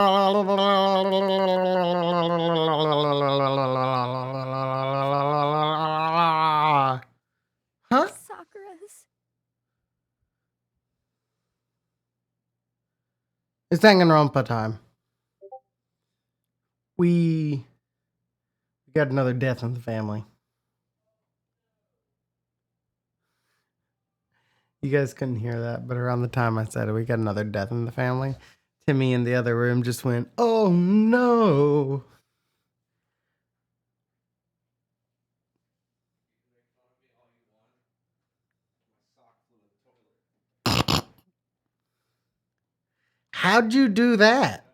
Huh? Sakura's. It's Danganronpa time. We got another death in the family. You guys couldn't hear that, but around the time I said it, we got another death in the family. Timmy in the other room just went, "Oh no." How'd you do that?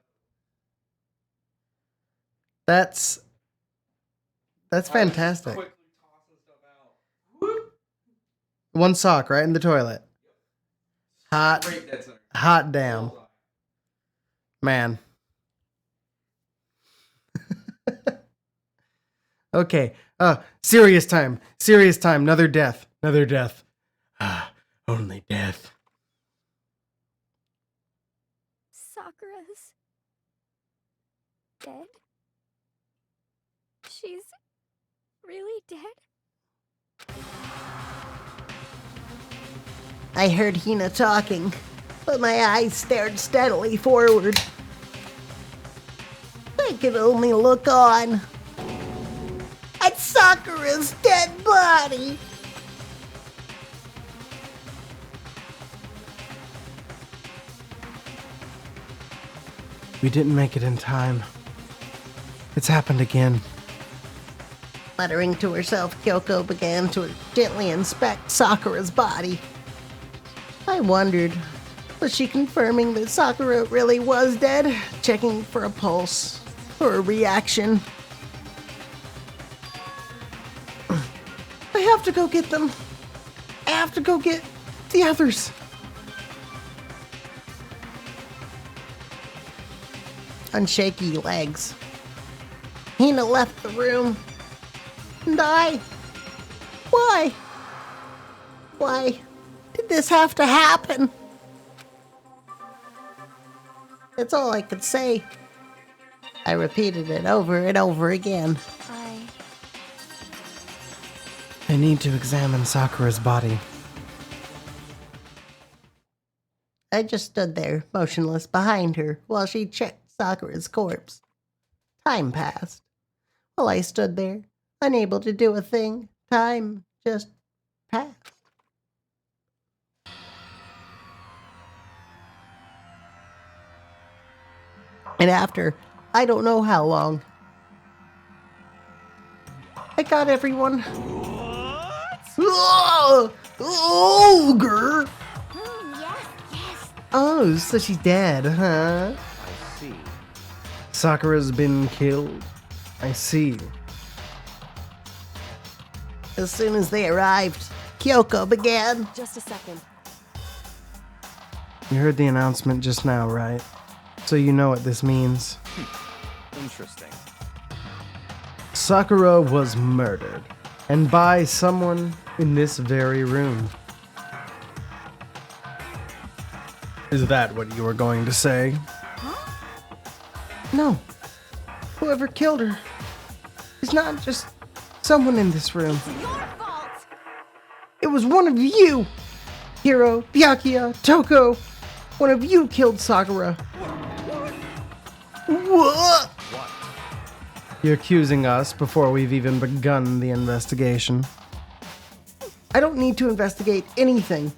That's fantastic. One sock right in the toilet. Hot damn. Man. Okay. Serious time. Another death. Only death. Sakura's dead? She's really dead? I heard Hina talking, but my eyes stared steadily forward. I could only look on at Sakura's dead body. We didn't make it in time. It's happened again. Muttering to herself, Kyoko began to gently inspect Sakura's body. I wondered, was she confirming that Sakura really was dead? Checking for a pulse or a reaction? I have to go get them. I have to go get the others. On shaky legs, Hina left the room. And why did this have to happen? That's all I could say. I repeated it over and over again. I need to examine Sakura's body. I just stood there, motionless behind her, while she checked Sakura's corpse. Time passed. While I stood there, unable to do a thing, time just passed. And after, I don't know how long, I got everyone. What? Ogre! Yes. Oh, so she's dead, huh? I see. Sakura's been killed. I see. As soon as they arrived, Kyoko began. Just a second. You heard the announcement just now, right? So you know what this means. Interesting. Sakura was murdered, and by someone in this very room. Is that what you were going to say? No. Whoever killed her is not just someone in this room. Your fault! It was one of you! Hiro, Byakuya, Toko. One of you killed Sakura. What? You're accusing us before we've even begun the investigation. I don't need to investigate anything.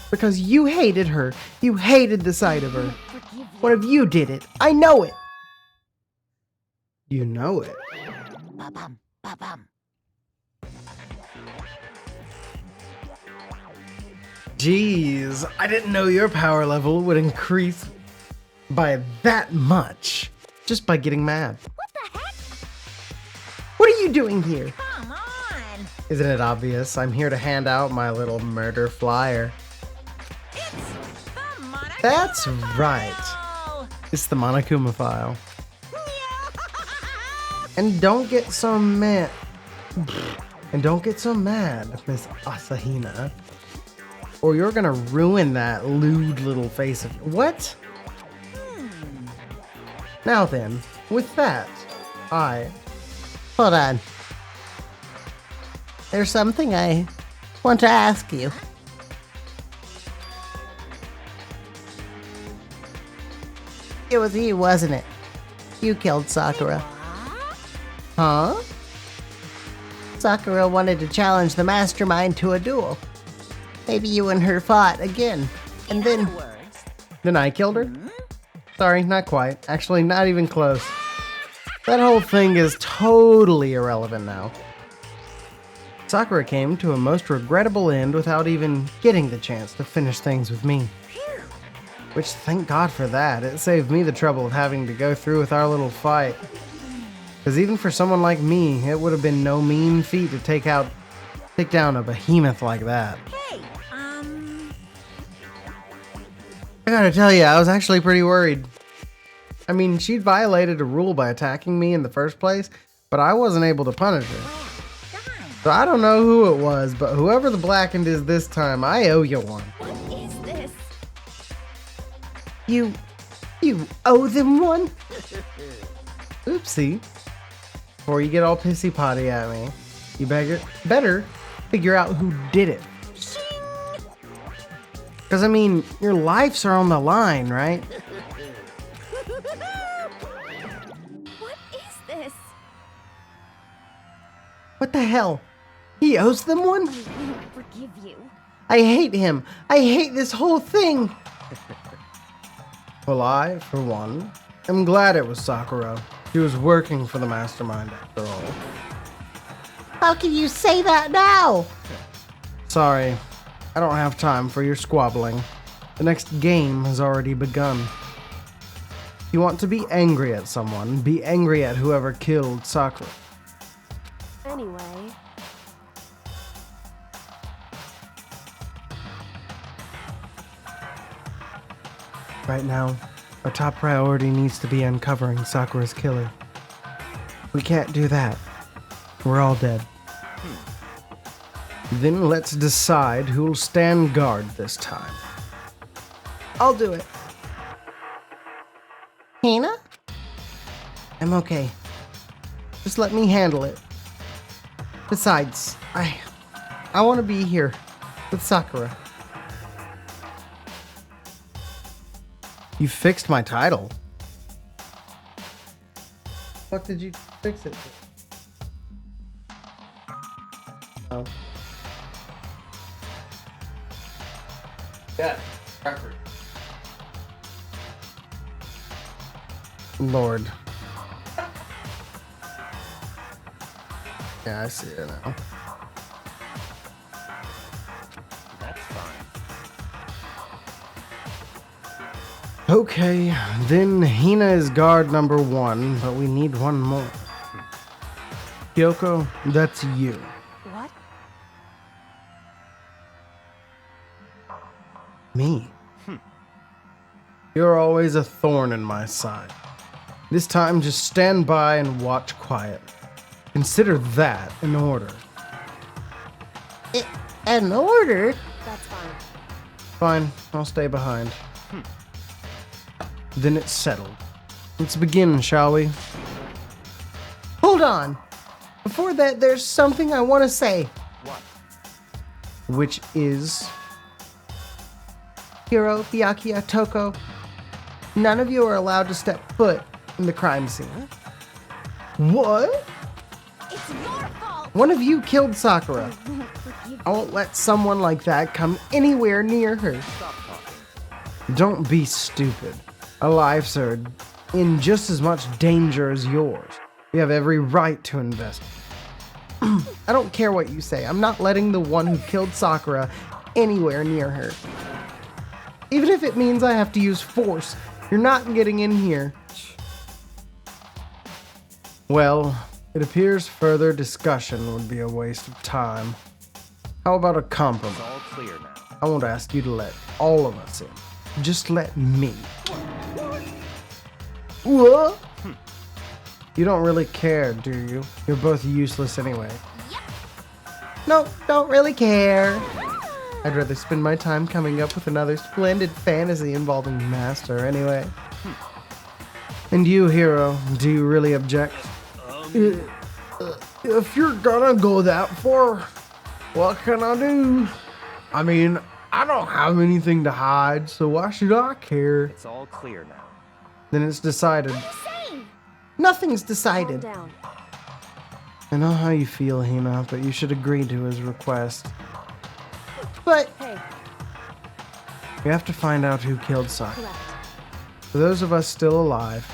Because you hated her. You hated the sight of her. One of you did it. I know it. You know it. Ba-bum, ba-bum. Jeez, I didn't know your power level would increase by that much just by getting mad. What the heck? What are you doing here? Come on! Isn't it obvious? I'm here to hand out my little murder flyer. It's the Monokuma That's right. file! It's the Monokuma file. And don't get so mad. Miss Asahina. Or you're gonna ruin that lewd little face of... What? Now then, with that, I... Hold on. There's something I want to ask you. It was you, wasn't it? You killed Sakura. Huh? Sakura wanted to challenge the mastermind to a duel. Maybe you and her fought again. And then... Then I killed her? Sorry, not quite. Actually, not even close. That whole thing is totally irrelevant now. Sakura came to a most regrettable end without even getting the chance to finish things with me. Which, thank God for that. It saved me the trouble of having to go through with our little fight. Because even for someone like me, it would have been no mean feat to take down a behemoth like that. Hey, I gotta tell you, I was actually pretty worried. I mean, she'd violated a rule by attacking me in the first place, but I wasn't able to punish her. So I don't know who it was, but whoever the blackened is this time, I owe you one. what is this? You owe them one? Oopsie. Before you get all pissy potty at me, you better figure out who did it. Because, I mean, your lives are on the line, right? What is this? What the hell? He owes them one? I won't forgive you. I hate him. I hate this whole thing. Well, I, for one, am glad it was Sakura. She was working for the mastermind after all. How can you say that now? Sorry, I don't have time for your squabbling. The next game has already begun. If you want to be angry at someone, be angry at whoever killed Sakura. Anyway. Right now, our top priority needs to be uncovering Sakura's killer. We can't do that. We're all dead. Then let's decide who'll stand guard this time. I'll do it. Hina? I'm okay. Just let me handle it. Besides, I want to be here with Sakura. You fixed my title. What did you fix it for? Oh. Yeah, record. Lord. Yeah, I see it now. That's fine. Okay, then Hina is guard number 1, but we need one more. Kyoko, that's you. What? Me. You're always a thorn in my side. This time, just stand by and watch quiet. Consider that an order. An order? That's fine. Fine, I'll stay behind. Then it's settled. Let's begin, shall we? Hold on. Before that, there's something I want to say. What? Which is... Hiro, Byakuya, Toko, none of you are allowed to step foot in the crime scene. What? It's your fault. One of you killed Sakura. I won't forgive I won't let someone like that come anywhere near her. Stop talking. Don't be stupid. Our lives are in just as much danger as yours. We have every right to invest. I don't care what you say. I'm not letting the one who killed Sakura anywhere near her. Even if it means I have to use force, you're not getting in here. Well, it appears further discussion would be a waste of time. How about a compromise? It's all clear now. I won't ask you to let all of us in. Just let me. What? You don't really care, do you? You're both useless anyway. No, don't really care. I'd rather spend my time coming up with another splendid fantasy involving Master anyway. And you, hero, do you really object? If you're gonna go that far, what can I do? I mean, I don't have anything to hide, so why should I care? It's all clear now. Then it's decided. Insane! Nothing's Calm decided. down. I know how you feel, Hina, but you should agree to his request. But Hey, We have to find out who killed Sakura. correct. For those of us still alive,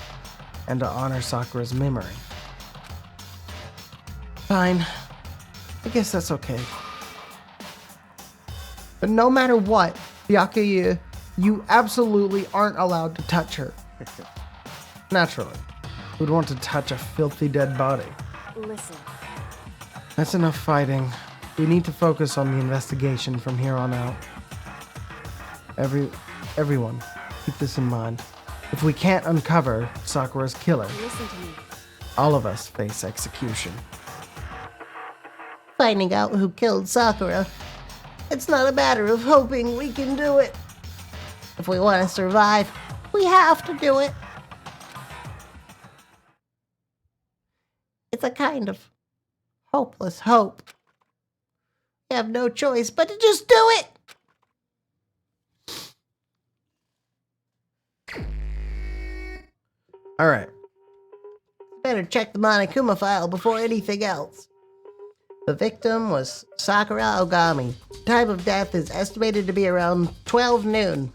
and to honor Sakura's memory. Fine. I guess that's okay. But no matter what, Byakuya, you absolutely aren't allowed to touch her. Naturally. Who'd want to touch a filthy dead body? Listen, That's enough fighting. We need to focus on the investigation from here on out. Everyone, keep this in mind. If we can't uncover Sakura's killer, listen to me. all of us face execution. finding out who killed Sakura, it's not a matter of hoping we can do it. If we want to survive, we have to do it. It's a kind of hopeless hope. We have no choice but to just do it. All right. Better check the Monokuma file before anything else. The victim was Sakura Ogami. Time of death is estimated to be around 12 noon.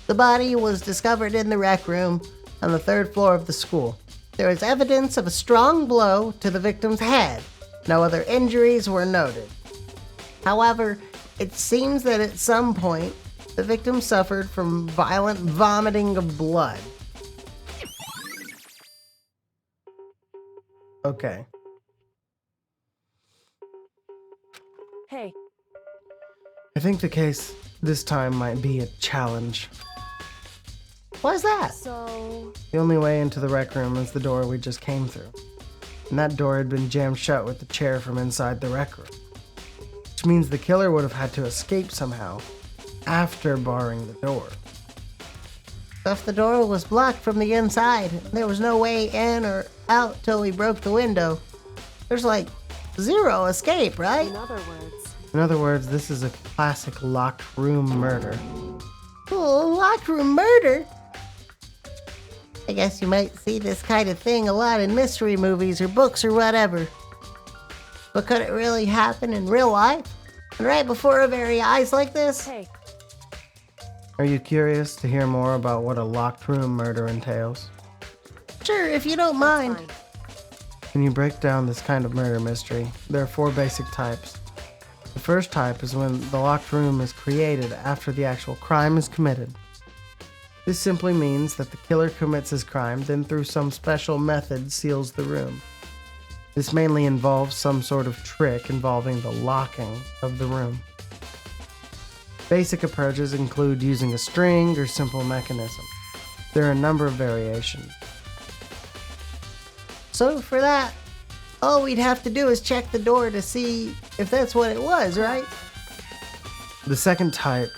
The body was discovered in the rec room on the 3rd floor of the school. There is evidence of a strong blow to the victim's head. No other injuries were noted. However, it seems that at some point, the victim suffered from violent vomiting of blood. Okay. Hey, I think the case this time might be a challenge. What's that? so The only way into the rec room is the door we just came through. And that door had been jammed shut with the chair from inside the rec room. Which means the killer would have had to escape somehow after barring the door. If the door was blocked from the inside, there was no way in or out till we broke the window. There's like zero escape, right? in other words, this is a classic locked room murder. Oh, locked room murder? I guess you might see this kind of thing a lot in mystery movies or books or whatever. But could it really happen in real life? And right before our very eyes like this? hey, Are you curious to hear more about what a locked room murder entails? Sure, if you don't mind. fine. When you break down this kind of murder mystery, there are 4 basic types. The first type is when the locked room is created after the actual crime is committed. This simply means that the killer commits his crime, then through some special method seals the room. This mainly involves some sort of trick involving the locking of the room. Basic approaches include using a string or simple mechanism. There are a number of variations. So for that, all we'd have to do is check the door to see if that's what it was, right? The second type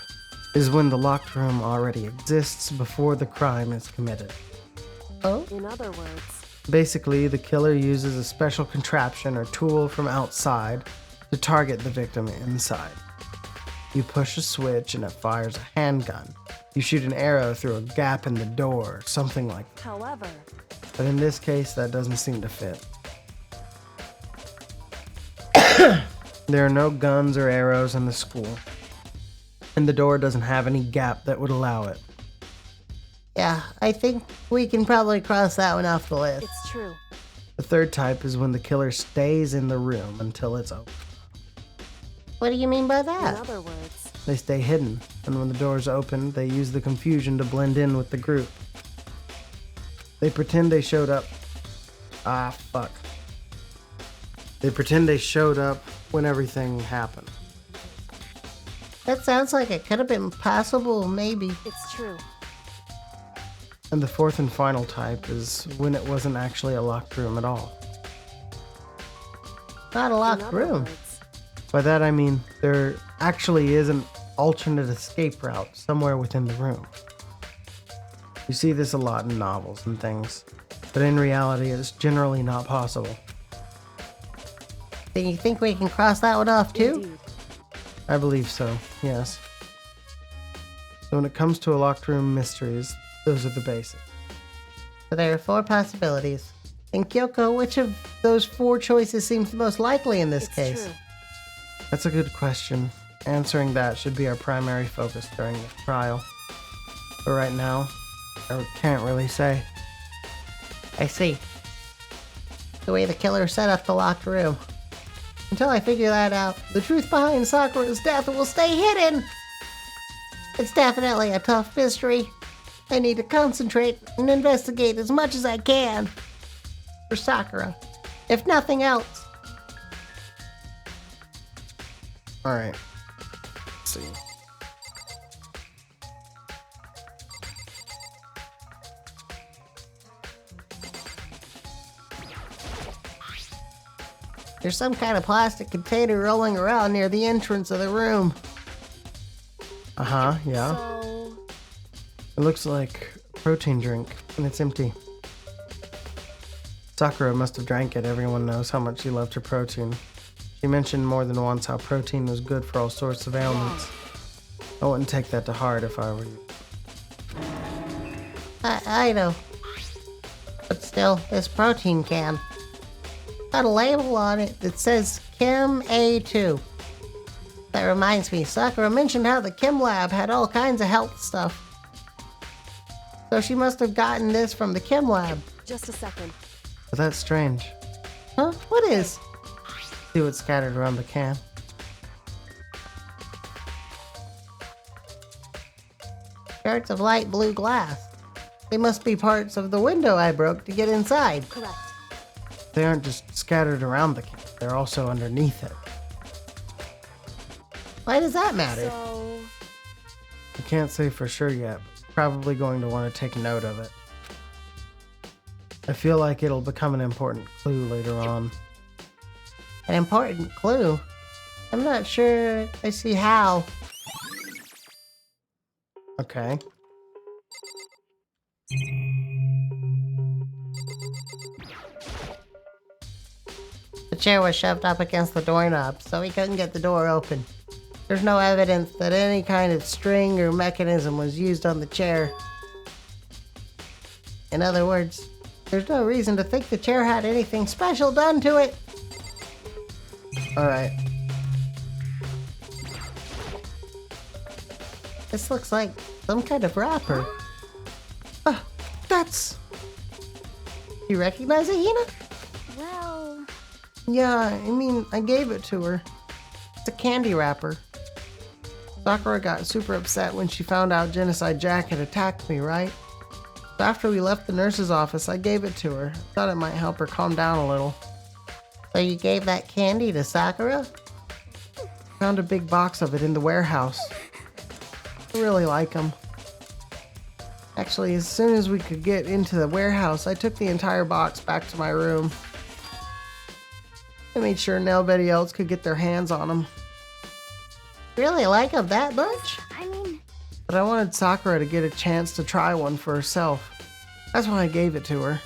is when the locked room already exists before the crime is committed. Oh? In other words, Basically, the killer uses a special contraption or tool from outside to target the victim inside. You push a switch and it fires a handgun. You shoot an arrow through a gap in the door, something like that. however, But in this case, that doesn't seem to fit. There are no guns or arrows in the school, and the door doesn't have any gap that would allow it. Yeah, I think we can probably cross that one off the list. it's true. The third type is when the killer stays in the room until it's open. What do you mean by In that? other words, They stay hidden, and when the doors open, they use the confusion to blend in with the group. They pretend they showed up. They pretend they showed up when everything happened. That sounds like it could have been possible, maybe. it's true. And the fourth and final type is when it wasn't actually a locked room at all. Not a In locked other room. words, By that I mean there actually is an alternate escape route somewhere within the room. You see this a lot in novels and things, but in reality, it's generally not possible. Then you think we can cross that one off too? Indeed. I believe so, yes. So when it comes to a locked room mysteries, those are the basics. So there are 4 possibilities. And Kyoko, which of those 4 choices seems the most likely in this It's case? true. That's a good question. Answering that should be our primary focus during the trial. But right now, I can't really say. I see. The way the killer set up the locked room. Until I figure that out, the truth behind Sakura's death will stay hidden! It's definitely a tough mystery. I need to concentrate and investigate as much as I can. For Sakura. If nothing else. Alright. Let's see. There's some kind of plastic container rolling around near the entrance of the room. Uh-huh, yeah. So, It looks like a protein drink, and it's empty. Sakura must have drank it. Everyone knows how much she loved her protein. She mentioned more than once how protein was good for all sorts of ailments. I wouldn't take that to heart if I were you. I know. But still, this protein can. Got a label on it that says Chem A2. That reminds me, Sakura mentioned how the Chem lab had all kinds of health stuff. So she must have gotten this from the Chem lab. just a second. But that's strange. Huh? What is? See what's scattered around the can? Shards of light blue glass. They must be parts of the window I broke to get inside. Correct. They aren't just scattered around the can, they're also underneath it. Why does that matter? So, I can't say for sure yet, but probably going to want to take note of it. I feel like it'll become an important clue later on. An important clue. I'm not sure I see how. Okay. The chair was shoved up against the doorknob, so he couldn't get the door open. There's no evidence that any kind of string or mechanism was used on the chair. In other words, there's no reason to think the chair had anything special done to it. Alright. This looks like some kind of wrapper. Ah, that's... You recognize it, Hina? well, Yeah, I mean, I gave it to her. It's a candy wrapper. Sakura got super upset when she found out Genocide Jack had attacked me, right? So after we left the nurse's office, I gave it to her. Thought it might help her calm down a little. So you gave that candy to Sakura? Found a big box of it in the warehouse. I really like them. Actually, as soon as we could get into the warehouse, I took the entire box back to my room. I made sure nobody else could get their hands on them. Really like them that much? I mean, But I wanted Sakura to get a chance to try one for herself. That's why I gave it to her.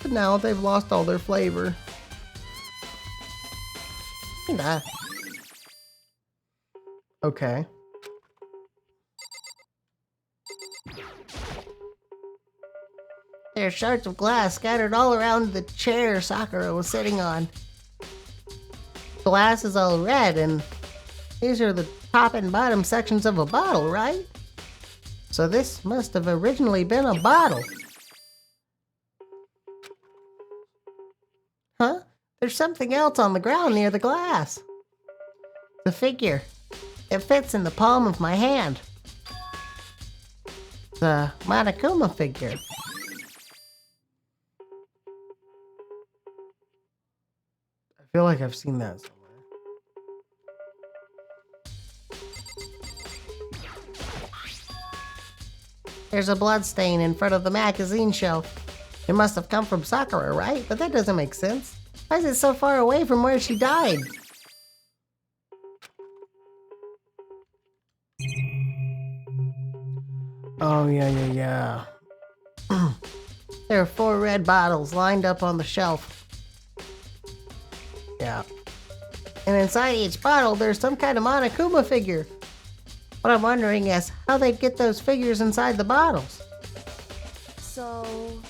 But now they've lost all their flavor. Hina. Okay. There's shards of glass scattered all around the chair Sakura was sitting on. Glass is all red, and these are the top and bottom sections of a bottle, right? So this must have originally been a bottle. Huh? There's something else on the ground near the glass. The figure. It fits in the palm of my hand. The Monokuma figure. I feel like I've seen that somewhere. There's a blood stain in front of the magazine shelf. It must have come from Sakura, right? But that doesn't make sense. Why is it so far away from where she died? Oh yeah. There are 4 red bottles lined up on the shelf. Yeah. And inside each bottle, there's some kind of Monokuma figure. What I'm wondering is how they'd get those figures inside the bottles. So,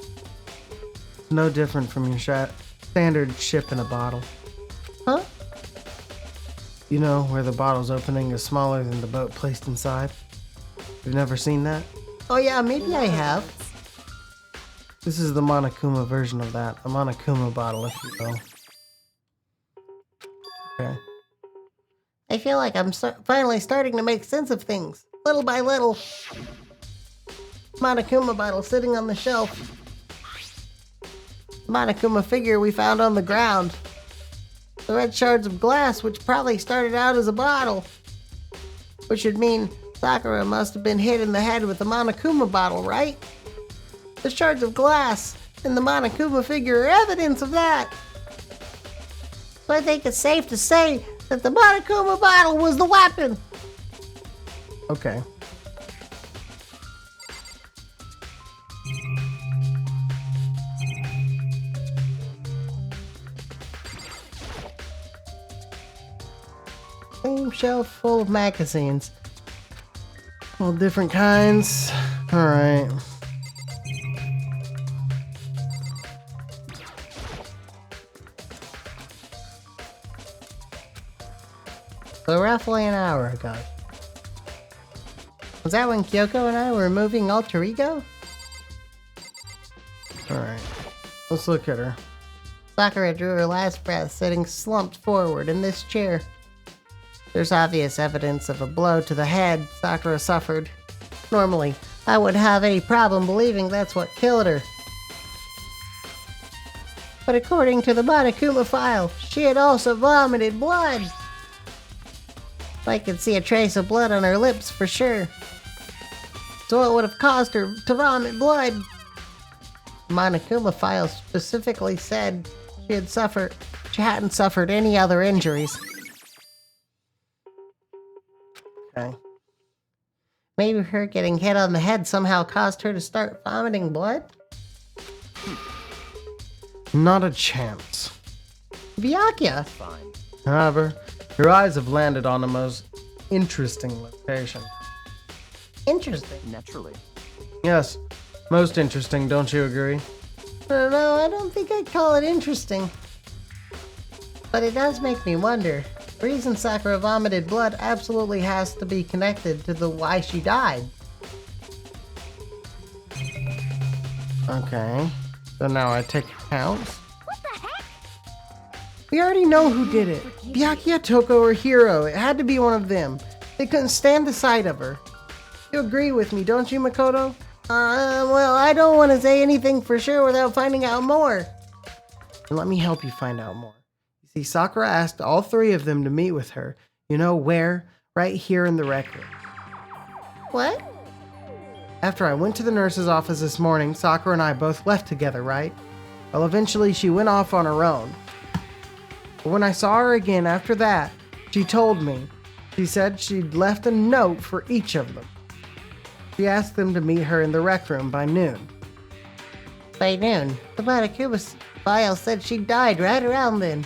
No different from your standard ship in a bottle. Huh? You know, where the bottle's opening is smaller than the boat placed inside? You've never seen that? Oh yeah, maybe I have. This is the Monokuma version of that. A Monokuma bottle, if you will. Okay. I feel like I'm finally starting to make sense of things, little by little. Monokuma bottle sitting on the shelf. Monokuma figure we found on the ground. The red shards of glass, which probably started out as a bottle. Which would mean Sakura must have been hit in the head with the Monokuma bottle, right? The shards of glass and the Monokuma figure are evidence of that. So I think it's safe to say that the Monokuma bottle was the weapon. Okay. Same shelf full of magazines. All different kinds. Alright. So roughly an hour ago. Was that when Kyoko and I were moving Alter Ego? Alright. Let's look at her. Sakura drew her last breath, sitting slumped forward in this chair. There's obvious evidence of a blow to the head Sakura suffered. Normally, I wouldn't have any problem believing that's what killed her. But according to the Monokuma file, she had also vomited blood. I could see a trace of blood on her lips for sure. So what would have caused her to vomit blood? The Monokuma file specifically said she hadn't suffered any other injuries. Okay. Maybe her getting hit on the head somehow caused her to start vomiting blood? Not a chance. Byakuya! Fine. However, your eyes have landed on the most interesting location. Interesting. Naturally. Yes, most interesting, don't you agree? No, I don't think I'd call it interesting. But it does make me wonder. The reason Sakura vomited blood absolutely has to be connected to the why she died. Okay. So now I take counts. what the heck? We already know who did it. Byakuya, Toko, or Hiro. It had to be one of them. They couldn't stand the sight of her. You agree with me, don't you, Makoto? Well, I don't want to say anything for sure without finding out more. And let me help you find out more. You see, Sakura asked all 3 of them to meet with her. You know where? Right here in the rec room. What? After I went to the nurse's office this morning, Sakura and I both left together, right? Well, eventually she went off on her own. But when I saw her again after that, she told me. She said she'd left a note for each of them. She asked them to meet her in the rec room by noon. By noon, the Monokuma file said she died right around then.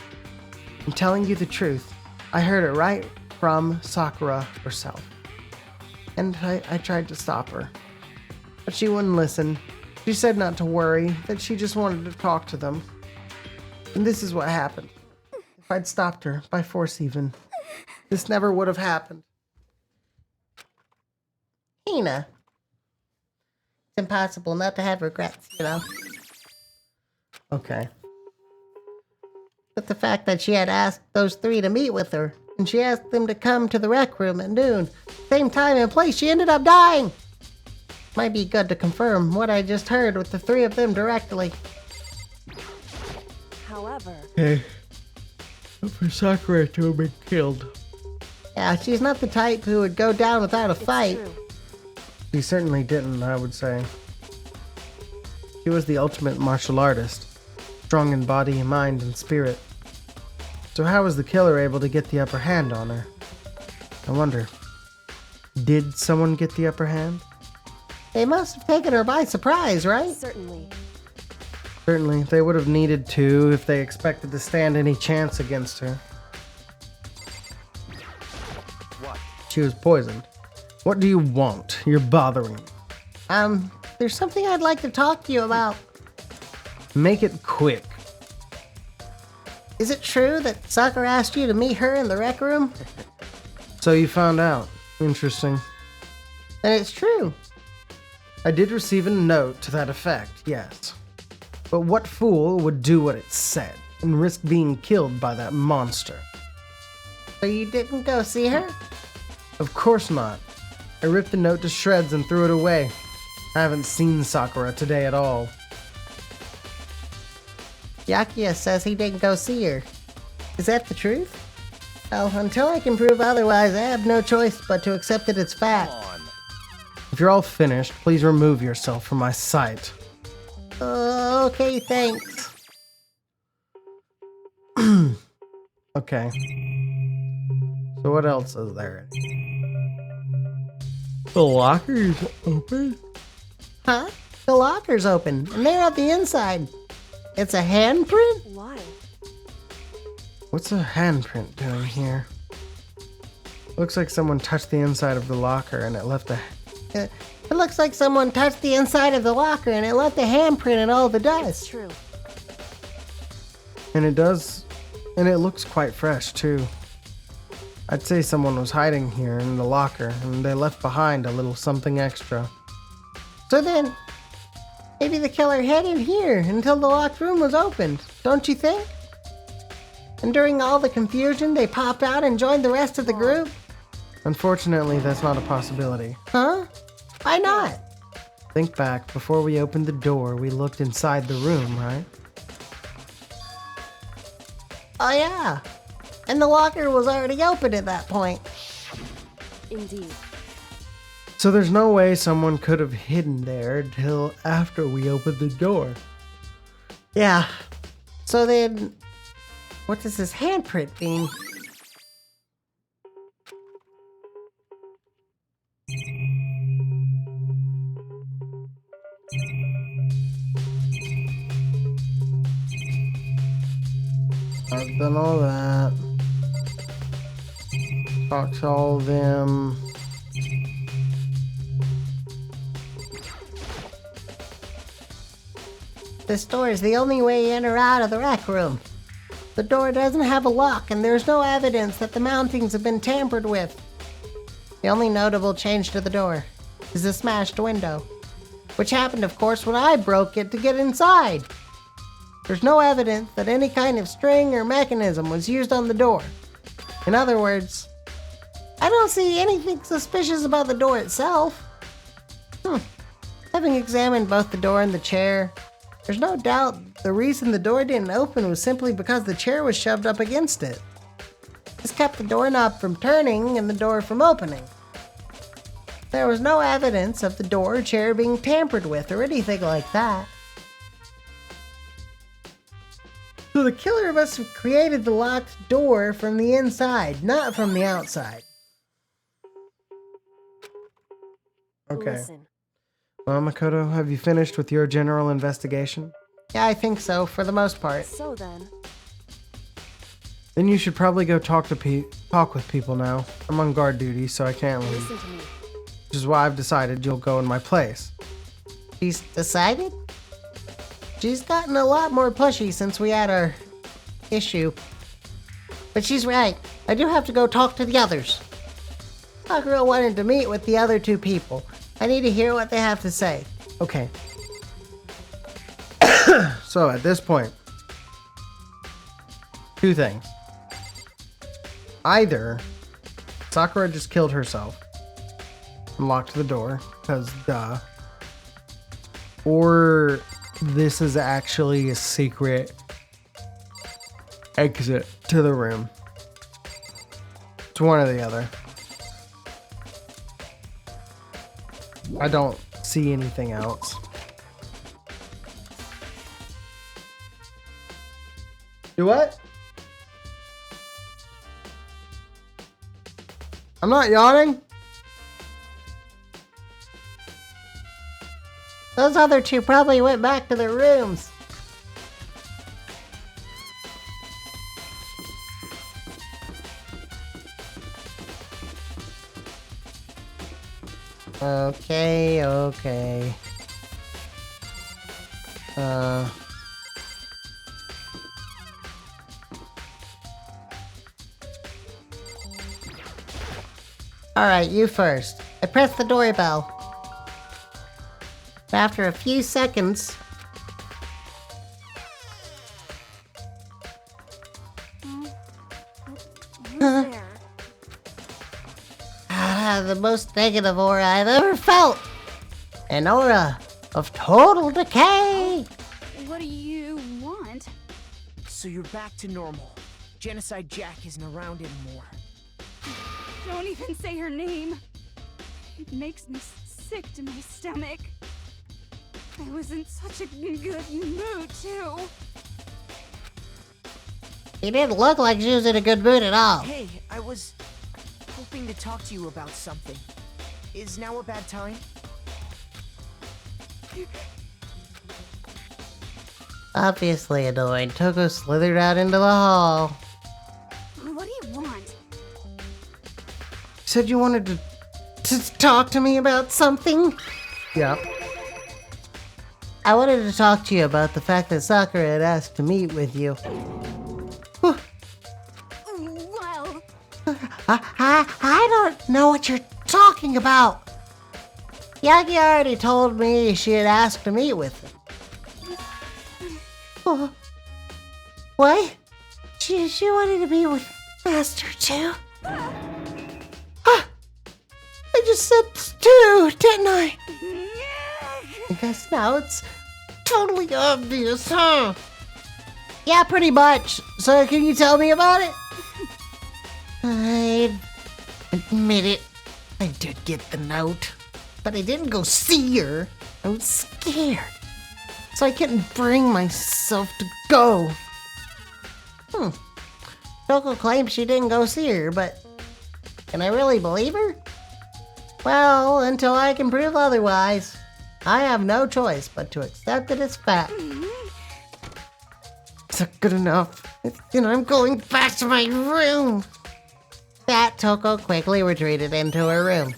I'm telling you the truth. I heard it right from Sakura herself. And I tried to stop her. But she wouldn't listen. She said not to worry, that she just wanted to talk to them. And this is what happened. If I'd stopped her, by force even, this never would have happened. Hina. It's impossible not to have regrets, you know? Okay. But the fact that she had asked those 3 to meet with her, and she asked them to come to the rec room at noon, same time and place she ended up dying. Might be good to confirm what I just heard with the 3 of them directly. However, Okay. For Sakura to have been killed. Yeah, she's not the type who would go down without a it's fight. true. She certainly didn't, I would say. She was the ultimate martial artist, strong in body, mind, and spirit. So how was the killer able to get the upper hand on her? I wonder, did someone get the upper hand? They must have taken her by surprise, right? Certainly. Certainly, they would have needed to if they expected to stand any chance against her. What? She was poisoned. What do you want? You're bothering me. There's something I'd like to talk to you about. Make it quick. Is it true that Sakura asked you to meet her in the rec room? So you found out. Interesting. And it's true. I did receive a note to that effect, yes. But what fool would do what it said and risk being killed by that monster? So you didn't go see her? Of course not. I ripped the note to shreds and threw it away. I haven't seen Sakura today at all. Yakuya says he didn't go see her. Is that the truth? Well, until I can prove otherwise, I have no choice but to accept it as fact. Come on. If you're all finished, please remove yourself from my sight. Okay, thanks. Okay. So what else is there? The locker's open? Huh? The locker's open, and they're at the inside. It's a handprint? Why? What's a handprint doing here? Looks like someone touched the inside of the locker and it left a... It looks like someone touched the inside of the locker and it left a handprint in all the It's dust. true. And it does... And it looks quite fresh too. I'd say someone was hiding here in the locker and they left behind a little something extra. So then, maybe the killer hid in here until the locked room was opened, don't you think? And during all the confusion, they popped out and joined the rest of the group? Unfortunately, that's not a possibility. Huh? Why not? Think back, before we opened the door, we looked inside the room, right? Oh yeah. And the locker was already open at that point. Indeed. So there's no way someone could have hidden there until after we opened the door. Yeah. So then, what does this handprint mean? I've done all that. Talked to all of them. This door is the only way in or out of the rec room. The door doesn't have a lock, and there's no evidence that the mountings have been tampered with. The only notable change to the door is the smashed window, which happened, of course, when I broke it to get inside. There's no evidence that any kind of string or mechanism was used on the door. In other words, I don't see anything suspicious about the door itself. Having examined both the door and the chair, there's no doubt the reason the door didn't open was simply because the chair was shoved up against it. This kept the doorknob from turning and the door from opening. There was no evidence of the door or chair being tampered with or anything like that. So the killer must have created the locked door from the inside, not from the outside. Okay. Listen. Well, Makoto, have you finished with your general investigation? Yeah, I think so, for the most part. So then, Then you should probably go talk with people now. I'm on guard duty, so I can't leave. listen to me. Which is why I've decided you'll go in my place. She's decided? She's gotten a lot more pushy since we had our issue. But she's right. I do have to go talk to the others. Sakura wanted to meet with the other two people. I need to hear what they have to say. Okay. So at this point, two things. Either Sakura just killed herself and locked the door, because duh. Or this is actually a secret exit to the room. It's one or the other. I don't see anything else. Do what? I'm not yawning. Those other two probably went back to their rooms. Okay. Alright, you first. I pressed the doorbell. After a few seconds, Who's there? the most negative aura I've ever felt. An aura of total decay. What do you want? So you're back to normal. Genocide Jack isn't around anymore. Don't even say her name. It makes me sick to my stomach. I was in such a good mood, too. She didn't look like she was in a good mood at all. Hey, I was hoping to talk to you about something. Is now a bad time? Obviously annoyed, Toko slithered out into the hall. What do you want? You said you wanted to talk to me about something? Yep. I wanted to talk to you about the fact that Sakura had asked to meet with you. Well, I don't know what you're talking about. Yagi already told me she had asked to meet with him. What? She wanted to meet with Master too? I just said two, didn't I? I guess now it's totally obvious, huh? Yeah, pretty much. So can you tell me about it? I admit it. I did get the note, but I didn't go see her. I was scared, so I couldn't bring myself to go. Toko claims she didn't go see her, but can I really believe her? Well, until I can prove otherwise, I have no choice but to accept it as fact. Is that good enough? Then I'm going back to my room. That Toko quickly retreated into her room.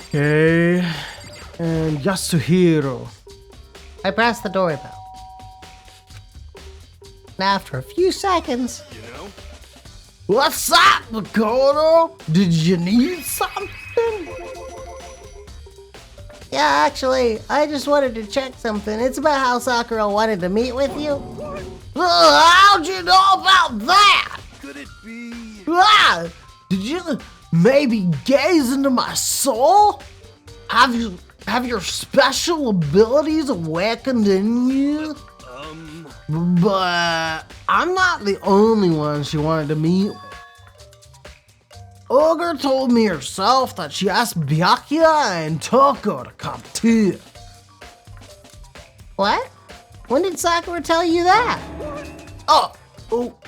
Okay. And Yasuhiro. I pressed the doorbell. And after a few seconds, What's up, Makoto? Did you need something? yeah, actually, I just wanted to check something. It's about how Sakura wanted to meet with you. How'd you know about that? Could it be? Did you maybe gaze into my soul? Have your special abilities awakened in you? But I'm not the only one she wanted to meet with. Ogre told me herself that she asked Byakuya and Toko to come too. What? When did Sakura tell you that?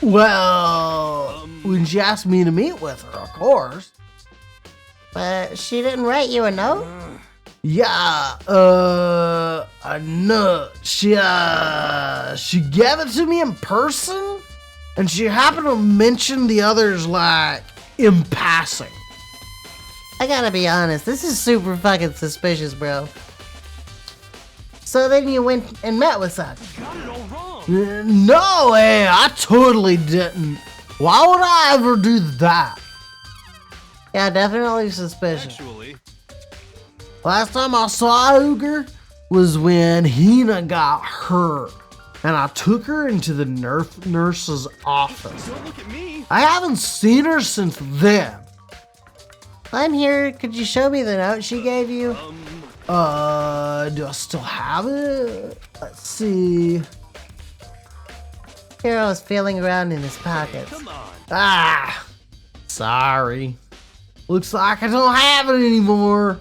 Well, when she asked me to meet with her, of course. But she didn't write you a note? Yeah, a note. She gave it to me in person, and she happened to mention the others, like, in passing. I gotta be honest, this is super fucking suspicious, bro. So then you went and met with Sakura? Got it all wrong. No way, I totally didn't. Why would I ever do that? Yeah, definitely suspicious. Actually, Last time I saw Ogre was when Hina got hurt, and I took her into the nurse's office. don't look at me. I haven't seen her since then. I'm here, could you show me the note she gave you? Do I still have it? Let's see. Hiro's feeling around in his pockets. Come on. Sorry. Looks like I don't have it anymore.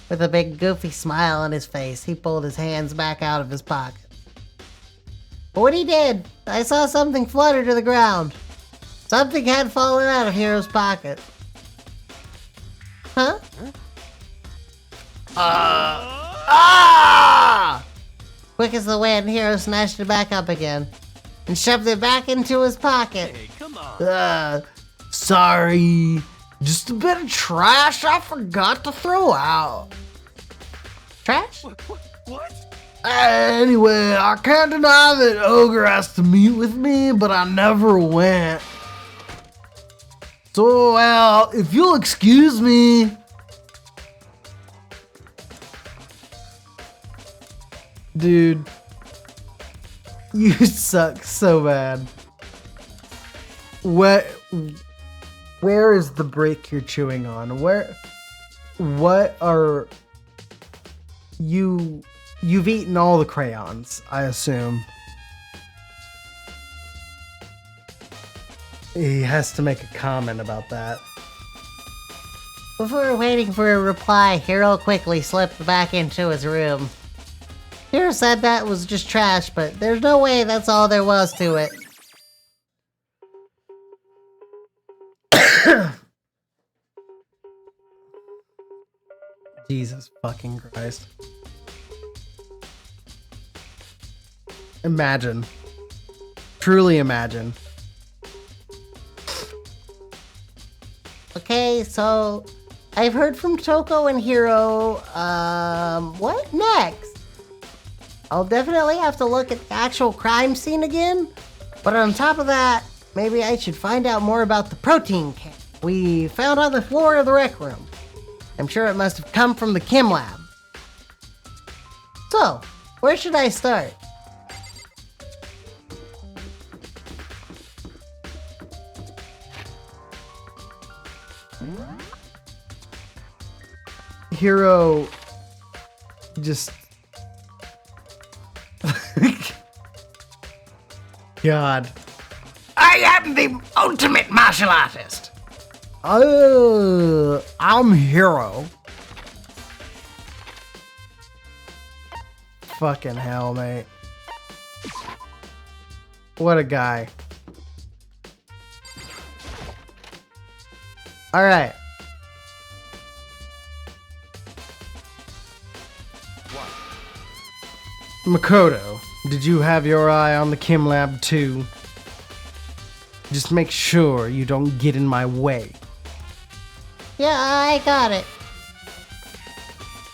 With a big goofy smile on his face, he pulled his hands back out of his pockets. What he did, I saw something flutter to the ground. Something had fallen out of Hero's pocket. Huh? Quick as the wind, Hero snatched it back up again and shoved it back into his pocket. Hey, come on. Sorry. Just a bit of trash I forgot to throw out. Trash? What? Anyway, I can't deny that Ogre asked to meet with me, but I never went. So, well, if you'll excuse me. Dude, you suck so bad. Where is the brick you're chewing on? What are you? You've eaten all the crayons, I assume. He has to make a comment about that. Before waiting for a reply, Hero quickly slipped back into his room. Hero said that was just trash, but there's no way that's all there was to it. Jesus fucking Christ. Imagine. Truly imagine. Okay, so I've heard from Toko and Hero. What next? I'll definitely have to look at the actual crime scene again. But on top of that, maybe I should find out more about the protein can we found on the floor of the rec room. I'm sure it must have come from the chem lab. So, where should I start? Hero just God. I am the ultimate martial artist. I'm Hero. Fucking hell, mate. What a guy. All right. Makoto, did you have your eye on the chem lab too? Just make sure you don't get in my way. Yeah, I got it.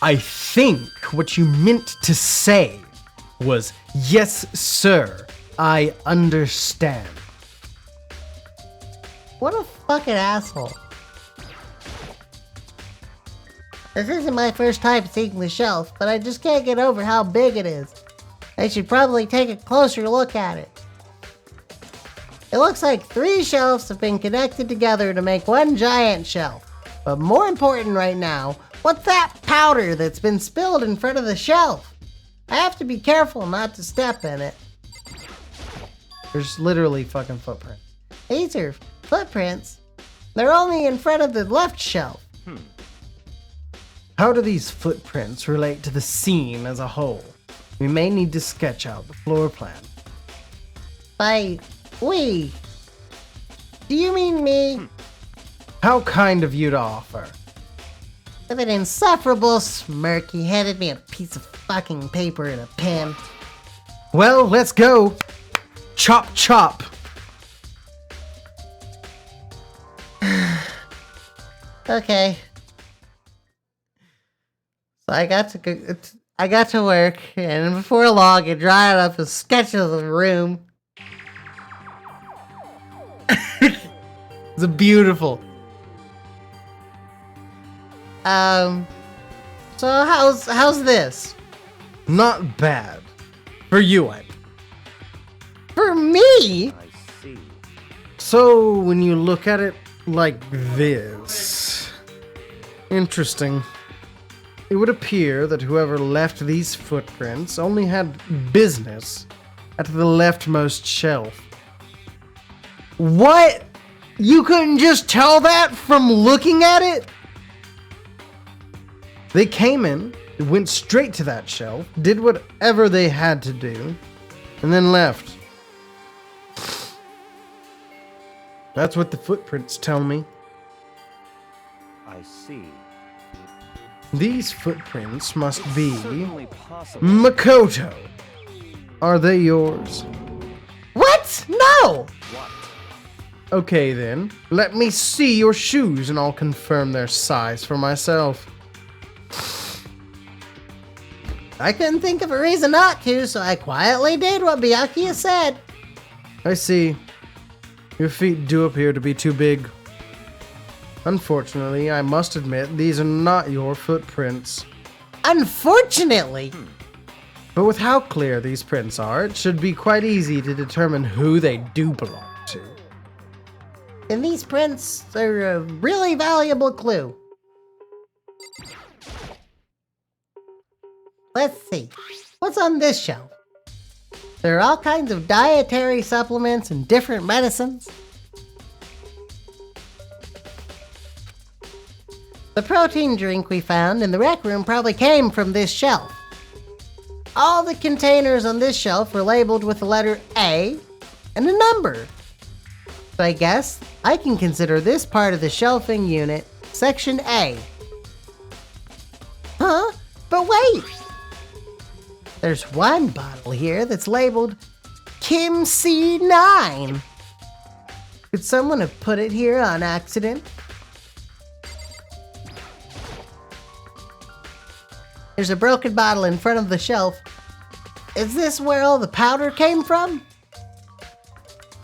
I think what you meant to say was, yes, sir, I understand. What a fucking asshole. This isn't my first time seeing the shelf, but I just can't get over how big it is. I should probably take a closer look at it. It looks like 3 shelves have been connected together to make one giant shelf. But more important right now, what's that powder that's been spilled in front of the shelf? I have to be careful not to step in it. There's literally fucking footprints. These are footprints. They're only in front of the left shelf. How do these footprints relate to the scene as a whole? We may need to sketch out the floor plan. By we, do you mean me? How kind of you to offer. With an insufferable smirk, he handed me a piece of fucking paper and a pen. Well, let's go. Chop chop. Okay. So I got to work, and before long, it dried up a sketch of the room. It's beautiful. So how's this? Not bad. For you, I mean. For me? I see. So, when you look at it like this... Interesting. It would appear that whoever left these footprints only had business at the leftmost shelf. What? You couldn't just tell that from looking at it? They came in, went straight to that shelf, did whatever they had to do, and then left. That's what the footprints tell me. I see. These footprints must be Certainly possible. Makoto. Are they yours? What? No! What? Okay then, let me see your shoes and I'll confirm their size for myself. I couldn't think of a reason not to, so I quietly did what Byakuya said. I see. Your feet do appear to be too big. Unfortunately, I must admit these are not your footprints. Unfortunately. But with how clear these prints are, it should be quite easy to determine who they do belong to. And these prints are a really valuable clue. Let's see. What's on this shelf? There are all kinds of dietary supplements and different medicines. The protein drink we found in the rec room probably came from this shelf. All the containers on this shelf were labeled with the letter A and a number. So I guess I can consider this part of the shelving unit Section A. Huh? But wait! There's one bottle here that's labeled Kim C9. Could someone have put it here on accident? There's a broken bottle in front of the shelf. Is this where all the powder came from?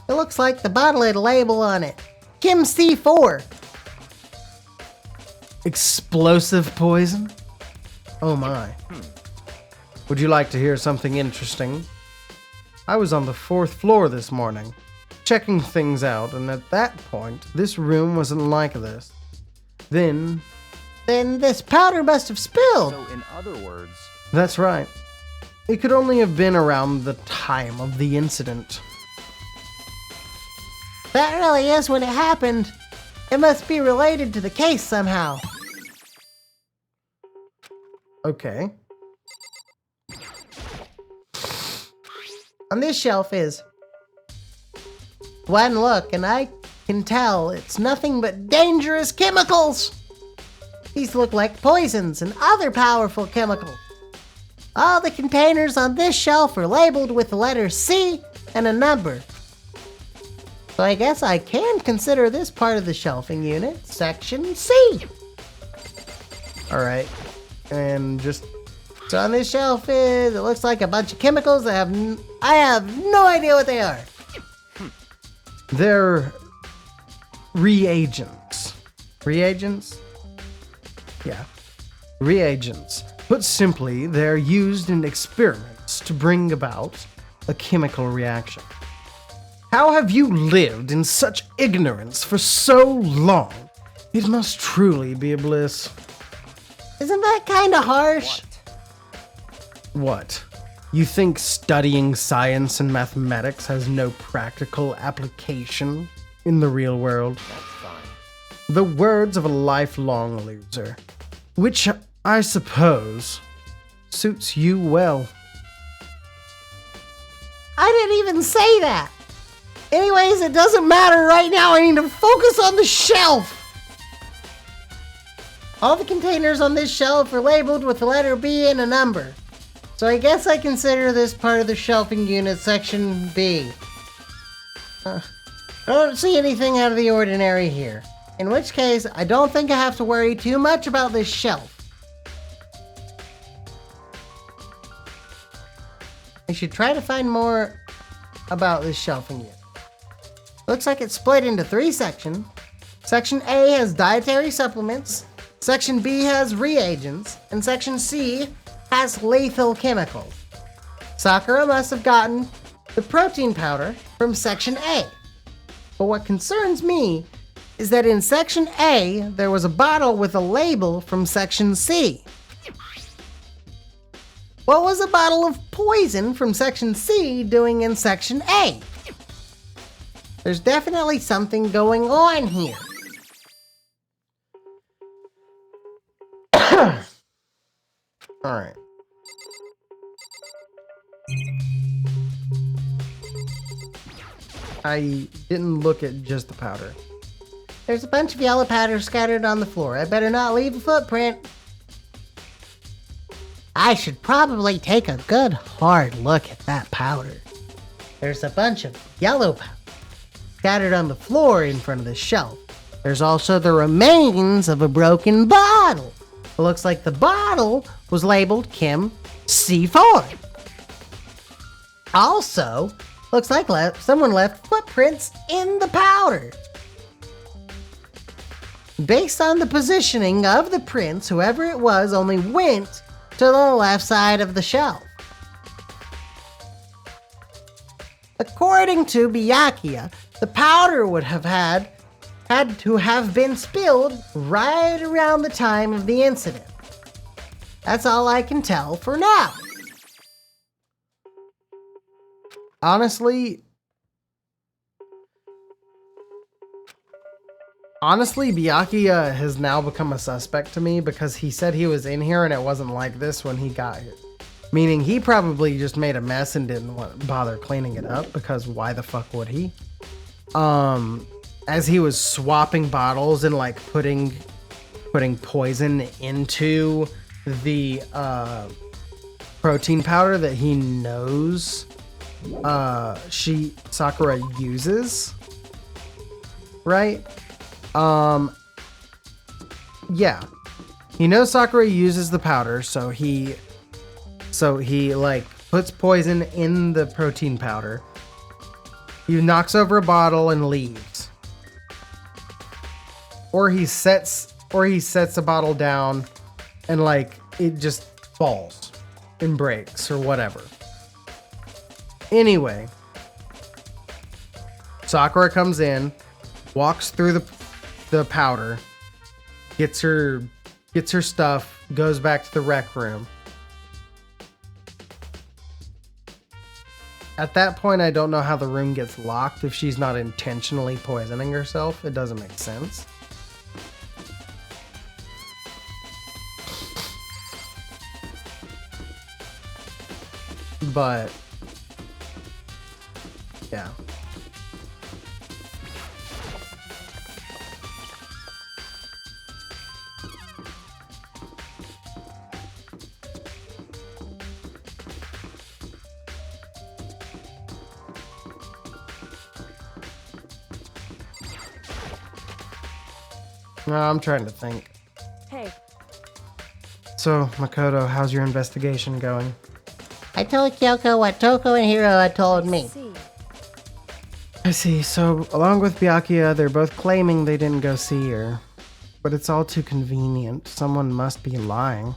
It looks like the bottle had a label on it. Kim C4. Explosive poison? Oh my. Would you like to hear something interesting? I was on the 4th floor this morning, checking things out, and at that point, this room wasn't like this. Then This powder must have spilled. So, in other words, that's right. It could only have been around the time of the incident. That really is when it happened. It must be related to the case somehow. Okay. On this shelf is one look, and I can tell it's nothing but dangerous chemicals. These look like poisons and other powerful chemicals. All the containers on this shelf are labeled with the letter C and a number. So I guess I can consider this part of the shelving unit Section C. Alright. And just So on this shelf it looks like a bunch of chemicals. I have no idea what they are. they're reagents. Reagents? Yeah. Reagents. Put simply, they're used in experiments to bring about a chemical reaction. How have you lived in such ignorance for so long? It must truly be a bliss. Isn't that kind of harsh? What? You think studying science and mathematics has no practical application in the real world? that's fine. The words of a lifelong loser, which I suppose suits you well. I didn't even say that. Anyways, it doesn't matter right now. I need to focus on the shelf. All the containers on this shelf are labeled with the letter B and a number. So I guess I consider this part of the shelving unit Section B. I don't see anything out of the ordinary here. In which case, I don't think I have to worry too much about this shelf. I should try to find more about this shelving unit. Looks like it's split into 3 sections. Section A has dietary supplements, Section B has reagents, and Section C has lethal chemicals. Sakura must have gotten the protein powder from Section A. But what concerns me is that in Section A, there was a bottle with a label from Section C. What was a bottle of poison from Section C doing in Section A? There's definitely something going on here. Alright. I didn't look at just the powder. There's a bunch of yellow powder scattered on the floor. I better not leave a footprint. I should probably take a good hard look at that powder. There's a bunch of yellow powder scattered on the floor in front of the shelf. There's also the remains of a broken bottle. It looks like the bottle was labeled Kim C4. Also, looks like someone left footprints in the powder. Based on the positioning of the prints, whoever it was only went to the left side of the shelf. According to Byakuya, the powder would have had to have been spilled right around the time of the incident. That's all I can tell for now. Honestly, Byakuya has now become a suspect to me because he said he was in here and it wasn't like this when he got here. Meaning he probably just made a mess and didn't bother cleaning it up, because why the fuck would he? As he was swapping bottles and like putting poison into the protein powder that he knows Sakura uses, right? Yeah, he knows Sakura uses the powder, so he like puts poison in the protein powder. He knocks over a bottle and leaves, or he sets a bottle down and like it just falls and breaks or whatever. Anyway, Sakura comes in, walks through the powder, gets her stuff, goes back to the rec room. At that point, I don't know how the room gets locked if she's not intentionally poisoning herself. It doesn't make sense. But yeah. No, I'm trying to think. Hey, So, Makoto, how's your investigation going? I told Kyoko what Toko and Hiro had told me. see. I see. So, along with Byakuya, they're both claiming they didn't go see her. But it's all too convenient. Someone must be lying.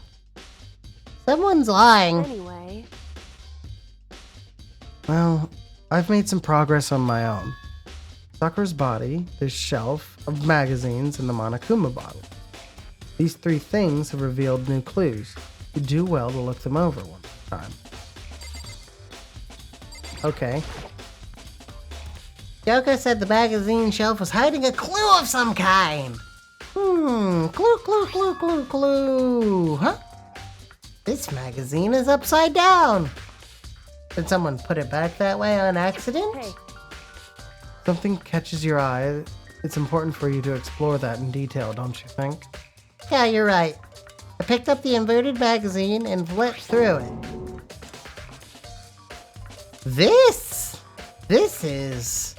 Someone's lying. Anyway, Well, I've made some progress on my own. Sakura's body, this shelf of magazines, and the Monokuma bottle. These three things have revealed new clues. You do well to look them over one time. Okay. Kyoko said the magazine shelf was hiding a clue of some kind. Clue. Huh? This magazine is upside down. Did someone put it back that way on accident? hey, Something catches your eye. It's important for you to explore that in detail, don't you think? Yeah, you're right. I picked up the inverted magazine and flipped through it. This is...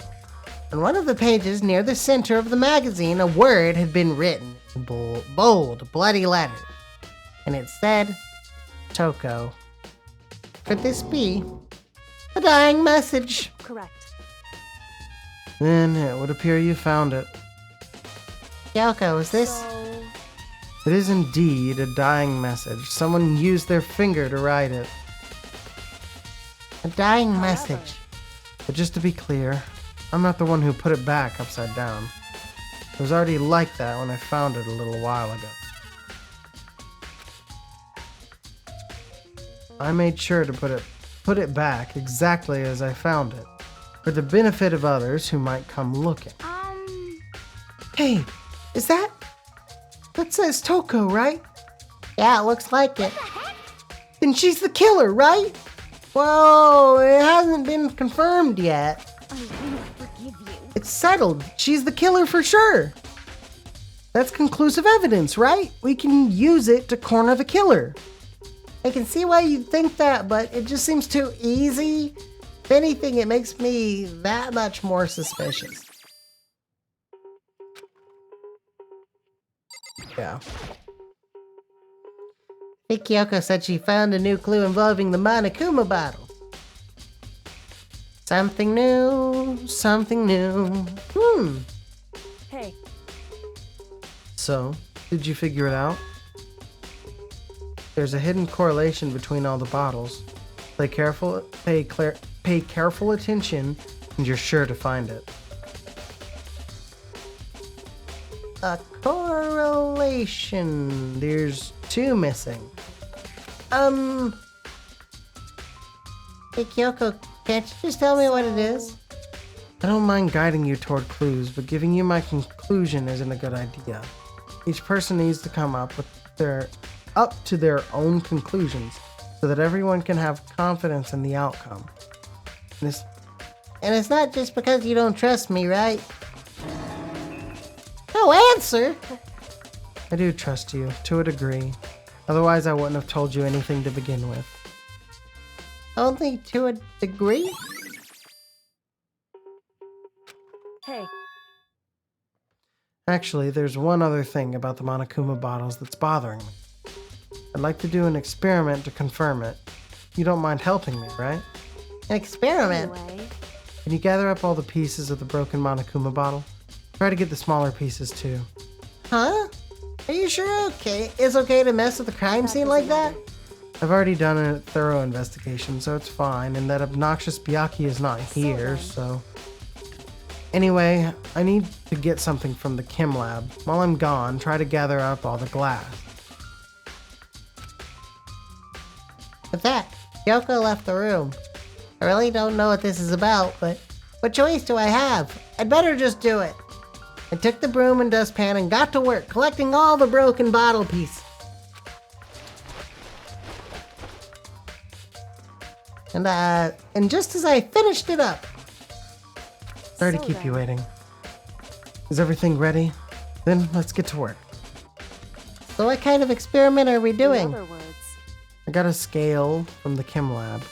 On one of the pages near the center of the magazine, a word had been written in bold, bloody letters. And it said, Toko. Could this be a dying message? correct. Then it would appear you found it. Kyoko, is this... So, It is indeed a dying message. Someone used their finger to write it. a dying message? But just to be clear, I'm not the one who put it back upside down. It was already like that when I found it a little while ago. I made sure to put it back exactly as I found it, for the benefit of others who might come looking. Hey, is that says Toko, right? Yeah, it looks like it. Then she's the killer, right? Whoa, it hasn't been confirmed yet. I will forgive you. It's settled. She's the killer for sure. That's conclusive evidence, right? We can use it to corner the killer. I can see why you'd think that, but it just seems too easy. If anything, it makes me that much more suspicious. Yeah. Kyoko said she found a new clue involving the Monokuma bottle. Something new, something new. Hey, So, did you figure it out? There's a hidden correlation between all the bottles. Pay careful attention, and you're sure to find it. A correlation. There's 2 missing. Hey Kyoko, can't you just tell me what it is? I don't mind guiding you toward clues, but giving you my conclusion isn't a good idea. Each person needs to come up to their own conclusions, so that everyone can have confidence in the outcome. And it's not just because you don't trust me, right? No answer! I do trust you, to a degree. Otherwise, I wouldn't have told you anything to begin with. Only to a degree? hey, Actually, there's one other thing about the Monokuma bottles that's bothering me. I'd like to do an experiment to confirm it. You don't mind helping me, right? An experiment? Anyway, Can you gather up all the pieces of the broken Monokuma bottle? Try to get the smaller pieces too. Huh? Are you sure it's okay to mess with the crime scene like that? I've already done a thorough investigation, so it's fine, and that obnoxious Byakuya is not here, so... Anyway, I need to get something from the chem lab. While I'm gone, try to gather up all the glass. With that, Kyoko left the room. I really don't know what this is about, but what choice do I have? I'd better just do it. I took the broom and dustpan and got to work collecting all the broken bottle pieces. And just as I finished it up, Sorry to keep you waiting. Is everything ready? Then let's get to work. so what kind of experiment are we doing? in other words, I got a scale from the chem lab.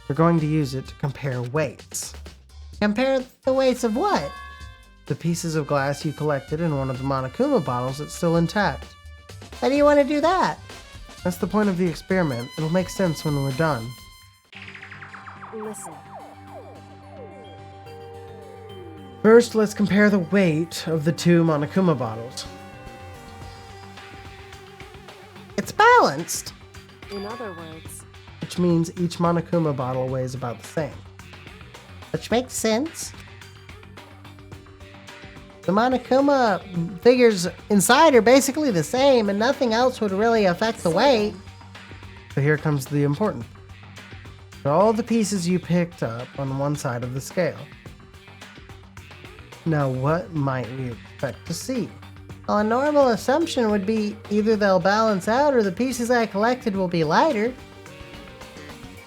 We're going to use it to compare weights. Compare the weights of what? The pieces of glass you collected in one of the Monokuma bottles that's still intact. Why do you want to do that? That's the point of the experiment. It'll make sense when we're done. listen. First, let's compare the weight of the 2 Monokuma bottles. It's balanced. In other words, Which means each Monokuma bottle weighs about the same. Which makes sense. The Monokuma figures inside are basically the same, and nothing else would really affect the weight. So here comes the important. All the pieces you picked up on one side of the scale. Now, what might we expect to see? Well, a normal assumption would be either they'll balance out or the pieces I collected will be lighter.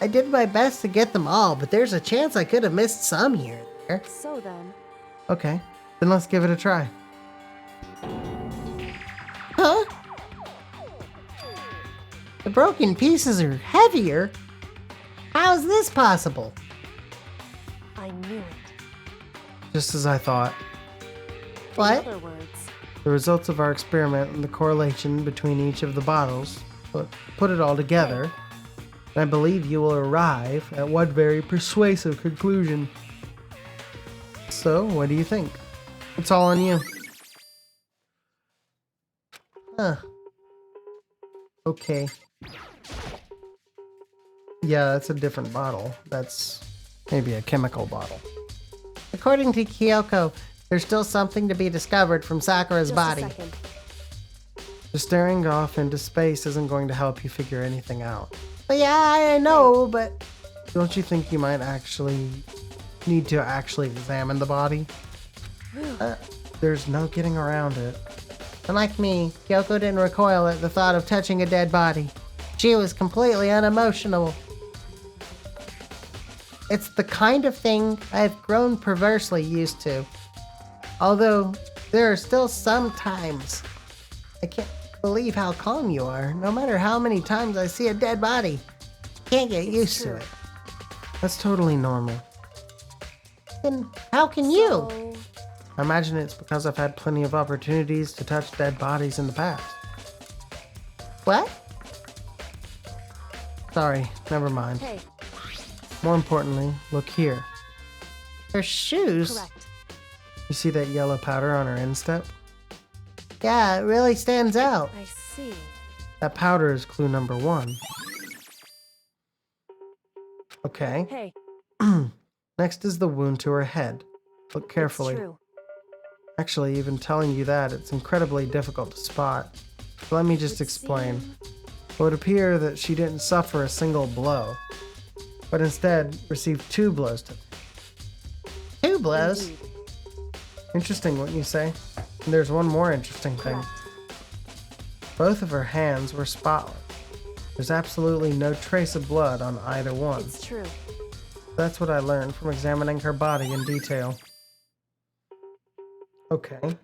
I did my best to get them all, but there's a chance I could have missed some here and there. so then, Okay, then let's give it a try. Huh? The broken pieces are heavier? How's this possible? I knew it. Just as I thought. What? In other words, The results of our experiment and the correlation between each of the bottles, put it all together, and I believe you will arrive at one very persuasive conclusion. So, what do you think? It's all on you. Huh. Okay. Yeah, that's a different bottle. That's maybe a chemical bottle. According to Kyoko, there's still something to be discovered from Sakura's just body. a second. Just staring off into space isn't going to help you figure anything out. Well, yeah, I know, but Don't you think you might need to actually examine the body? There's no getting around it. unlike me, Kyoko didn't recoil at the thought of touching a dead body. She was completely unemotional. It's the kind of thing I've grown perversely used to. Although, there are still some times I can't believe how calm you are. No matter how many times I see a dead body, can't get used to it. That's totally normal. Then how can you? So, I imagine it's because I've had plenty of opportunities to touch dead bodies in the past. What? Sorry, never mind. hey, More importantly, look here. Her shoes? correct. You see that yellow powder on her instep? Yeah, it really stands out. I see. That powder is clue number 1. Okay. Hey, Next is the wound to her head. Look carefully. it's true. Actually, even telling you that, it's incredibly difficult to spot. So let me just Would explain. seem- It would appear that she didn't suffer a single blow, but instead received 2 blows to. 2 blows? Indeed. Interesting, wouldn't you say? And there's one more interesting thing. Correct. Both of her hands were spotless. There's absolutely no trace of blood on either one. It's true. That's what I learned from examining her body in detail. Okay.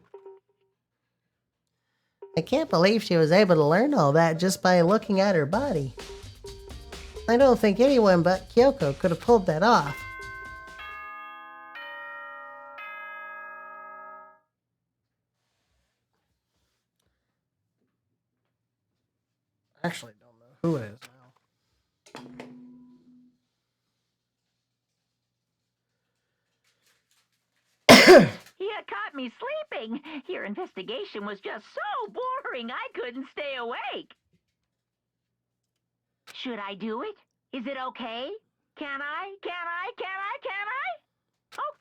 I can't believe she was able to learn all that just by looking at her body. I don't think anyone but Kyoko could have pulled that off. Actually, don't know who it is now. You caught me sleeping. Your investigation was just so boring I couldn't stay awake. Should I do it? Is it okay? Can I?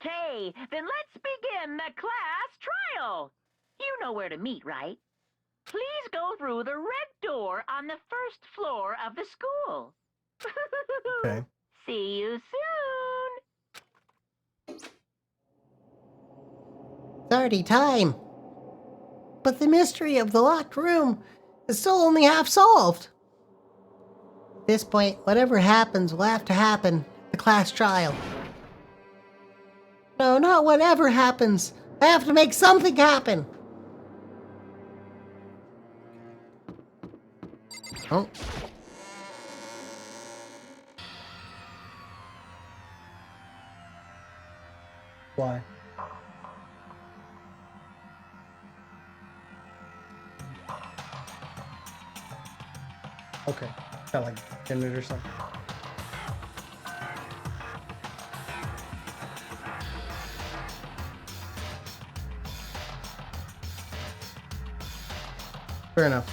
Okay, then let's begin the class trial. You know where to meet, right? Please go through the red door on the first floor of the school. Okay. See you soon. It's already time. But the mystery of the locked room is still only half solved. At this point, whatever happens will have to happen at the class trial. No, not whatever happens. I have to make something happen. Oh. Why? Okay. Got like a minute or something. Fair enough.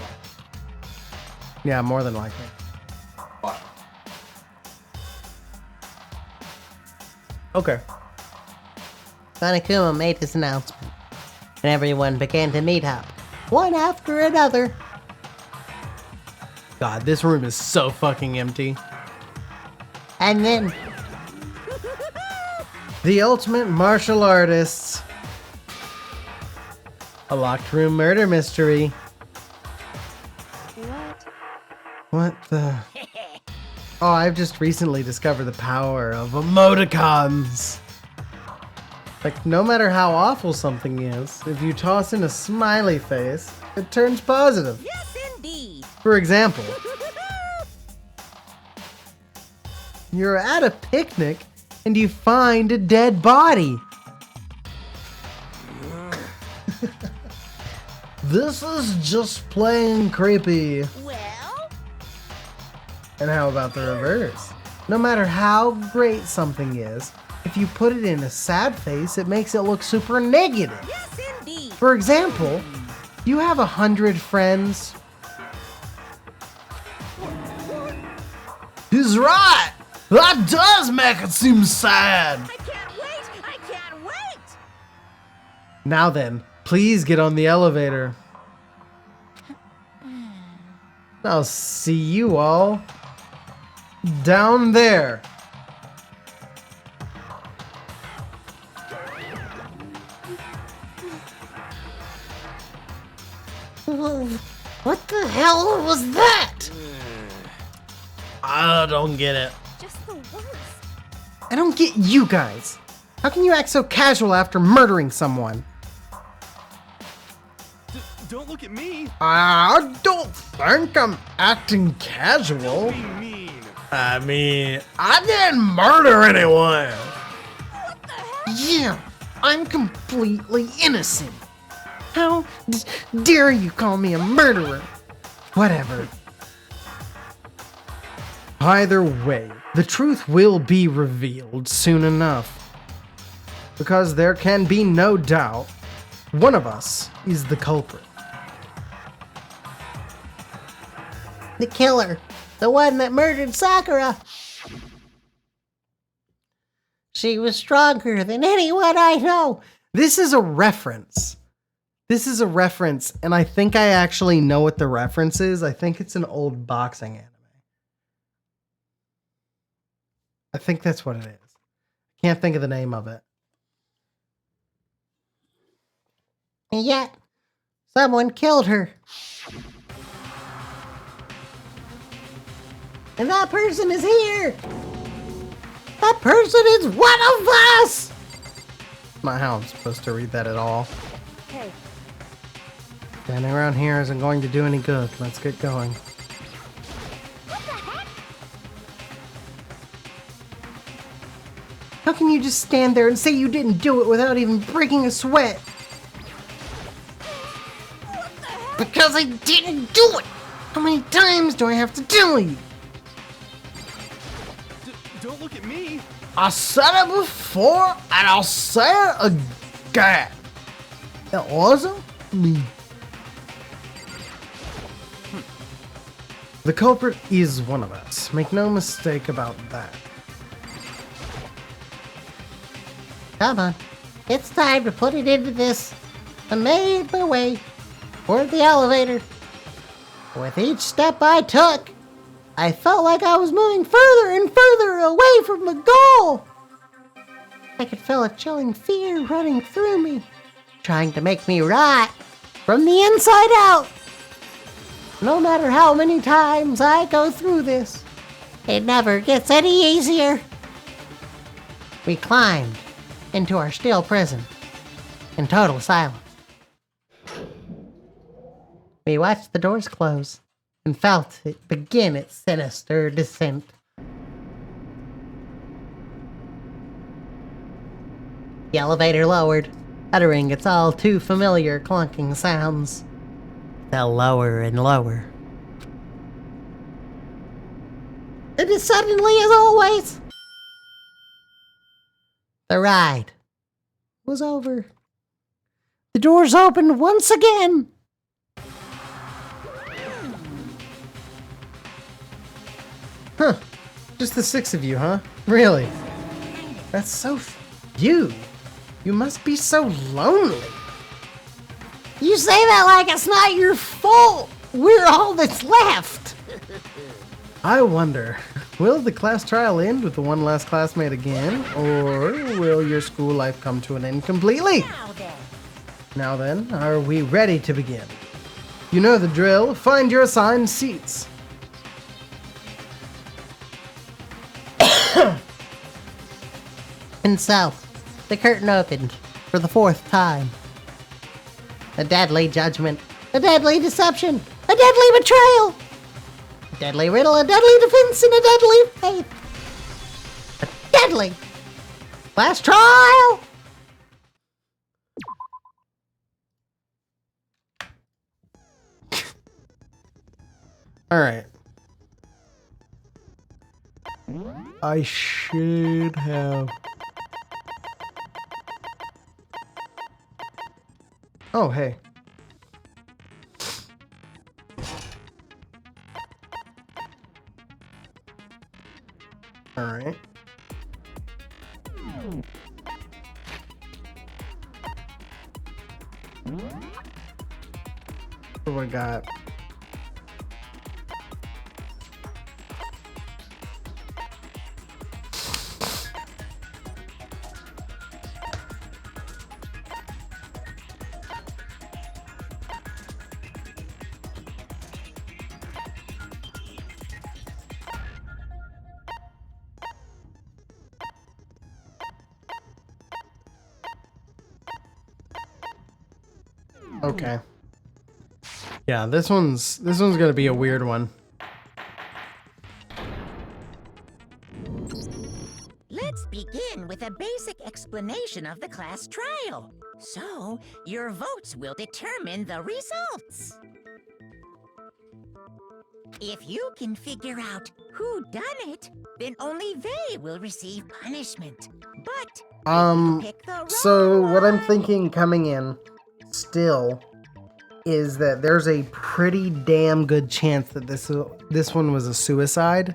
Yeah, more than likely. Okay. Kanekuma made his announcement, and everyone began to meet up, one after another. God, this room is so fucking empty. And then, The ultimate martial artists. A locked room murder mystery. What? What the? Oh, I've just recently discovered the power of emoticons. Like, no matter how awful something is, if you toss in a smiley face, it turns positive. Yes, indeed. For example, you're at a picnic and you find a dead body. This is just plain creepy. Well, And how about the reverse? No matter how great something is, if you put it in a sad face, it makes it look super negative. yes, indeed. For example, you have 100 friends. He's right! That does make it seem sad! I can't wait. I can't wait. Now then, please get on the elevator. I'll see you all down there. what the hell was that? I don't get it. Just the worst. I don't get you guys. How can you act so casual after murdering someone? Don't look at me. I don't think I'm acting casual. Be mean. I mean, I didn't murder anyone. Yeah, I'm completely innocent. How dare you call me a murderer? Whatever. Either way, the truth will be revealed soon enough. Because there can be no doubt, one of us is the culprit. The killer. The one that murdered Sakura. She was stronger than anyone I know. This is a reference. And I think I actually know what the reference is. I think it's an old boxing anime. I think that's what it is. Can't think of the name of it. And yet, someone killed her. And that person is here. That person is one of us. Not how I'm supposed to read that at all. Hey, Standing around here isn't going to do any good. Let's get going. How can you just stand there and say you didn't do it without even breaking a sweat? Because I didn't do it. How many times do I have to tell you? Don't look at me. I said it before, and I'll say it again. It wasn't me. The culprit is one of us. Make no mistake about that. Come on. It's time to put it into this. I made my way toward the elevator. With each step I took, I felt like I was moving further and further away from the goal. I could feel a chilling fear running through me, trying to make me rot from the inside out. No matter how many times I go through this, it never gets any easier. We climbed into our steel prison in total silence. We watched the doors close and felt it begin its sinister descent. The elevator lowered, uttering its all too familiar clunking sounds. Fell lower and lower. And as suddenly as always, the ride was over. The doors opened once again. Huh. Just the 6 of you, huh? Really? That's so few. You must be so lonely. You say that like it's not your fault. We're all that's left. I wonder, will the class trial end with the one last classmate again? Or will your school life come to an end completely? Now then, are we ready to begin? You know the drill. Find your assigned seats. And so, the curtain opened for the 4th time. A deadly judgment, a deadly deception, a deadly betrayal, a deadly riddle, a deadly defense, and a deadly faith. A deadly last trial! Alright. I should have... Oh, hey. Alright. What do I got? Okay. Yeah, this one's gonna be a weird one. Let's begin with a basic explanation of the class trial. So, your votes will determine the results. If you can figure out who done it, then only they will receive punishment. But if you pick the wrong So what I'm one- thinking coming in still is that there's a pretty damn good chance that this one was a suicide.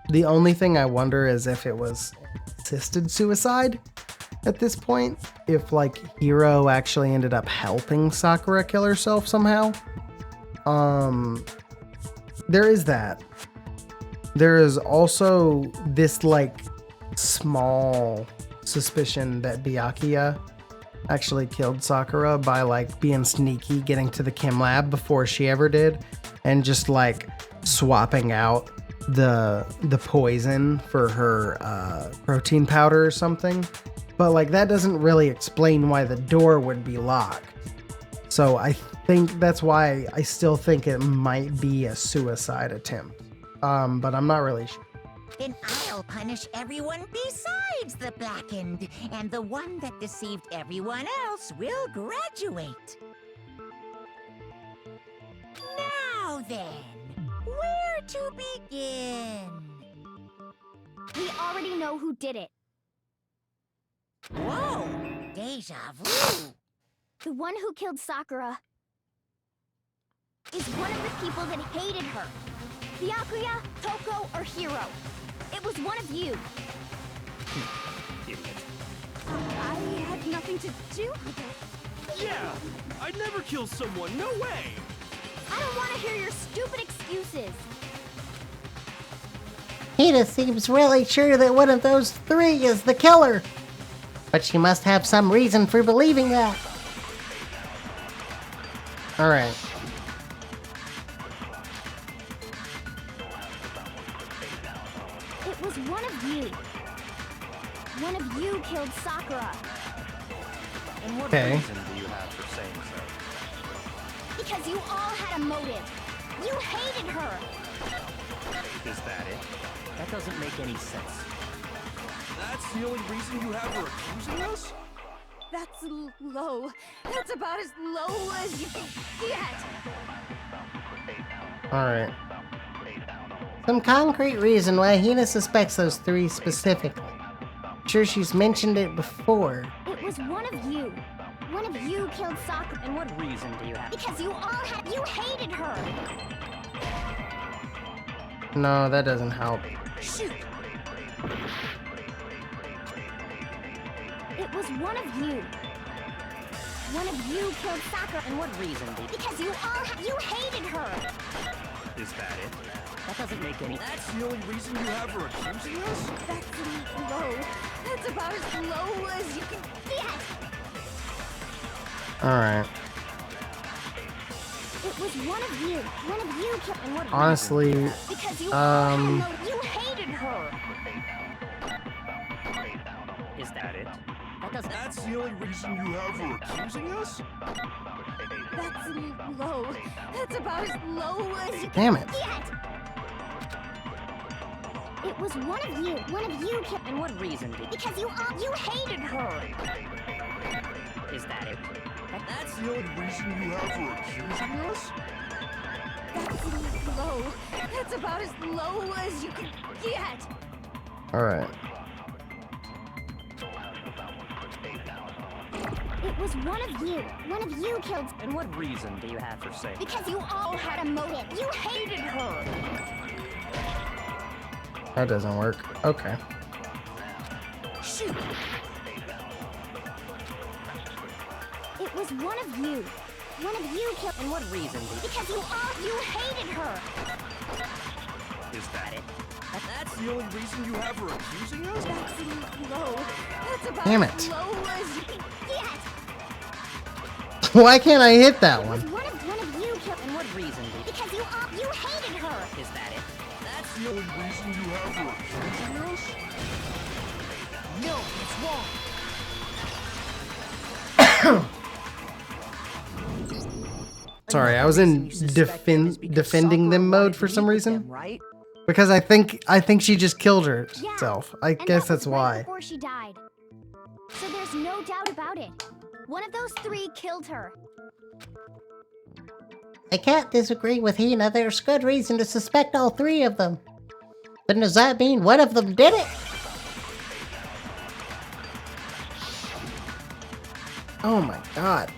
The only thing I wonder is if it was assisted suicide at this point. If like Hiro actually ended up helping Sakura kill herself somehow. There is that. There is also this like small suspicion that Byakuya actually killed Sakura by like being sneaky, getting to the chem lab before she ever did, and just like swapping out the poison for her protein powder or something. But like that doesn't really explain why the door would be locked. So I think that's why I still think it might be a suicide attempt. But I'm not really sure. Then I'll punish everyone besides the blackened, and the one that deceived everyone else will graduate. Now then, where to begin? We already know who did it. Whoa, deja vu. The one who killed Sakura is one of the people that hated her. Byakuya, Toko, or Hiro. It was one of you. Idiot. I had nothing to do with it. Yeah! I'd never kill someone, no way! I don't want to hear your stupid excuses. Hina seems really sure that one of those three is the killer. But she must have some reason for believing that. Alright. It was one of you. One of you killed Sakura. And what Okay. reason do you have for saying so? Because you all had a motive. You hated her. Is that it? That doesn't make any sense. That's the only reason you have for accusing us? That's low. That's about as low as you can get. Alright. Some concrete reason why Hina suspects those three specifically. Sure, she's mentioned it before. It was one of you. One of you killed Sakura. And what reason do you have? Because you hated her. No, that doesn't help. Shoot. It was one of you. One of you killed Sakura. And what reason do you... Because you hated her. Is that it? That doesn't make any... That's the only reason you have for accusing us? That's low. That's about as low as you can get. Alright. It was one of you. One of you killed. And what Honestly, Because you you hated her. Is that it? That doesn't... That's the only reason you have for accusing us? That's low. That's about as low as you damn it. get. It was one of you. One of you killed. And what reason do you... Because you hated her. Is that it? That's the only reason you have for accusing us? That's low. That's about as low as you can get. Alright. It was one of you. One of you killed. And what reason do you have for saying... Because you all had a motive. You hated her. That doesn't work. Okay. Shoot. It was one of you. One of you killed. And what reason do you... Because you hated her. Is that it? That's the only reason you have for accusing us? That's low. That's about Damn as it. low as you can get. Why can't I hit that It was one? one of you killed. And what reason do you... Because you hated her. Is that it? That's the only reason you have for accusing us? No, it's wrong. Sorry, I Another was reason in you suspect them is because defending them Sakura mode wanted for to some meet with reason. them, right? Because I think she just killed herself. I And guess that that's was right why. before she died. So there's no doubt about it. One of those three killed her. I can't disagree with Hina. There's good reason to suspect all three of them. But does that mean one of them did it? Oh my god.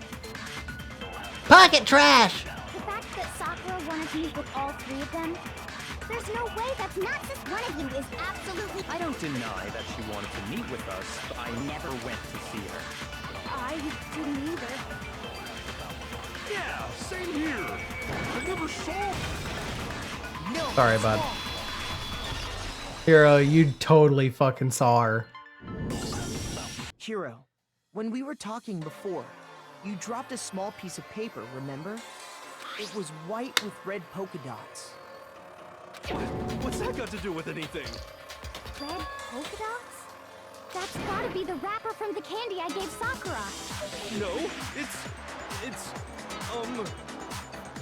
Pocket trash! The fact that Sakura wanted to meet with all three of them, there's no way that's not just one of you is absolutely... I don't deny that she wanted to meet with us, but I never went to see her. I didn't either. Yeah, same here. I never saw. No. Sorry, it's bud. wrong. Hero, you totally fucking saw her. Hiro, when we were talking before, you dropped a small piece of paper, remember? It was white with red polka dots. What's that got to do with anything? Red polka dots? That's gotta be the wrapper from the candy I gave Sakura. No, it's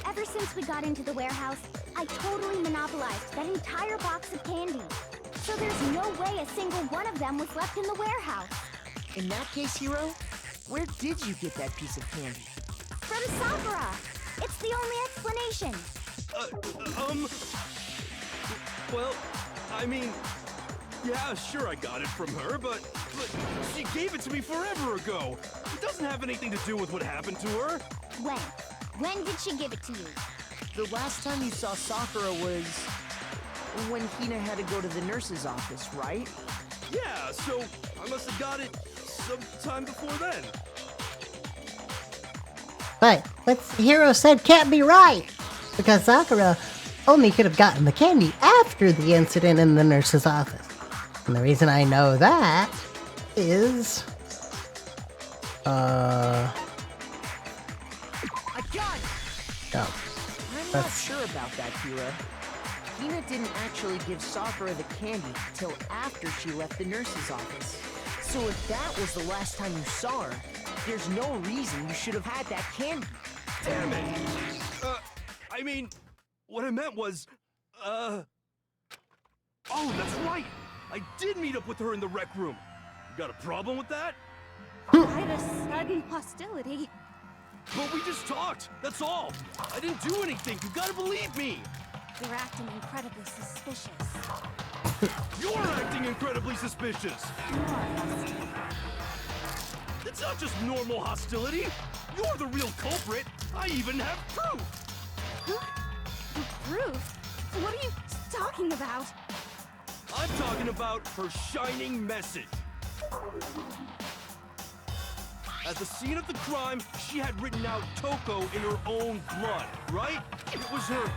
Ever since we got into the warehouse, I totally monopolized that entire box of candy. So there's no way a single one of them was left in the warehouse. In that case, Hiro, where did you get that piece of candy? From Sakura! It's the only explanation. Well, I mean, yeah, sure I got it from her, but she gave it to me forever ago. It doesn't have anything to do with what happened to her. When? When did she give it to you? The last time you saw Sakura was when Hina had to go to the nurse's office, right? Yeah, so I must have got it sometime before then. But what Hiro said can't be right. Because Sakura only could have gotten the candy after the incident in the nurse's office. And the reason I know that is... I got it! Oh. I'm not That's- sure about that, Hiro. Hina didn't actually give Sakura the candy till after she left the nurse's office. So if that was the last time you saw her, there's no reason you should have had that candy. Damn it! I mean, what I meant was, oh, that's right! I did meet up with her in the rec room. You got a problem with that? Quite a sudden hostility. But we just talked, that's all! I didn't do anything, you gotta believe me! You're acting incredibly suspicious. You're acting incredibly suspicious! It's not just normal hostility! You're the real culprit! I even have proof! Proof? What are you talking about? I'm talking about her shining message. At the scene of the crime, she had written out Toko in her own blood, right? It was her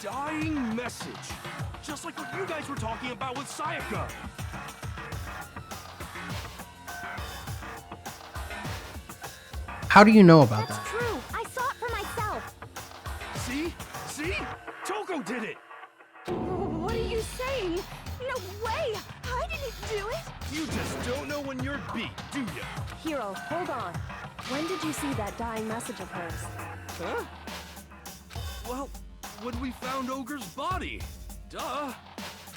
dying message. Just like what you guys were talking about with Sayaka. How do you know about That's that? true. I saw it for myself. See? See? Toko did it! What are you saying? No way! I didn't do it! You just don't know when you're beat, do ya? Hiro, hold on. When did you see that dying message of hers? Huh? Well, when we found Ogre's body. Duh.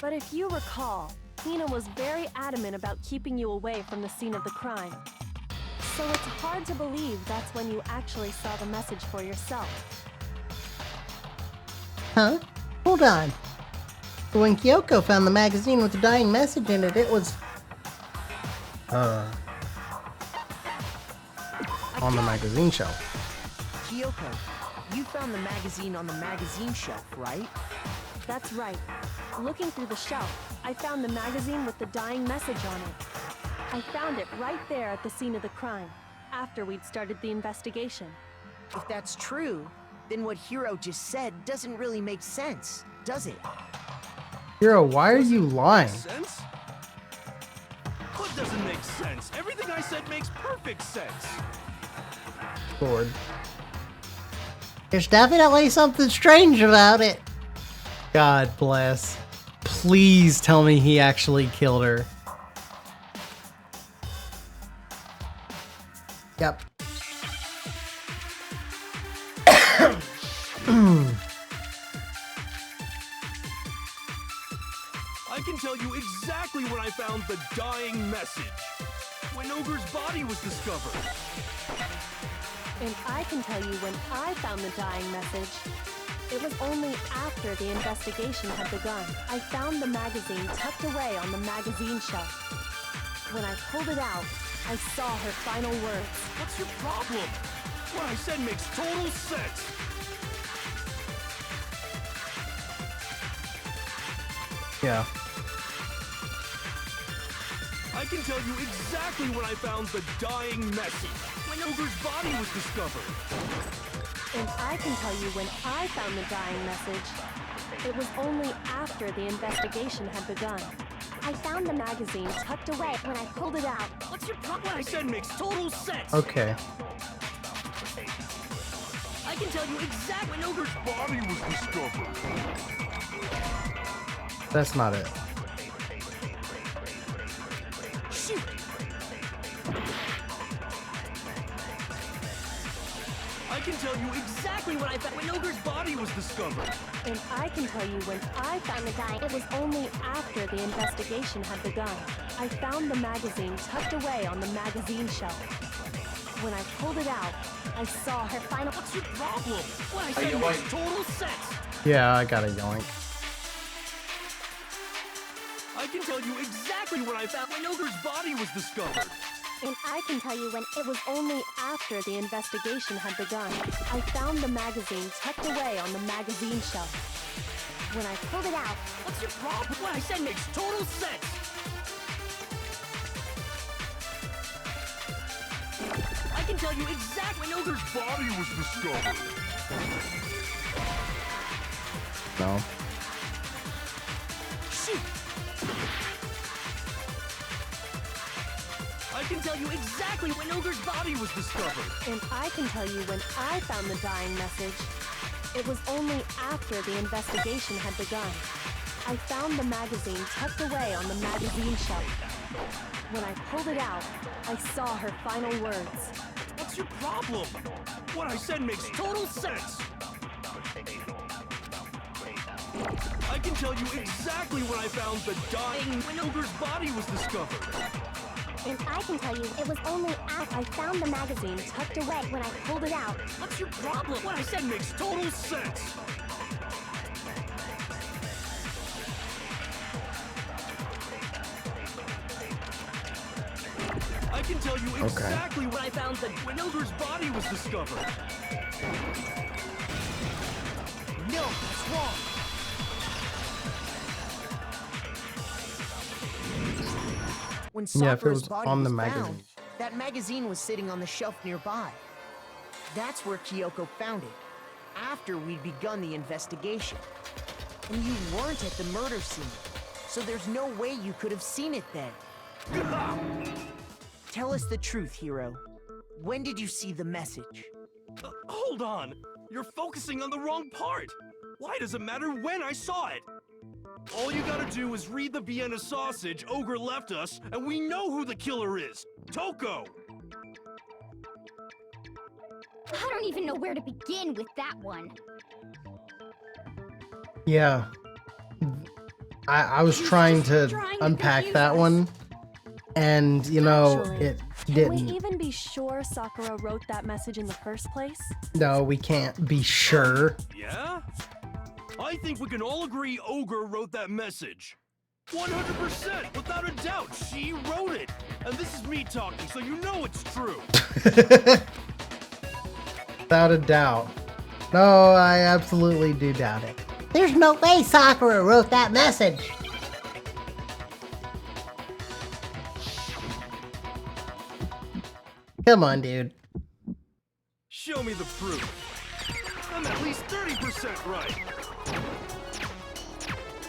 But if you recall, Hina was very adamant about keeping you away from the scene of the crime. So it's hard to believe that's when you actually saw the message for yourself. Huh? Hold on. When Kyoko found the magazine with the dying message in it, it was... On the magazine shelf. Kyoko, you found the magazine on the magazine shelf, right? That's right. Looking through the shelf, I found the magazine with the dying message on it. I found it right there at the scene of the crime, after we'd started the investigation. If that's true, then what Hiro just said doesn't really make sense, does it? Hiro, why are you lying? Sense? What doesn't make sense? Everything I said makes perfect sense. Lord. There's definitely something strange about it. God bless. Please tell me he actually killed her. Yep. I can tell you exactly when I found the dying message. When Ogre's body was discovered. And I can tell you when I found the dying message. It was only after the investigation had begun. I found the magazine tucked away on the magazine shelf. When I pulled it out, I saw her final words. What's your problem? What I said makes total sense. Yeah. I can tell you exactly when I found the dying message. When Ogre's body was discovered. And I can tell you when I found the dying message. It was only after the investigation had begun. I found the magazine tucked away when I pulled it out. What's your problem? What I said makes total sense. Okay. I can tell you exactly when Ogre's body was discovered. That's not it. Shoot! I can tell you exactly when I found when Ogre's body was discovered. And I can tell you when I found the dying. It was only after the investigation had begun. I found the magazine tucked away on the magazine shelf. When I pulled it out, I saw her final. What's your problem? What I said makes total sense. Yeah, I got a yoink. I can tell you exactly when I found when Ogre's body was discovered. And I can tell you when it was only after the investigation had begun. I found the magazine tucked away on the magazine shelf. When I pulled it out, What's your problem? What I said makes total sense. I can tell you exactly when Ogre's body was discovered. No. Shoot! I can tell you exactly when Ogre's body was discovered. and I can tell you when I found the dying message. It was only after the investigation had begun. I found the magazine tucked away on the magazine shelf. When I pulled it out, I saw her final words. What's your problem? What I said makes total sense. I can tell you exactly when I found the dying when Ogre's body was discovered. And I can tell you it was only after I found the magazine tucked away when I pulled it out. What's your problem? What I said makes total sense. I can tell you exactly when I found the when Ogre's body was discovered. No, that's wrong. When Yeah, if it Sakura's was body on the was magazine. found, that magazine was sitting on the shelf nearby. That's where Kyoko found it, after we'd begun the investigation. And you weren't at the murder scene, so there's no way you could have seen it then. Tell us the truth, Hiro. When did you see the message? Hold on. You're focusing on the wrong part. Why does it matter when I saw it? All you gotta do is read the Vienna sausage Ogre left us, and we know who the killer is. Toko! I don't even know where to begin with that one. Yeah. I was trying to unpack that one, and you know, Actually, it Can didn't. we even be sure Sakura wrote that message in the first place? No, we can't be sure. Yeah? I think we can all agree Ogre wrote that message. 100%, without a doubt, she wrote it. And this is me talking, so you know it's true. Without a doubt. No, I absolutely do doubt it. There's no way Sakura wrote that message. Come on, dude. Show me the proof. I'm at least 30% right.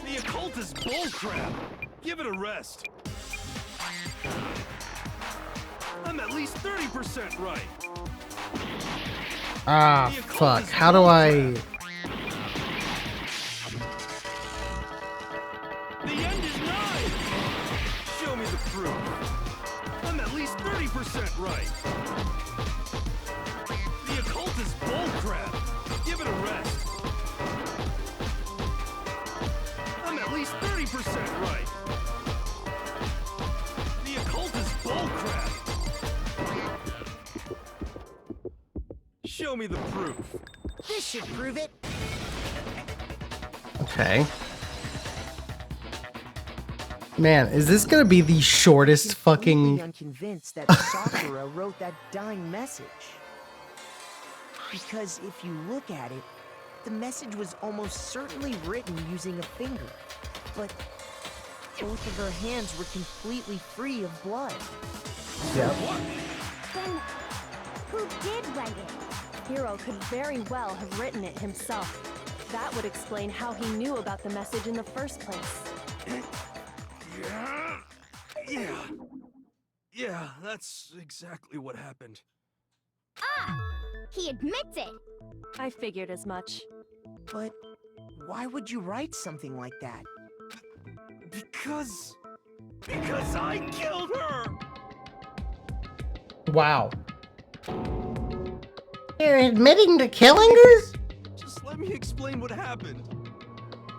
The occult is bullcrap. Give it a rest. I'm at least 30% right. Ah, The occult fuck. is How do I... The end is nigh. Show me the proof. I'm at least 30% right. The occult is bullcrap. Give it a rest. least 30% right. The occult is bullcrap. Show me the proof. This should prove it. Okay. Man, is this gonna be the shortest I'm fucking... unconvinced that Sakura wrote that dying message. Because if you look at it, the message was almost certainly written using a finger. But both of her hands were completely free of blood. Yeah. Then, who did write it? Hiro could very well have written it himself. That would explain how he knew about the message in the first place. Yeah, that's exactly what happened. Ah! He admits it! I figured as much. But why would you write something like that? Because I killed her! Wow. You're admitting to killing her? Just let me explain what happened.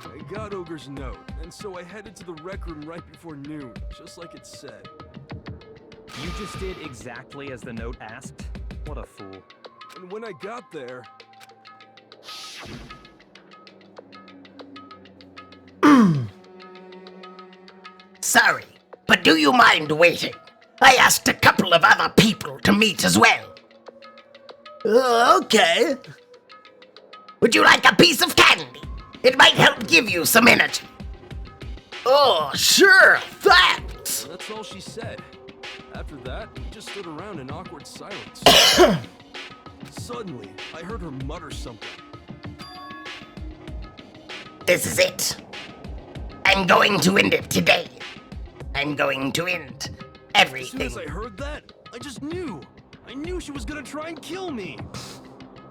I got Ogre's note, and so I headed to the rec room right before noon, just like it said. You just did exactly as the note asked? What a fool. And when I got there... Sorry, but do you mind waiting? I asked a couple of other people to meet as well. Okay. Would you like a piece of candy? It might help give you some energy. Oh, sure, thanks. That's all she said. After that, we just stood around in awkward silence. Suddenly, I heard her mutter something. This is it. I'm going to end it today. I'm going to end As everything. soon as I heard that, I just knew. I knew she was gonna try and kill me.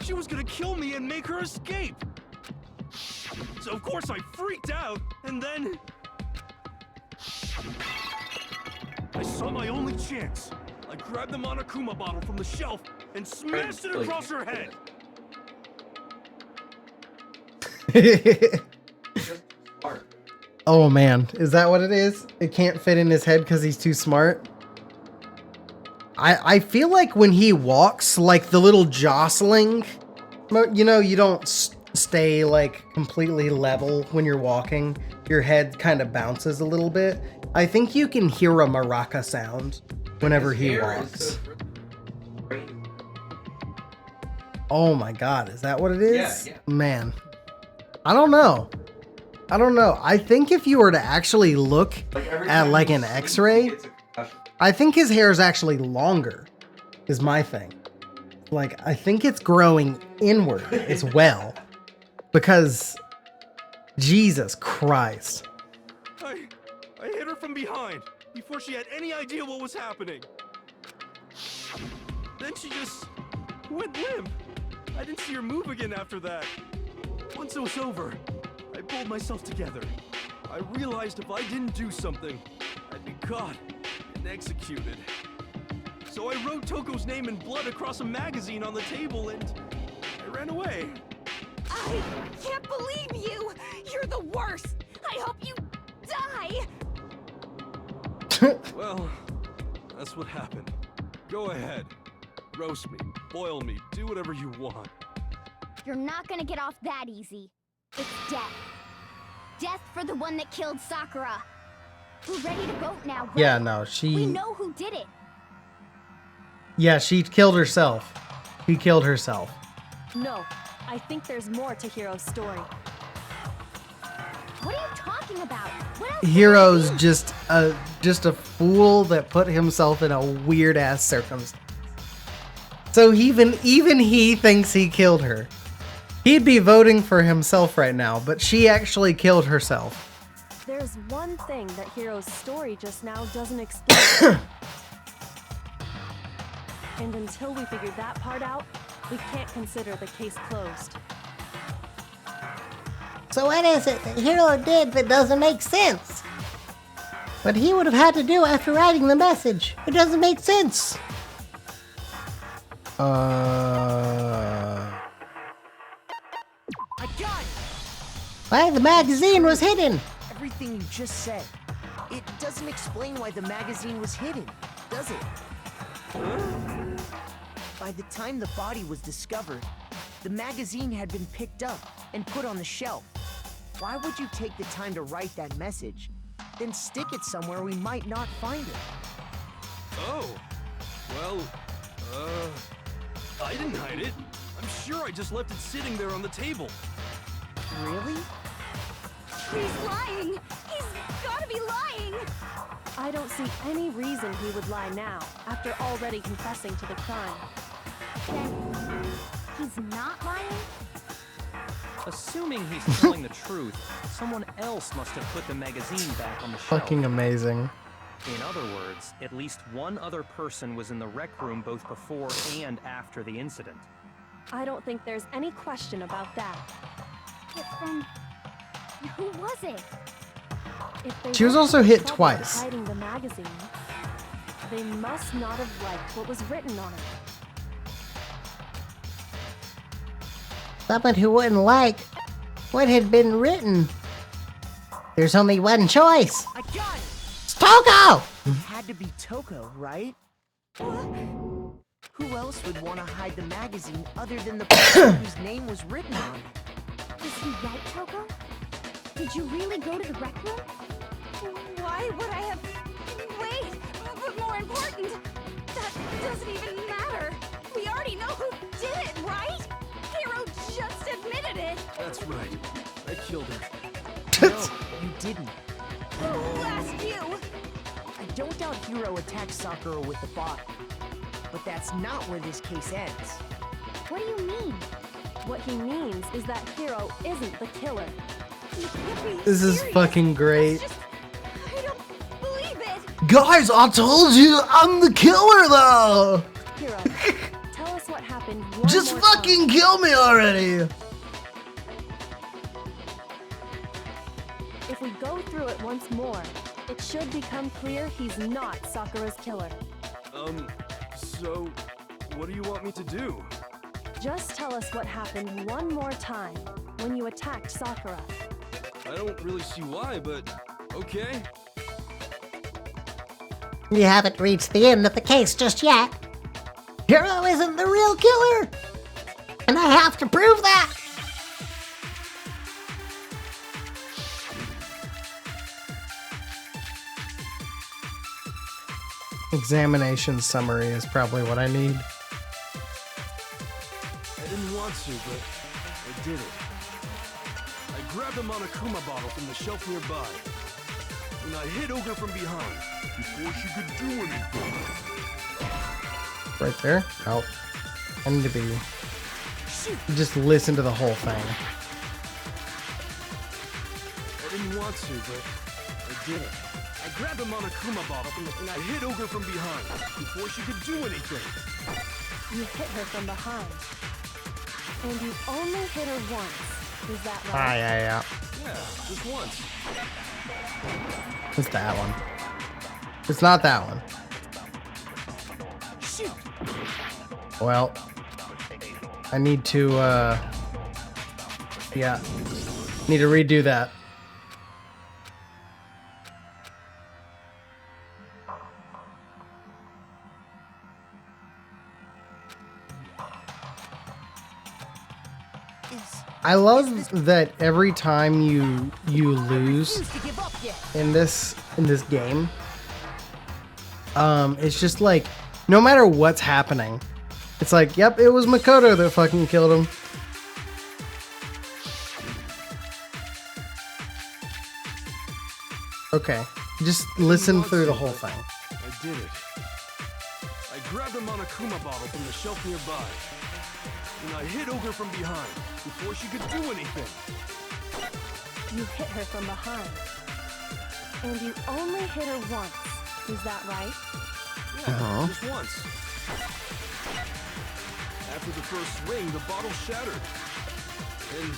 She was gonna kill me and make her escape. So of course I freaked out, and then... I saw my only chance. I grabbed the Monokuma bottle from the shelf and smashed it across her head. Oh man, is that what it is? It can't fit in his head because he's too smart? I feel like when he walks, like the little jostling, you know, you don't stay like completely level when you're walking. Your head kind of bounces a little bit. I think you can hear a maraca sound whenever he walks. Oh my god, is that what it is? Yeah. Man, I don't know. I think if you were to actually look at like an x-ray, I think his hair is actually longer, is my thing. Like, I think it's growing inward as well. Because, Jesus Christ. I hit her from behind before she had any idea what was happening. Then she just went limp. I didn't see her move again after that. Once it was over, I pulled myself together. I realized if I didn't do something, I'd be caught and executed. So I wrote Toko's name in blood across a magazine on the table and I ran away. I can't believe you! You're the worst! I hope you die! Well, that's what happened. Go ahead. Roast me, boil me, do whatever you want. You're not gonna get off that easy. It's death. Death for the one that killed Sakura. We're ready to vote now, right? Yeah, no, We she... know who did it. Yeah, she killed herself. She killed herself. No, I think there's more to Hiro's story. What are you talking about? What else? Hero's just a fool that put himself in a weird ass circumstance. So even he thinks he killed her. He'd be voting for himself right now, but she actually killed herself. There's one thing that Hiro's story just now doesn't explain. And until we figure that part out, we can't consider the case closed. So what is it that Hiro did that doesn't make sense? What he would have had to do after writing the message. It doesn't make sense. I got it! Why, the magazine was hidden. everything you just said, it doesn't explain why the magazine was hidden, does it? By the time the body was discovered, the magazine had been picked up and put on the shelf. Why would you take the time to write that message, then stick it somewhere we might not find it? Oh, well, I didn't hide it. I'm sure I just left it sitting there on the table. Really? He's lying! He's gotta be lying! I don't see any reason he would lie now, after already confessing to the crime. Then he's not lying? Assuming he's telling the truth, someone else must have put the magazine back on the shelf. Fucking amazing. In other words, at least one other person was in the rec room both before and after the incident. I don't think there's any question about that. But then, who was it? If they She was weren't also in hit trouble twice. hiding the magazine, they must not have liked what was written on it. Someone who wouldn't like what had been written. There's only one choice. I got it! It's Toko! It had to be Toko, right? Who else would want to hide the magazine other than the person whose name was written on it? Is he right, Toko? Did you really go to the rec room? Why would I have... Wait! But more important, that doesn't even matter! We already know who did it, right? Hero just admitted it! That's right. I killed her. No, you didn't. Who asked you? I don't doubt Hiro attacked Sakura with the bottle. But that's not where this case ends. What do you mean? What he means is that Hiro isn't the killer. You can't be This is serious. fucking great. That's just... I don't believe it! Guys, I told you I'm the killer though! Hiro, tell us what happened one Just more fucking time. kill me already! If we go through it once more, it should become clear he's not Sakura's killer. So, what do you want me to do? Just tell us what happened one more time when you attacked Sakura. I don't really see why, but okay. You haven't reached the end of the case just yet. Hiro isn't the real killer. And I have to prove that. Examination summary is probably what I need. I didn't want to, but I did it. I grabbed a Monokuma bottle from the shelf nearby, and I hit Ogre from behind before she could do anything. Right there? Oh. I need to be... Just listen to the whole thing. I didn't want to, but I did it. I grabbed a Monokuma bottle and I hit Ogre from behind before she could do anything. You hit her from behind. And you only hit her once. Is that Ah, right? yeah. Yeah, just once. It's that one. It's not that one. Shoot! Well, I need to, yeah. Need to redo that. I love that every time you lose Refuse to give up yet. in this game, it's just like no matter what's happening, it's like, yep, it was Makoto that fucking killed him. Okay, just listen through the whole thing. I did it. I grabbed a Monokuma bottle from the shelf nearby, and I hit Ogre from behind before she could do anything. You hit her from behind. And you only hit her once. Is that right? Yeah, just once. After the first swing, the bottle shattered, and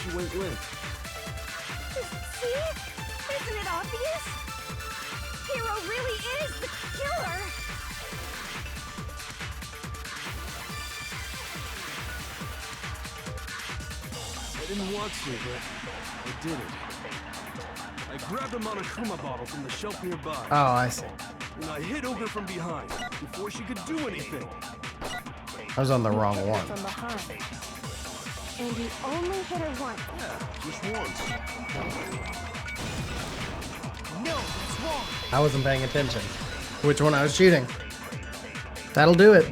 she went limp. See? Isn't it obvious? Hero really is the killer! I didn't want to, but I did it. I grabbed a Monokuma bottle from the shelf nearby. Oh, I see. And I hit Ogre from behind before she could do anything. I was on the wrong one. From behind. And you only hit her once. Yeah, just once. No, it's wrong. I wasn't paying attention. Which one I was shooting? That'll do it.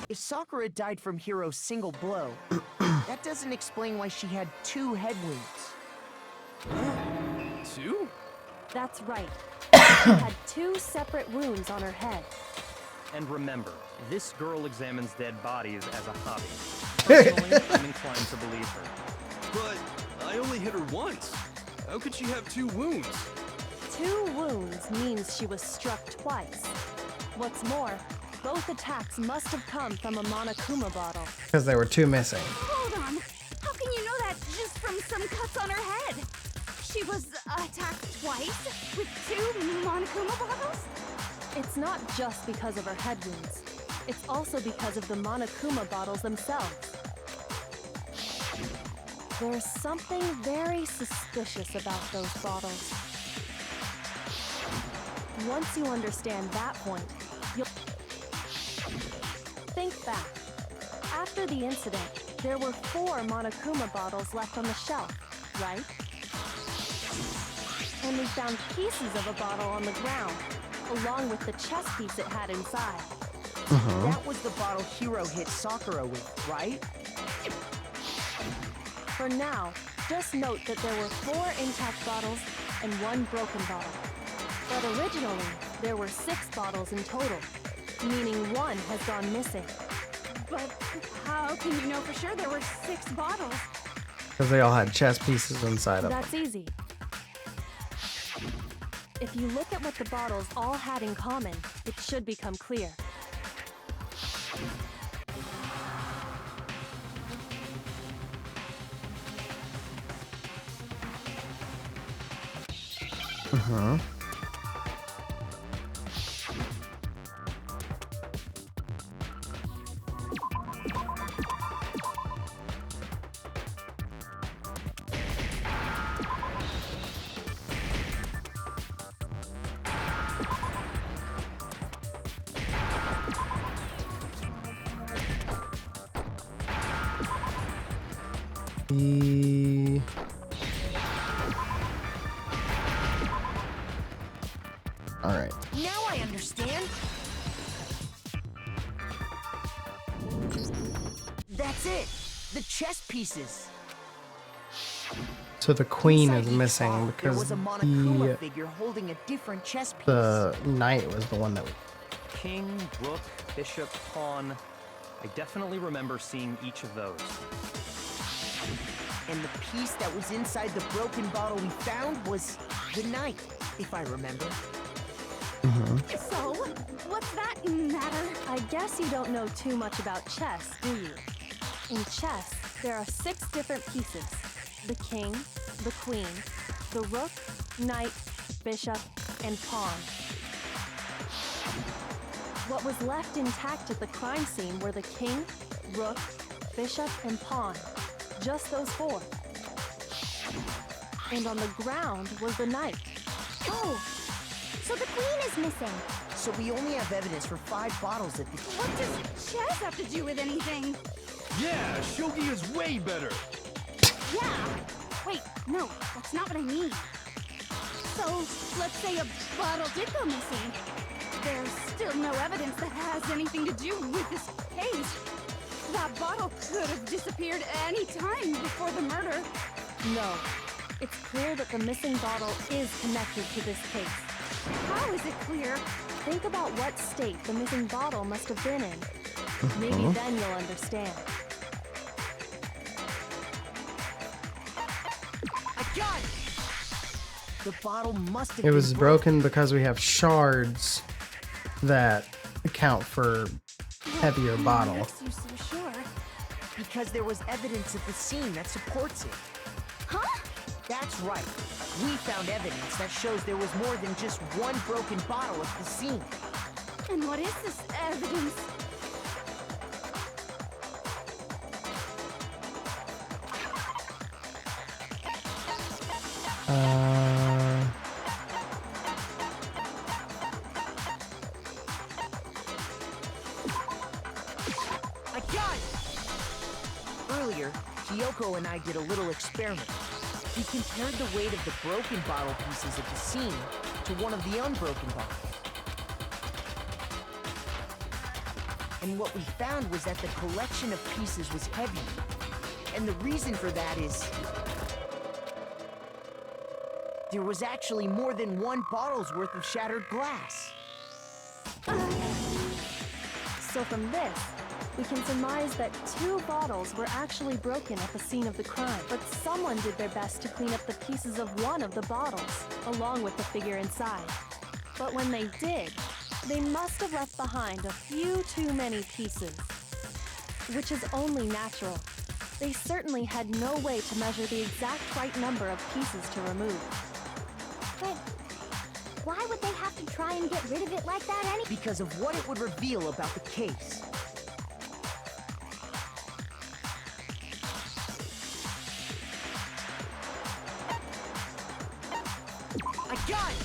If Sakura died from Hiro's single blow, that doesn't explain why she had 2 head wounds. 2? That's right. She had 2 separate wounds on her head. And remember, this girl examines dead bodies as a hobby. Personally, I'm inclined to believe her. But I only hit her once. How could she have 2 wounds? 2 wounds means she was struck twice. What's more, both attacks must have come from a Monokuma bottle. Because there were 2 missing. Hold on. How can you know that just from some cuts on her head? She was attacked twice with 2 Monokuma bottles? It's not just because of her head wounds. It's also because of the Monokuma bottles themselves. There's something very suspicious about those bottles. Once you understand that point, you'll... Think back. After the incident, there were 4 Monokuma bottles left on the shelf, right? And we found pieces of a bottle on the ground, along with the chess piece it had inside. That was the bottle Hiro hit Sakura with, right? For now, just note that there were 4 intact bottles and 1 broken bottle. But originally, there were 6 bottles in total, meaning 1 has gone missing. But how can you know for sure there were 6 bottles? Because they all had chess pieces inside of them. That's easy. If you look at what the bottles all had in common, it should become clear. All right. Now I understand. That's it. The chess pieces. So the queen Inside is each missing ball, there because was a Monokuma the figure holding a different chess piece. knight was the one that was... King, rook, bishop, pawn. I definitely remember seeing each of those. And the piece that was inside the broken bottle we found was the knight, if I remember. So, what's that matter? I guess you don't know too much about chess, do you? In chess, there are 6 different pieces. The king, the queen, the rook, knight, bishop, and pawn. What was left intact at the crime scene were the king, rook, bishop, and pawn. Just those 4. And on the ground was the knight. Oh, so the queen is missing. So we only have evidence for 5 bottles at the... What does chess have to do with anything? Yeah, shogi is way better. Yeah. Wait, no, that's not what I mean. So, let's say a bottle did go missing. There's still no evidence that has anything to do with this case. That bottle could have disappeared any time before the murder. No. It's clear that the missing bottle is connected to this case. How is it clear? Think about what state the missing bottle must have been in. Maybe then you'll understand. I got it! The bottle must have It been was broken because we have shards that account for heavier bottle. Makes you so sure? because there was evidence at the scene that supports it. Huh? That's right. We found evidence that shows there was more than just one broken bottle at the scene. And what is this evidence? earlier, Kyoko and I did a little experiment. We compared the weight of the broken bottle pieces at the scene to one of the unbroken bottles. And what we found was that the collection of pieces was heavier. And the reason for that is there was actually more than one bottle's worth of shattered glass. So from this, we can surmise that 2 bottles were actually broken at the scene of the crime, but someone did their best to clean up the pieces of one of the bottles, along with the figure inside. But when they did, they must have left behind a few too many pieces, which is only natural. They certainly had no way to measure the exact right number of pieces to remove. But why would they have to try and get rid of it like that anyway? Because of what it would reveal about the case. I got it!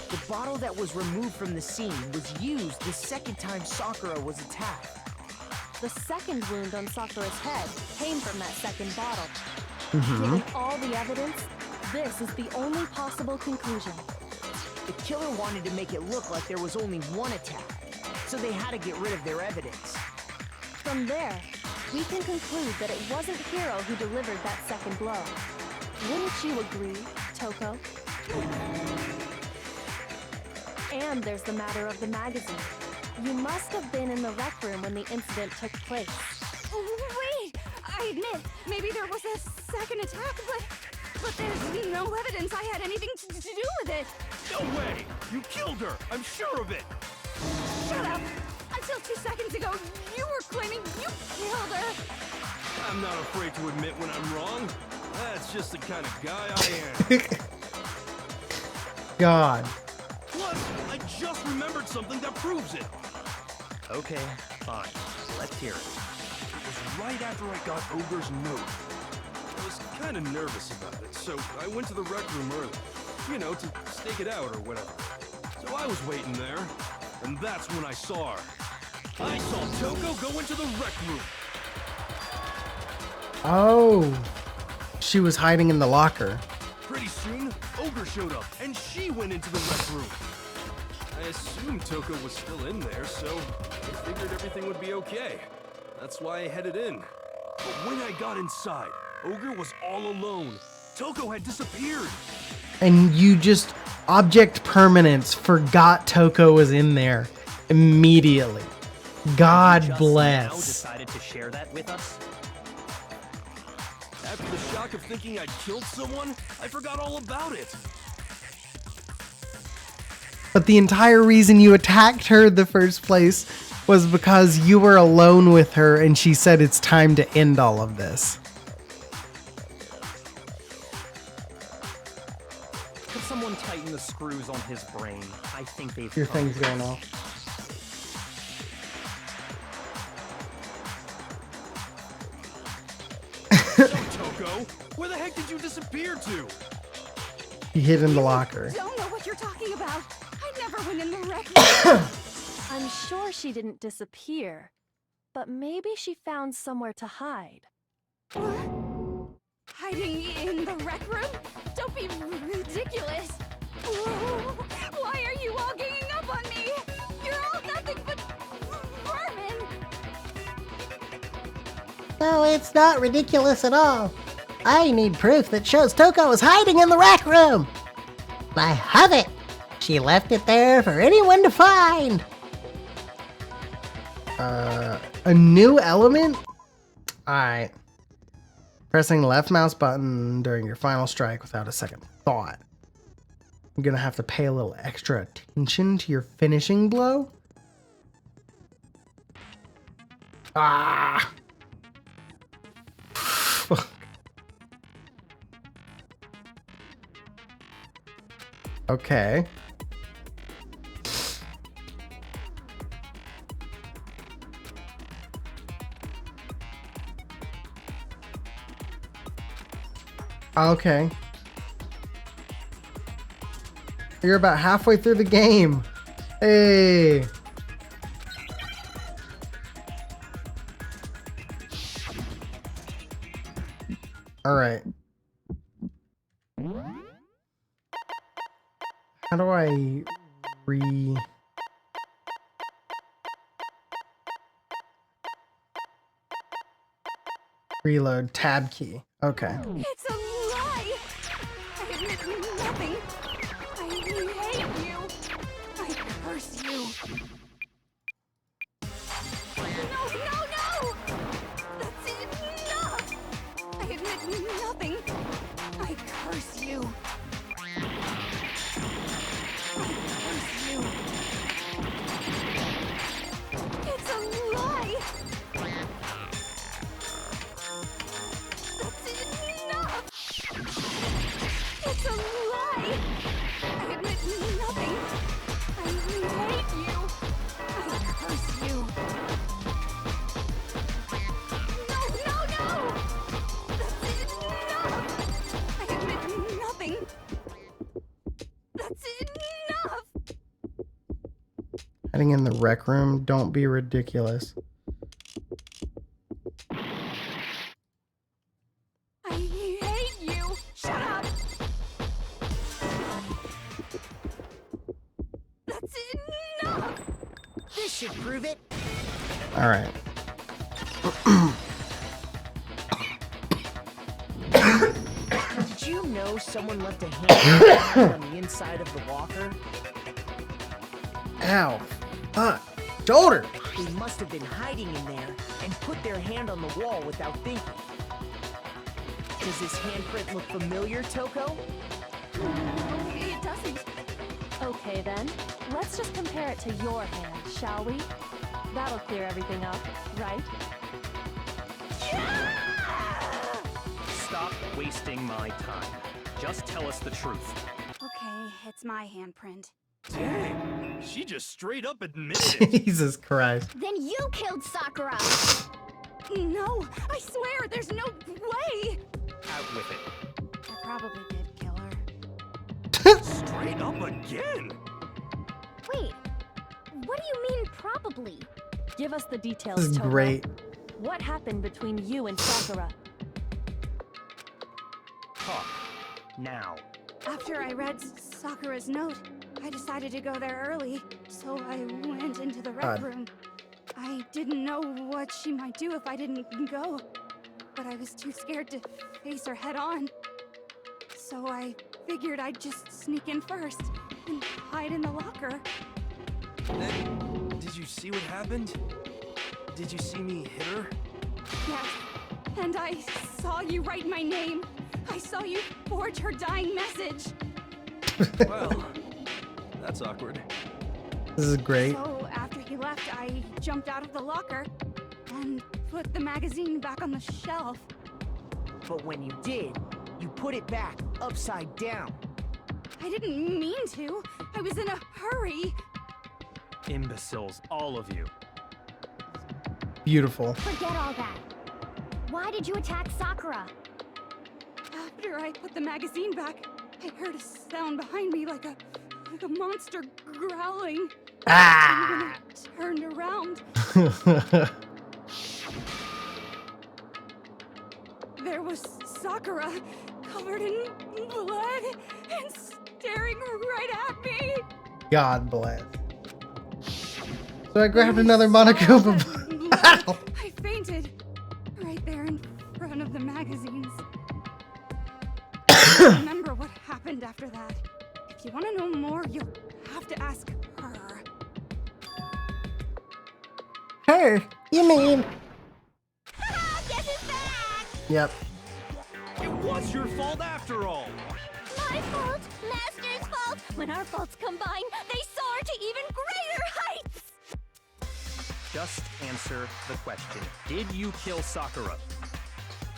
The bottle that was removed from the scene was used the second time Sakura was attacked. The second wound on Sakura's head came from that second bottle. Mm-hmm. Given all the evidence, this is the only possible conclusion. The killer wanted to make it look like there was only one attack, so they had to get rid of their evidence. From there, we can conclude that it wasn't Hiro who delivered that second blow. Wouldn't you agree, Toko? And there's the matter of the magazine. You must have been in the rec room when the incident took place. Wait! I admit, maybe there was a second attack, but there's no evidence I had anything to do with it. No way! You killed her! I'm sure of it! Shut up! Until 2 seconds ago, you were claiming you killed her. I'm not afraid to admit when I'm wrong. That's just the kind of guy I am. God. Plus, I just remembered something that proves it. Okay, fine. Let's hear it. It was right after I got Ogre's note. I was kind of nervous about it, so I went to the rec room early. You know, to stake it out or whatever. So I was waiting there, and that's when I saw her. I saw Toko go into the rec room. Oh. She was hiding in the locker. Pretty soon, Ogre showed up, and she went into the rec room. I assumed Toko was still in there, so I figured everything would be okay. That's why I headed in. But when I got inside, Ogre was all alone. Toko had disappeared. And you just, object permanence, forgot Toko was in there immediately. God Just bless. now decided to share that with us? After the shock of thinking I'd killed someone, I forgot all about it. But the entire reason you attacked her in the first place was because you were alone with her and she said it's time to end all of this. Could someone tighten the screws on his brain? I think they've Your come. thing's going off. So, Toko, where the heck did you disappear to? He hid in the locker. Don't know what you're talking about. I never went in the rec room. I'm sure she didn't disappear, but maybe she found somewhere to hide. Hiding in the rec room? Don't be ridiculous. Why are you all ganging up on me? You're all nothing but vermin. No, it's not ridiculous at all. I need proof that shows Toko is hiding in the rec room. I have it. She left it there for anyone to find. A new element? Alright. Pressing the left mouse button during your final strike without a second thought. I'm gonna have to pay a little extra attention to your finishing blow. Ah! Fuck. Okay. Okay. You're about halfway through the game. Hey. Alright. How do I reload tab key? Okay. It's a lie! I admit nothing. I hate you. I curse you. No, no, no! That's enough! I admit nothing. I curse you. I curse you. It's a lie! That's enough! It's a lie! I admit nothing. I hate you. I curse you. No, no, no! That's enough! I admit nothing. That's enough! Heading in the rec room. Don't be ridiculous. I hate you! Shut up! That's enough! This should prove it. Alright. Did you know someone left a hand on the inside of the locker? Ow. Fuck. Shoulder. They must have been hiding in there and put their hand on the wall without thinking. Does this handprint look familiar, Toko? It doesn't. Okay then, let's just compare it to your hand, shall we? That'll clear everything up, right? Stop wasting my time. Just tell us the truth. Okay, it's my handprint. Dang, she just straight up admitted it. Jesus Christ. Then you killed Sakura! No, I swear, there's no way! Out with it. I probably did kill her. Straight up again. Wait, what do you mean probably? Give us the details, This is Toko. great. What happened between you and Sakura? Talk. Now. After I read Sakura's note, I decided to go there early, so I went into the rec room. I didn't know what she might do if I didn't go, but I was too scared to face her head on. So I figured I'd just sneak in first and hide in the locker. Then, did you see what happened? Did you see me hit her? Yes, and I saw you write my name. I saw you forge her dying message. Well, that's awkward. This is great. So after he left, I jumped out of the locker and put the magazine back on the shelf. But when you did, you put it back upside down. I didn't mean to. I was in a hurry. Imbeciles, all of you. Beautiful. Forget all that. Why did you attack Sakura? After I put the magazine back, I heard a sound behind me like a monster growling. And when I turned around, there was Sakura, covered in blood and staring right at me. God bless. So I grabbed another Monokuma. Ow. I fainted right there in front of the magazines. I don't remember what happened after that. If you want to know more, you'll have to ask her. Her? You mean? Guess who's back? Yep. It was your fault after all. My fault, Master's fault. When our faults combine, they soar to even greater heights. Just answer the question. Did you kill Sakura?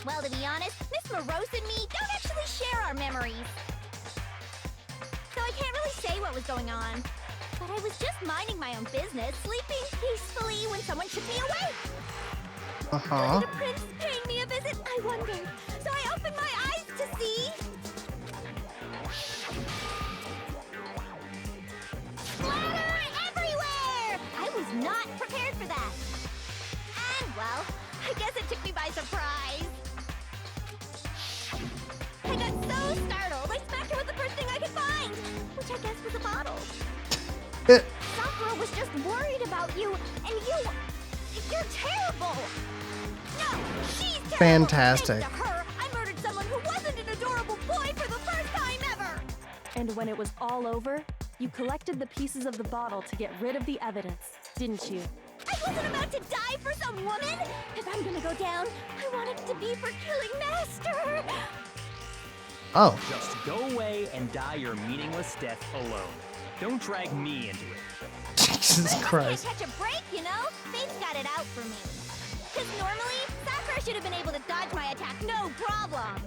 Well, to be honest, Miss Morose and me don't actually share our memories. So I can't really say what was going on. But I was just minding my own business, sleeping peacefully when someone took me away. Uh-huh. Was it a prince paying me a visit? I wondered. So I opened my eyes to see... splatter everywhere! I was not prepared for that. And, well, I guess it took me by surprise. Sakura was just worried about you, and you're terrible. No, she's terrible. Fantastic. Thanks to her, I murdered someone who wasn't an adorable boy for the first time ever. And when it was all over, you collected the pieces of the bottle to get rid of the evidence, didn't you? I wasn't about to die for some woman. If I'm gonna go down, I want it to be for killing Master. Oh, Just go away and die your meaningless death alone. Don't drag me into it. Jesus Christ. Can't catch a break, you know? Fate's got it out for me. Because normally, Sakura should have been able to dodge my attack, no problem.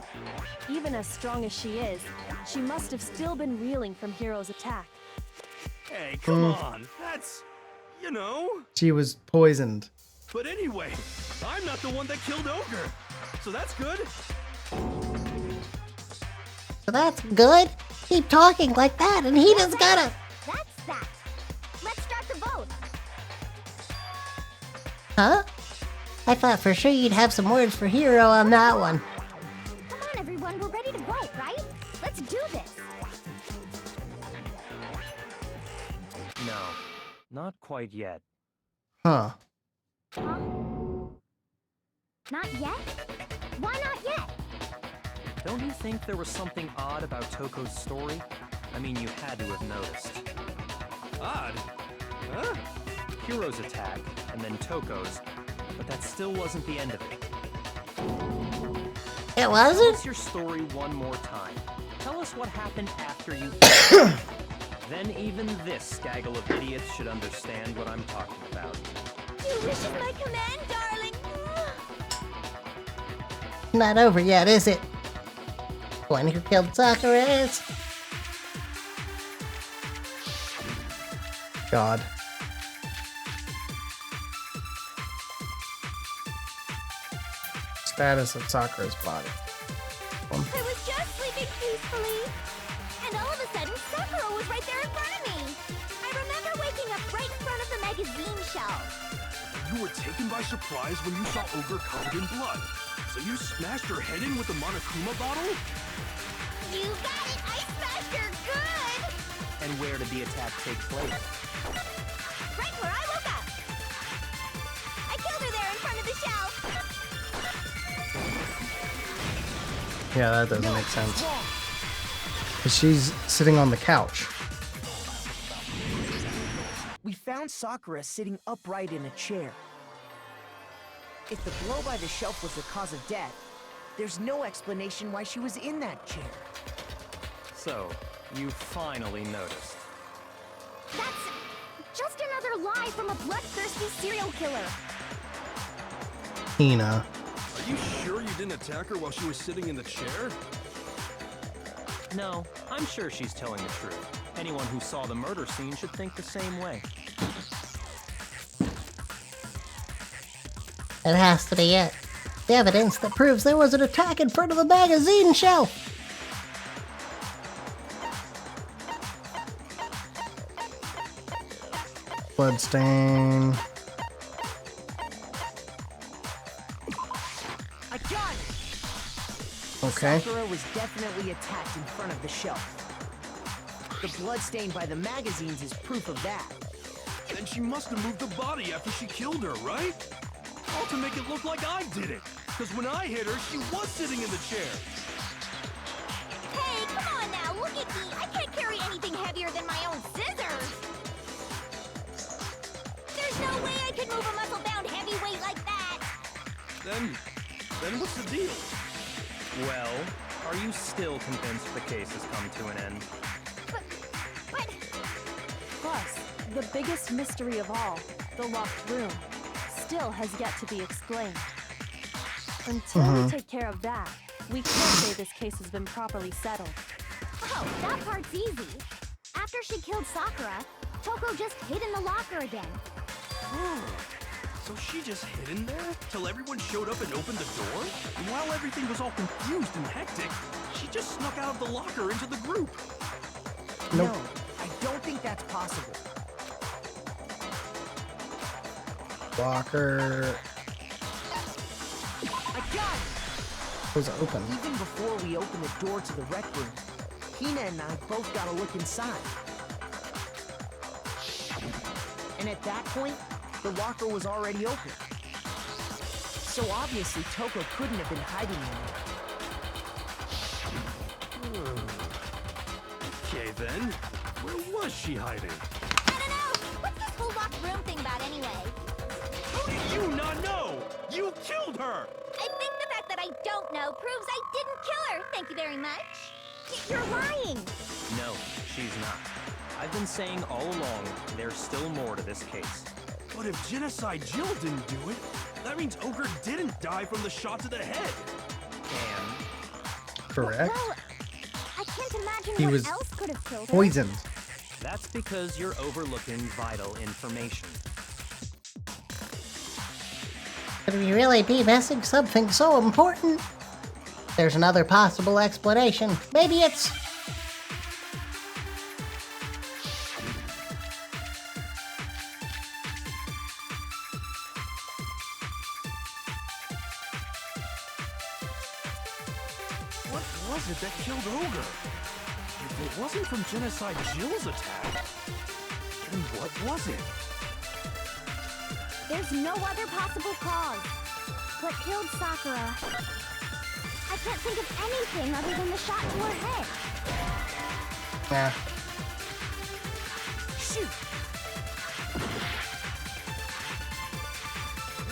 Even as strong as she is, she must have still been reeling from Hiro's attack. Hey, come on. That's, you know. She was poisoned. But anyway, I'm not the one that killed Ogre. So that's good. So that's good. Keep talking like that, and he just gotta. That's that. Let's start the vote. Huh? I thought for sure you'd have some words for Hiro on that one. Come on, everyone. We're ready to vote, right? Let's do this. No, not quite yet. Huh. Huh? Not yet? Why not yet? Don't you think there was something odd about Toko's story? I mean, you had to have noticed. Odd. Huh? Hiro's attack, and then Toko's, but that still wasn't the end of it. It Tell wasn't? us your story one more time. Tell us what happened after you... Then even this gaggle of idiots should understand what I'm talking about. Your wish is my command, darling. Not over yet, is it? One who killed Sakura is. God. Status of Sakura's body. I was just sleeping peacefully, and all of a sudden, Sakura was right there in front of me. I remember waking up right in front of the magazine shelf. You were taken by surprise when you saw Ogre covered in blood. So you smashed her head in with the Monokuma bottle? You got it! I smashed her good! And where did the attack take place? Right where I woke up! I killed her there in front of the shelf! Yeah, that doesn't make sense. 'Cause she's sitting on the couch. We found Sakura sitting upright in a chair. If the blow by the shelf was the cause of death, there's no explanation why she was in that chair. So, you finally noticed. That's just another lie from a bloodthirsty serial killer. Hina. Are you sure you didn't attack her while she was sitting in the chair? No, I'm sure she's telling the truth. Anyone who saw the murder scene should think the same way. It has to be it. The evidence that proves there was an attack in front of the magazine shelf. Bloodstain. I got it! Okay. Sakura was definitely attacked in front of the shelf. The blood stain by the magazines is proof of that. Then she must have moved the body after she killed her, right? All to make it look like I did it. Because when I hit her, she was sitting in the chair. Hey, come on now, look at me. I can't carry anything heavier than my own scissors. There's no way I could move a muscle-bound heavyweight like that. Then what's the deal? Well, are you still convinced the case has come to an end? But... Plus, the biggest mystery of all, the locked room, still has yet to be explained. Until we take care of that, we can't say this case has been properly settled. Oh, that part's easy. After she killed Sakura, Toko just hid in the locker again. Oh, so she just hid in there till everyone showed up and opened the door? And while everything was all confused and hectic, she just snuck out of the locker into the group. Nope. No, I don't think that's possible. Locker I got it! was open. Even before we opened the door to the rec room, Hina and I both got a look inside. And at that point, the locker was already open. So obviously, Toko couldn't have been hiding in there. Okay then, where was she hiding? I don't know. What's this whole locked room thing about anyway? How did you not know? You killed her! I think the fact that I don't know proves I didn't kill her. Thank you very much. You're lying. No, she's not. I've been saying all along, there's still more to this case. But if Genocide Jill didn't do it, that means Ogre didn't die from the shot to the head. And Correct. Well, I can't imagine He what was else could have killed her. Poisoned. that's because you're overlooking vital information. Could we really be missing something so important? There's another possible explanation. Maybe it's... What was it that killed Ogre? If it wasn't from Genocide Jill's attack, then what was it? There's no other possible cause. What killed Sakura? I can't think of anything other than the shot to her head. Yeah. Shoot!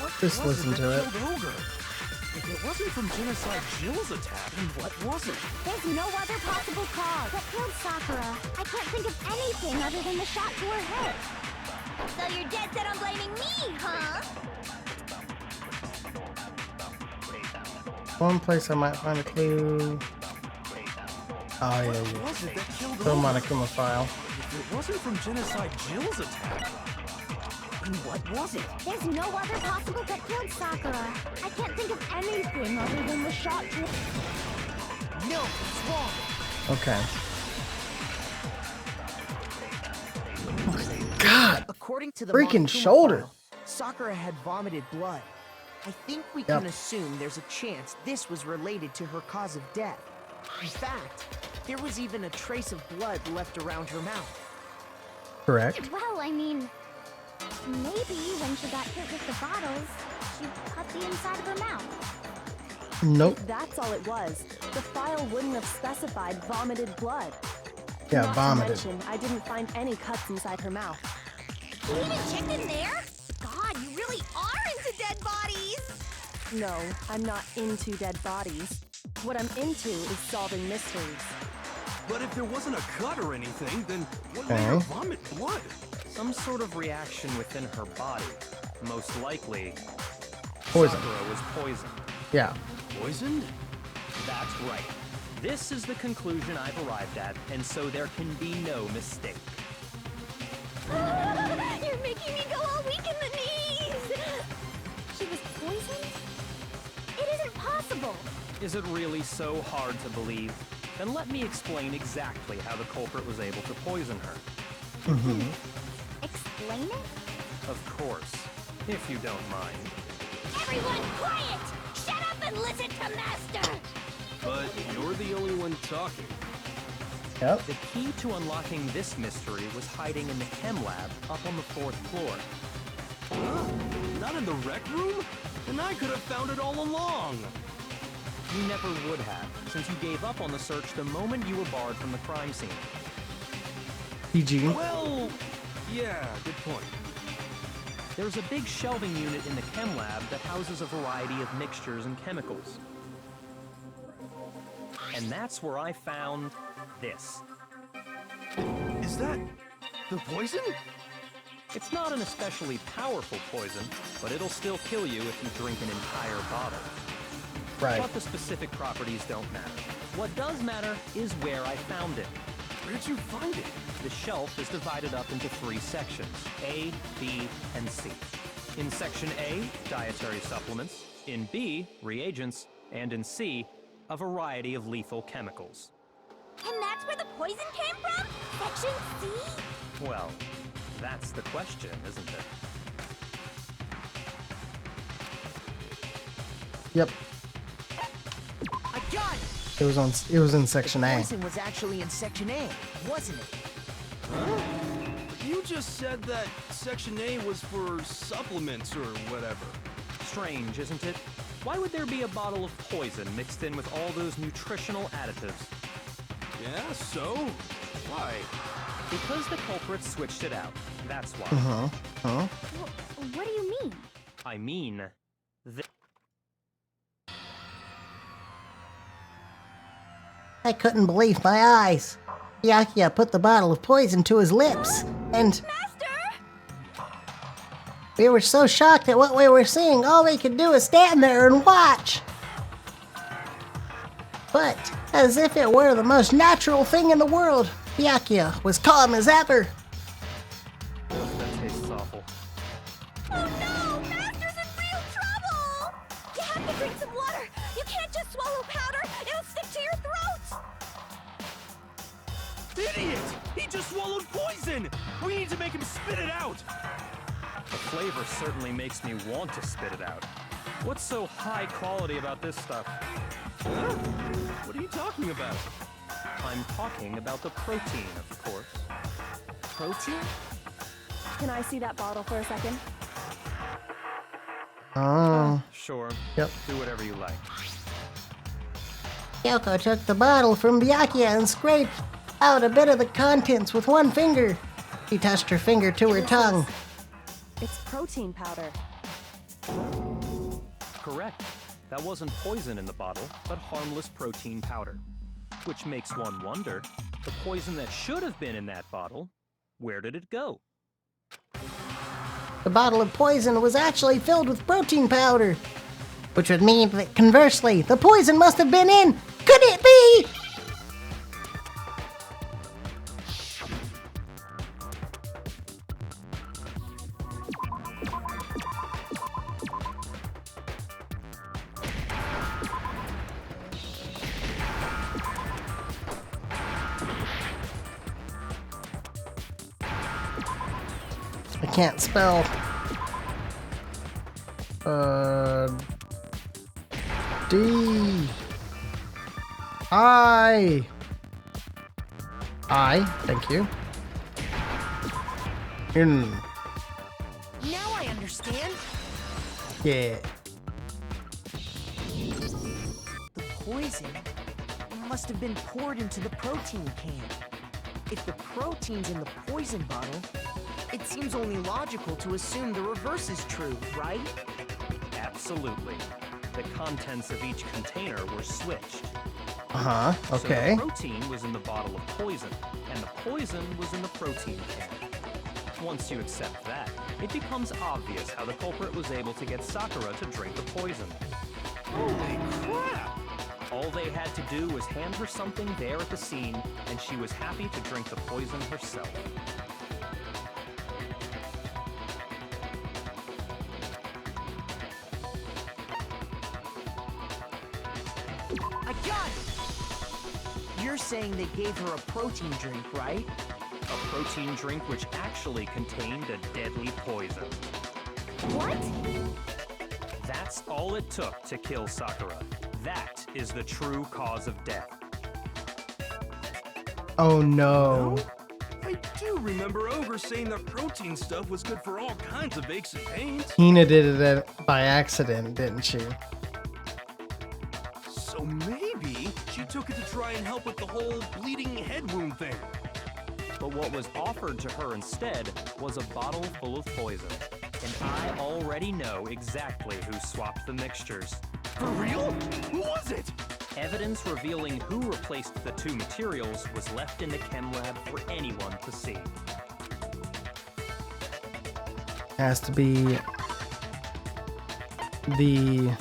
What Just was listen it to that it. killed Ogre? If it wasn't from Genocide Jill's attack, then what was it? There's no other possible cause. What killed Sakura? I can't think of anything other than the shot to her head. So you're dead set on blaming me, huh? One place I might find a clue. Oh yeah, What yeah. was it that killed The Ogre? Monokuma file. If it wasn't from Genocide Jill's attack, then what was it? There's no other possible that killed Sakura. I can't think of anything other than the shot to... No, it's wrong. Okay. God. According to the Freaking Monokuma shoulder. file, Sakura had vomited blood. I think we Yep. can assume there's a chance this was related to her cause of death. In fact, there was even a trace of blood left around her mouth. Correct. Well, I mean... maybe when she got hit with the bottles, she cut the inside of her mouth. Nope. That's all it was. The file wouldn't have specified vomited blood. Yeah, Not vomited. to mention, I didn't find any cuts inside her mouth. You even checked in there? God, you really are into dead bodies! No, I'm not into dead bodies. What I'm into is solving mysteries. But if there wasn't a cut or anything, then what made Okay. her vomit blood? Some sort of reaction within her body. Most likely, Poison. Sakura was poisoned. Yeah. Poisoned? That's right. This is the conclusion I've arrived at, and so there can be no mistake. You're making me go all weak in the knees! She was poisoned? It isn't possible! Is it really so hard to believe? Then let me explain exactly how the culprit was able to poison her. Explain it? Of course, if you don't mind. Everyone quiet! Shut up and listen to Master! But you're the only one talking. Yep. The key to unlocking this mystery was hiding in the chem lab up on the 4th floor. Not in the rec room? And I could have found it all along. You never would have, since you gave up on the search the moment you were barred from the crime scene. PG. Well, yeah, good point. There's a big shelving unit in the chem lab that houses a variety of mixtures and chemicals. And that's where I found this. Is that the poison? It's not an especially powerful poison, but it'll still kill you if you drink an entire bottle. Right. But the specific properties don't matter. What does matter is where I found it. Where'd you find it? The shelf is divided up into 3 sections, A, B, and C. In section A, dietary supplements. In B, reagents. And in C, a variety of lethal chemicals. And that's where the poison came from? Section C? Well, that's the question, isn't it? Yep. I got it! It was in section The A. poison was actually in Section A, wasn't it? You just said that Section A was for supplements or whatever. Strange, isn't it? Why would there be a bottle of poison mixed in with all those nutritional additives? Yeah, so? Why? Because the culprit switched it out. That's why. What do you mean? I mean, I couldn't believe my eyes. Byakuya put the bottle of poison to his lips, and we were so shocked at what we were seeing, all we could do is stand there and watch. But, as if it were the most natural thing in the world, Byakuya was calm as ever. that tastes awful. Oh no! Master's in real trouble! You have to drink some water! You can't just swallow powder! It'll stick to your throat! Idiot! He just swallowed poison! We need to make him spit it out! The flavor certainly makes me want to spit it out. What's so high quality about this stuff? Huh? What are you talking about? I'm talking about the protein, of course. Protein? Can I see that bottle for a second? Oh. Sure. Yep. Do whatever you like. Kyoko took the bottle from Byakuya and scraped out a bit of the contents with one finger. She touched her finger to her tongue. It's protein powder. Correct. That wasn't poison in the bottle, but harmless protein powder. Which makes one wonder, the poison that should have been in that bottle, where did it go? The bottle of poison was actually filled with protein powder, which would mean that conversely, the poison must have been in. Could it be? I can't spell. D. Thank you. Now I understand. Yeah. The poison must have been poured into the protein can. If the protein's in the poison bottle, it seems only logical to assume the reverse is true, right? Absolutely. The contents of each container were switched. Okay. So the protein was in the bottle of poison, and the poison was in the protein can. Once you accept that, it becomes obvious how the culprit was able to get Sakura to drink the poison. Holy crap! All they had to do was hand her something there at the scene, and she was happy to drink the poison herself. I got it! You're saying they gave her a protein drink, right? A protein drink which actually contained a deadly poison. What? That's all it took to kill Sakura. That is the true cause of death. Oh no. I do remember Ogre saying that protein stuff was good for all kinds of aches and pains. Hina did it by accident, didn't she? So maybe she took it to try and help with the whole bleeding head wound thing. But what was offered to her instead was a bottle full of poison. And I already know exactly who swapped the mixtures. For real? Who was it? Evidence revealing who replaced the two materials was left in the chem lab for anyone to see. Has to be the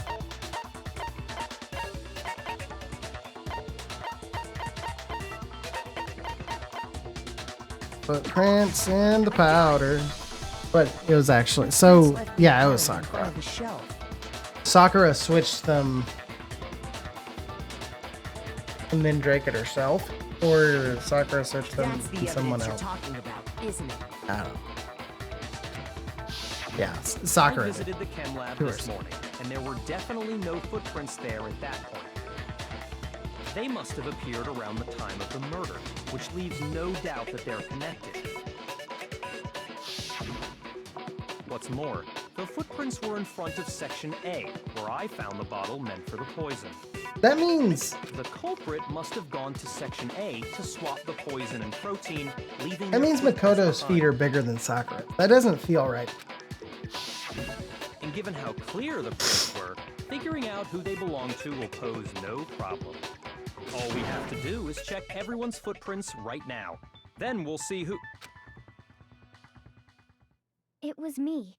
footprints in the powder. But it was actually yeah, it was Sakura. The shelf. Sakura switched them and then drank it herself, or Sakura switched them That's the and someone evidence you're else. talking about, isn't it? I don't know. Yeah, Sakura. I visited the chem lab this morning, and there were definitely no footprints there at that point. They must have appeared around the time of the murder, which leaves no doubt that they're connected. What's more, the footprints were in front of Section A, where I found the bottle meant for the poison. That means The culprit must have gone to Section A to swap the poison and protein, leaving that their means footprints Makoto's behind. feet are bigger than Sakura. That doesn't feel right. And given how clear the prints were, figuring out who they belong to will pose no problem. All we have to do is check everyone's footprints right now. Then we'll see who... It was me.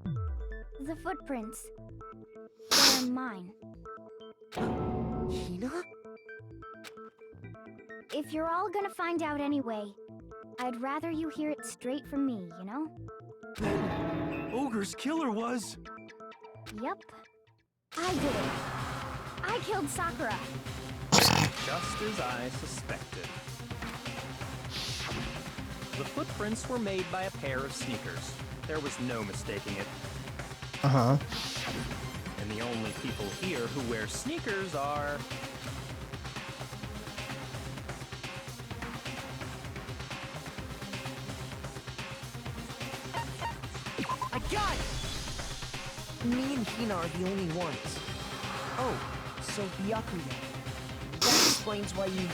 The footprints. They're mine. Hina? If you're all gonna find out anyway, I'd rather you hear it straight from me, you know? Ogre's killer was... Yep. I did it. I killed Sakura. Just as I suspected. The footprints were made by a pair of sneakers. There was no mistaking it. Uh-huh. And the only people here who wear sneakers are... I got it! Me and Hina are the only ones. Oh, so Byakuya. That explains why you...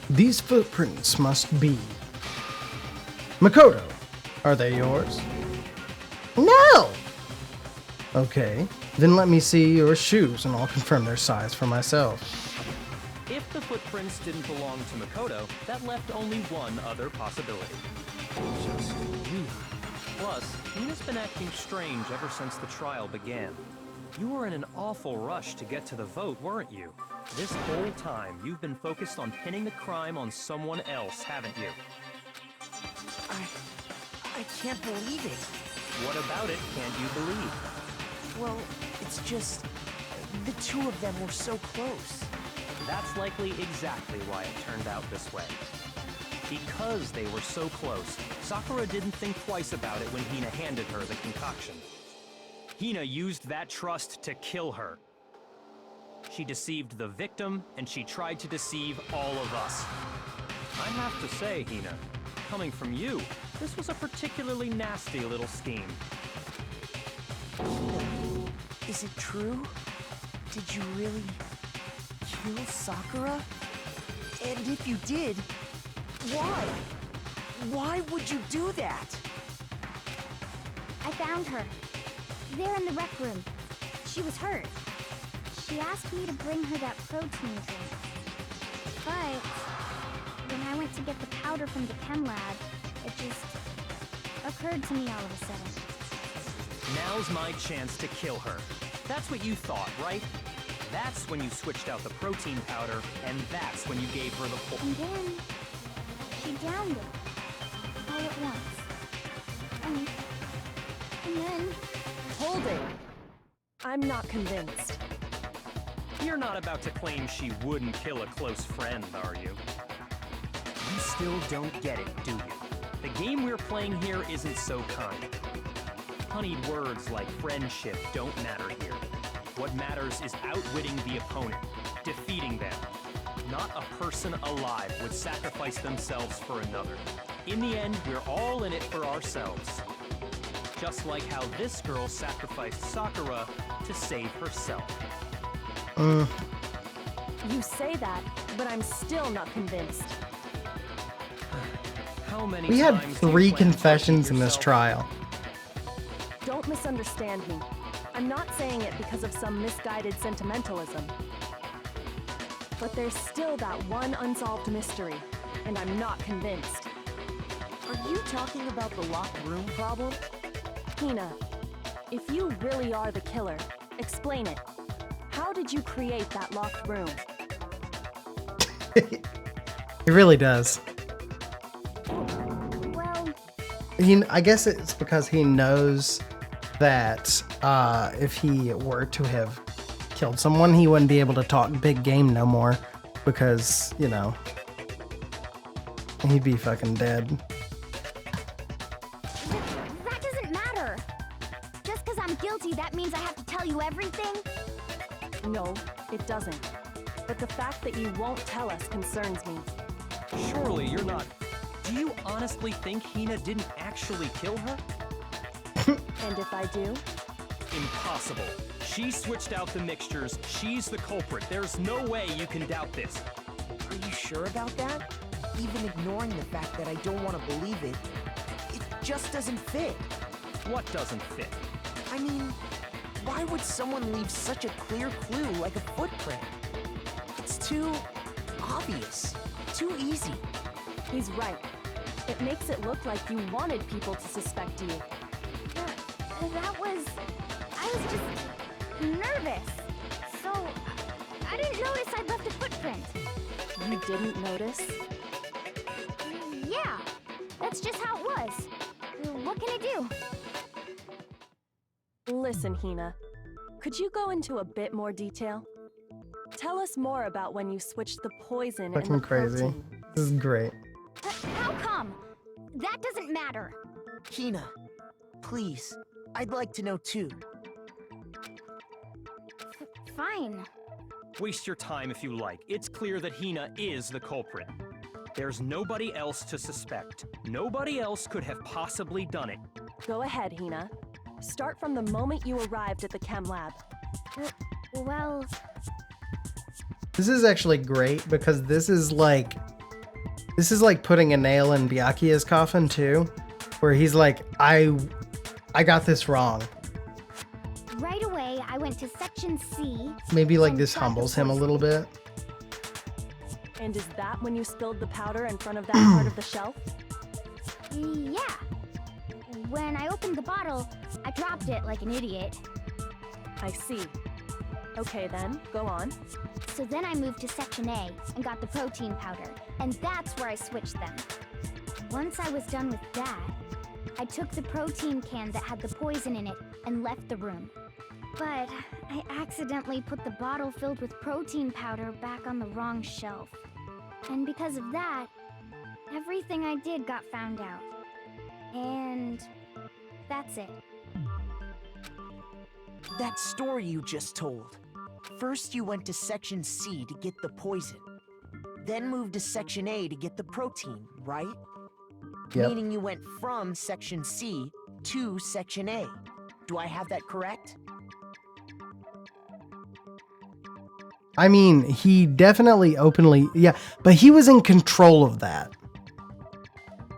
These footprints must be... Makoto, are they yours? No! Okay, then let me see your shoes and I'll confirm their size for myself. If the footprints didn't belong to Makoto, that left only one other possibility. Just Hina. Plus, Hina's been acting strange ever since the trial began. You were in an awful rush to get to the vote, weren't you? This whole time, you've been focused on pinning the crime on someone else, haven't you? I can't believe it. What about it can't you believe? Well, it's just... the two of them were so close. That's likely exactly why it turned out this way. Because they were so close, Sakura didn't think twice about it when Hina handed her the concoction. Hina used that trust to kill her. She deceived the victim, and she tried to deceive all of us. I have to say, Hina, coming from you, this was a particularly nasty little scheme. Is it true? Did you really kill Sakura? And if you did, why? Why would you do that? I found her. There in the rec room. She was hurt. She asked me to bring her that protein drink. But when I went to get the powder from the chem lab, it just occurred to me all of a sudden. Now's my chance to kill her. That's what you thought, right? That's when you switched out the protein powder, and that's when you gave her the full... And then she downed it all at once. And then... Hold it! I'm not convinced. You're not about to claim she wouldn't kill a close friend, are you? You still don't get it, do you? The game we're playing here isn't so kind. Honeyed words like friendship don't matter here. What matters is outwitting the opponent, defeating them. Not a person alive would sacrifice themselves for another. In the end, we're all in it for ourselves. Just like how this girl sacrificed Sakura to save herself. You say that, but I'm still not convinced. How many We had times do you 3 plan to confessions keep in this yourself- trial. Don't misunderstand me. I'm not saying it because of some misguided sentimentalism. But there's still that one unsolved mystery, and I'm not convinced. Are you talking about the locked room problem? Hina, if you really are the killer, explain it. How did you create that locked room? It really does. Well, I guess it's because he knows that if he were to have killed someone, he wouldn't be able to talk big game no more because, you know, he'd be fucking dead. that doesn't matter. Just because I'm guilty, that means I have to tell you everything? No, it doesn't. But the fact that you won't tell us concerns me. Surely you're not... Do you honestly think Hina didn't actually kill her? And if I do? Impossible. She switched out the mixtures. She's the culprit. There's no way you can doubt this. Are you sure about that? Even ignoring the fact that I don't want to believe it, it just doesn't fit. What doesn't fit? I mean, why would someone leave such a clear clue like a footprint? It's too obvious, too easy. He's right. It makes it look like you wanted people to suspect you. I was just nervous. So, I didn't notice I'd left a footprint. You didn't notice? Yeah, that's just how it was. What can I do? Listen, Hina. Could you go into a bit more detail? Tell us more about when you switched the poison and the Fucking crazy. protein. This is great. How come? That doesn't matter. Hina, please, I'd like to know too. Fine. Waste your time if you like. It's clear that Hina is the culprit. There's nobody else to suspect. Nobody else could have possibly done it. Go ahead, Hina. Start from the moment you arrived at the chem lab. Well, This is actually great because this is like putting a nail in Byakuya's coffin too, where he's like, I got this wrong. right away I went to section C. Maybe like and this got the humbles him a poison. little bit. And is that when you spilled the powder in front of that part of the shelf? Yeah. When I opened the bottle, I dropped it like an idiot. I see. Okay then, go on. So then I moved to section A and got the protein powder, and that's where I switched them. Once I was done with that, I took the protein can that had the poison in it and left the room. But I accidentally put the bottle filled with protein powder back on the wrong shelf. And because of that, everything I did got found out. And that's it. That story you just told. First you went to section C to get the poison. Then moved to section A to get the protein, right? Yep. Meaning you went from section C to section A. Do I have that correct? I mean, he definitely openly, yeah, but he was in control of that.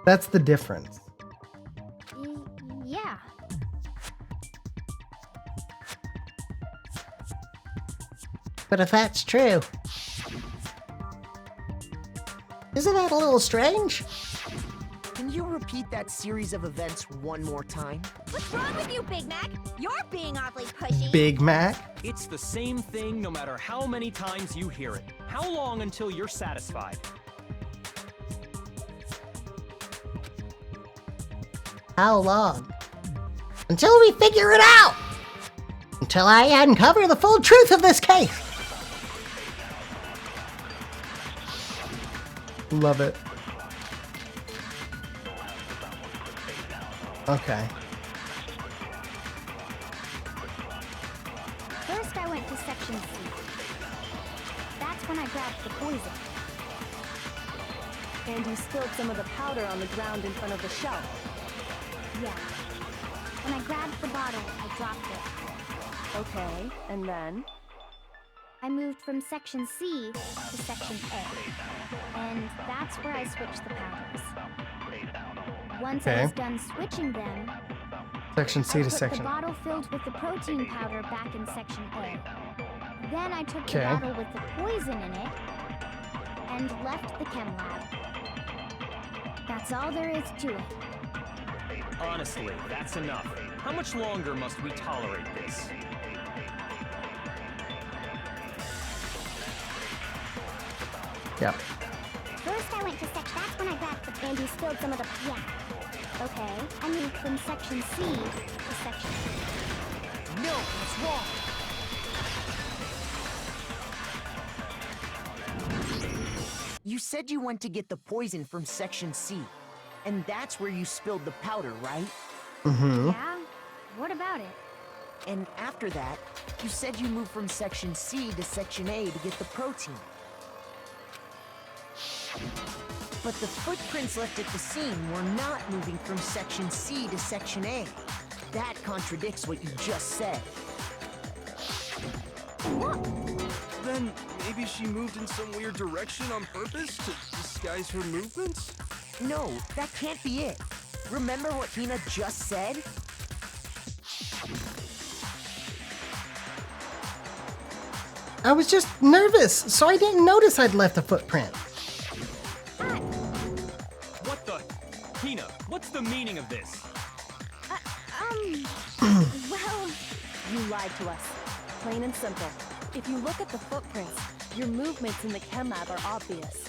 That's the difference. Yeah. But if that's true, isn't that a little strange? Can you repeat that series of events one more time? What's wrong with you, Big Mac? You're being awfully pushy. Big Mac? It's the same thing no matter how many times you hear it. How long until you're satisfied? How long? Until we figure it out! Until I uncover the full truth of this case! Love it. Okay. First, I went to section C. That's when I grabbed the poison. And you spilled some of the powder on the ground in front of the shelf. Yeah. When I grabbed the bottle, I dropped it. Okay, and then? I moved from section C to section A. And that's where I switched the powders. Once I Okay. was done switching them, Section C I to put section. the bottle filled with the protein powder back in section A. Then I took the Okay. bottle with the poison in it and left the chem lab. That's all there is to it. Honestly, that's enough. How much longer must we tolerate this? Yep. First, I went to section. That's when I grabbed the. And you spilled some of the. Yeah. Okay. I moved from section C to section A. No, it's wrong. You said you went to get the poison from section C, and that's where you spilled the powder, right? Mm-hmm. Yeah? What about it? And after that, you said you moved from section C to section A to get the protein. But the footprints left at the scene were not moving from Section C to Section A. That contradicts what you just said. Then maybe she moved in some weird direction on purpose to disguise her movements? No, that can't be it. Remember what Hina just said? I was just nervous, so I didn't notice I'd left a footprint. What the? Hina, what's the meaning of this? Well, You lied to us. Plain and simple. If you look at the footprints, your movements in the chem lab are obvious.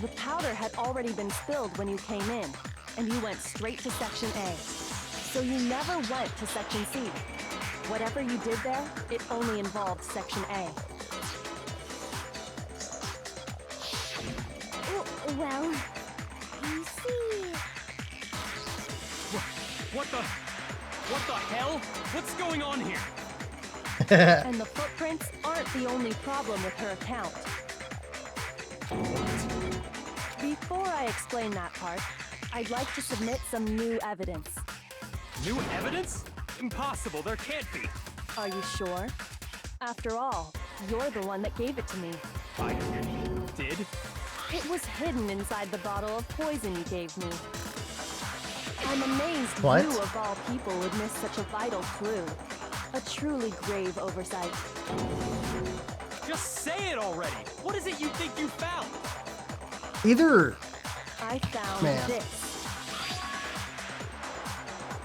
The powder had already been spilled when you came in, and you went straight to Section A. So you never went to Section C. Whatever you did there, it only involved Section A. well, you see... What the hell? What's going on here? And the footprints aren't the only problem with her account. Before I explain that part, I'd like to submit some new evidence. New evidence? Impossible, there can't be. Are you sure? After all, you're the one that gave it to me. I did? It was hidden inside the bottle of poison you gave me. I'm amazed What? you of all people would miss such a vital clue. A truly grave oversight. Just say it already! What is it you think you found? Either... I found Man. this.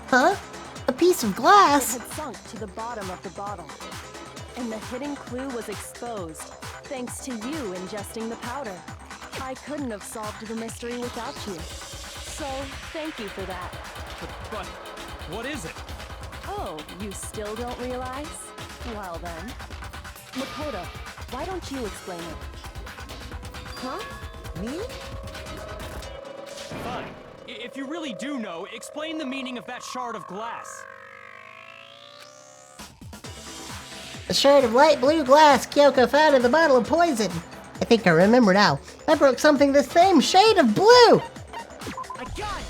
Huh? A piece of It glass? had sunk to the bottom of the bottle. And the hidden clue was exposed, thanks to you ingesting the powder. I couldn't have solved the mystery without you. So, thank you for that. But what is it? Oh, you still don't realize? Well then. Makoto, why don't you explain it? Huh? Me? Fine. If you really do know, explain the meaning of that shard of glass. A shard of light blue glass Kyoko found in the bottle of poison. I think I remember now. I broke something the same shade of blue! I got it!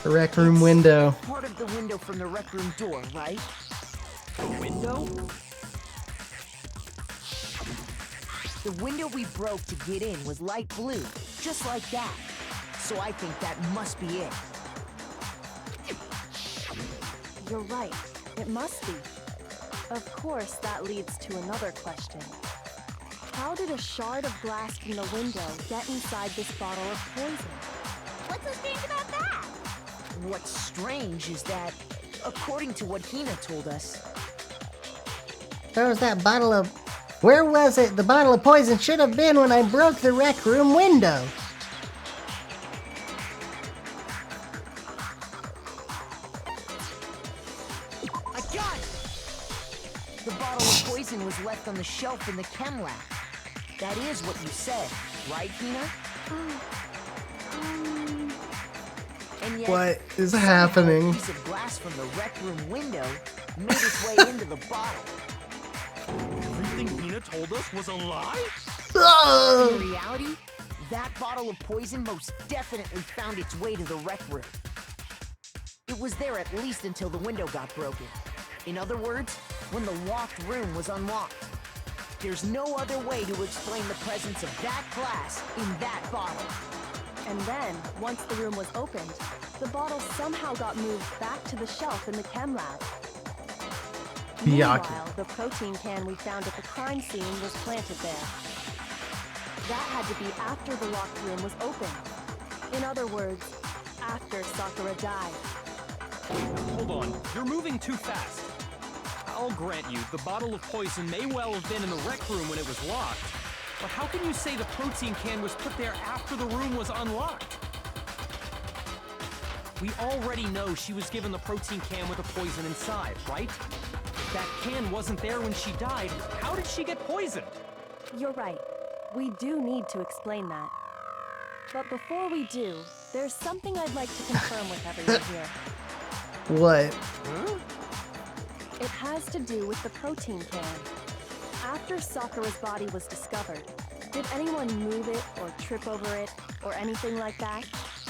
The rec room window. Part of the window from the rec room door, right? The window? The window we broke to get in was light blue, just like that. So I think that must be it. You're right. It must be. Of course, that leads to another question. How did a shard of glass from the window get inside this bottle of poison? What's so strange about that? What's strange is that, according to what Hina told us, Where was that bottle of... Where was it? The bottle of poison should have been when I broke the rec room window. I got it! The bottle of poison was left on the shelf in the chem lab. That is what you said, right, Hina? And yet, What is somehow happening? A piece of glass from the rec room window made its way into the bottle. Everything Hina told us was a lie? In reality, that bottle of poison most definitely found its way to the rec room. It was there at least until the window got broken. In other words, when the locked room was unlocked. There's no other way to explain the presence of that glass in that bottle. And then, once the room was opened, the bottle somehow got moved back to the shelf in the chem lab. Miyake. Meanwhile, the protein can we found at the crime scene was planted there. That had to be after the locked room was opened. In other words, after Sakura died. Hold on, you're moving too fast. I'll grant you, the bottle of poison may well have been in the rec room when it was locked. But how can you say the protein can was put there after the room was unlocked? We already know she was given the protein can with the poison inside, right? If that can wasn't there when she died, how did she get poisoned? You're right. We do need to explain that. But before we do, there's something I'd like to confirm with everyone here. What? It has to do with the protein can. After Sakura's body was discovered, Did anyone move it or trip over it or anything like that?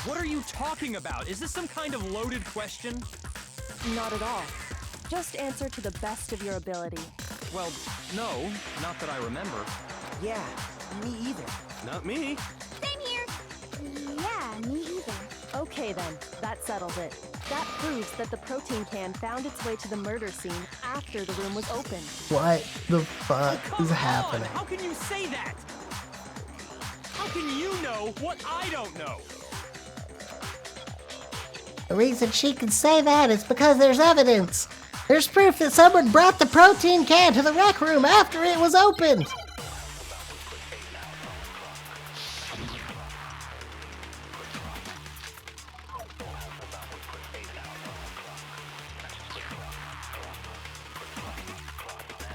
What are you talking about? Is this some kind of loaded question? Not at all. Just answer to the best of your ability. Well, no, not that I remember. Yeah, me either. Not me. Same here. Yeah, me either. Okay then, that settles it. That proves that the protein can found its way to the murder scene after the room was opened. What the fuck Come is on! happening? How can you say that? How can you know what I don't know? The reason she can say that is because there's evidence. There's proof that someone brought the protein can to the rec room after it was opened.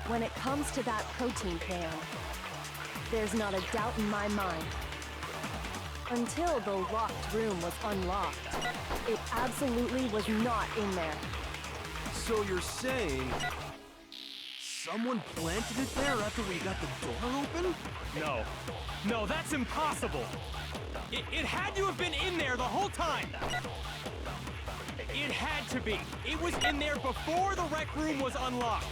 When it comes to that protein can, there's not a doubt in my mind. Until the locked room was unlocked, it absolutely was not in there. So you're saying someone planted it there after we got the door open? No. No, that's impossible. It had to have been in there the whole time. It had to be. It was in there before the rec room was unlocked.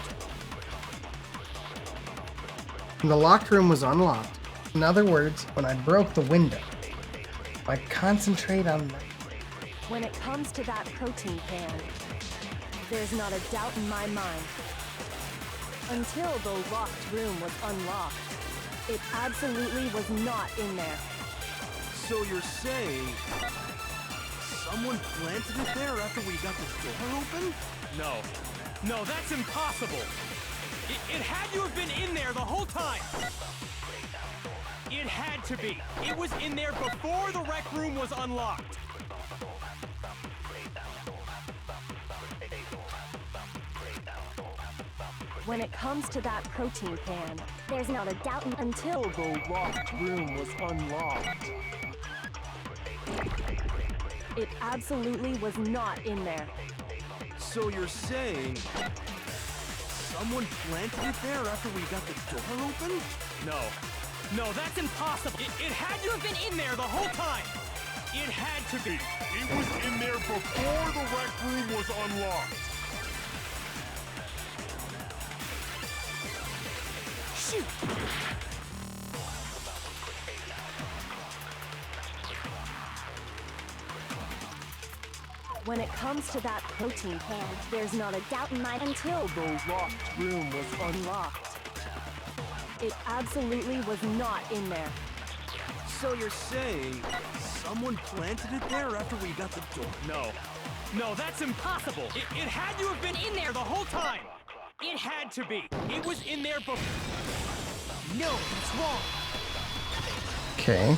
The locked room was unlocked. In other words, when I broke the window, if I concentrate on that. When it comes to that protein can, there's not a doubt in my mind. Until the locked room was unlocked, it absolutely was not in there. So you're saying someone planted it there after we got the door open? No. No, that's impossible. It had to have been in there the whole time. It had to be. It was in there before the rec room was unlocked. When it comes to that protein can, there's not a doubt until the locked room was unlocked. It absolutely was not in there. So you're saying someone planted it there after we got the door open? No. No, that's impossible. It had to have been in there the whole time. It had to be. It was in there before the rec room was unlocked. Shoot! When it comes to that protein can, there's not a doubt in my until the locked room was unlocked. It absolutely was not in there. So you're saying someone planted it there after we got the door? No. No, that's impossible. It had to have been in there the whole time. It had to be. It was in there before. No, that's wrong. Okay.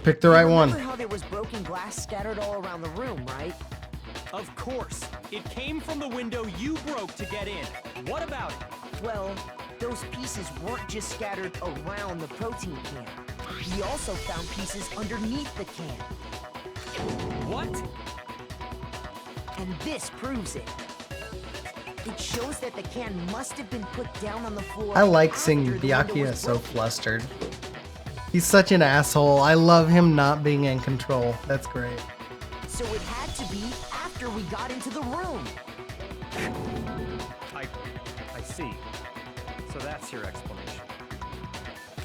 Pick the right one. Remember how there was broken glass scattered all around the room, right? Of course. It came from the window you broke to get in. What about it? Well, those pieces weren't just scattered around the protein can. We also found pieces underneath the can. What? And this proves it. It shows that the can must have been put down on the floor. I like after seeing the window Byakuya was so broken. flustered. He's such an asshole. I love him not being in control. That's great. So it had to be after we got into the room. I see. So that's your explanation.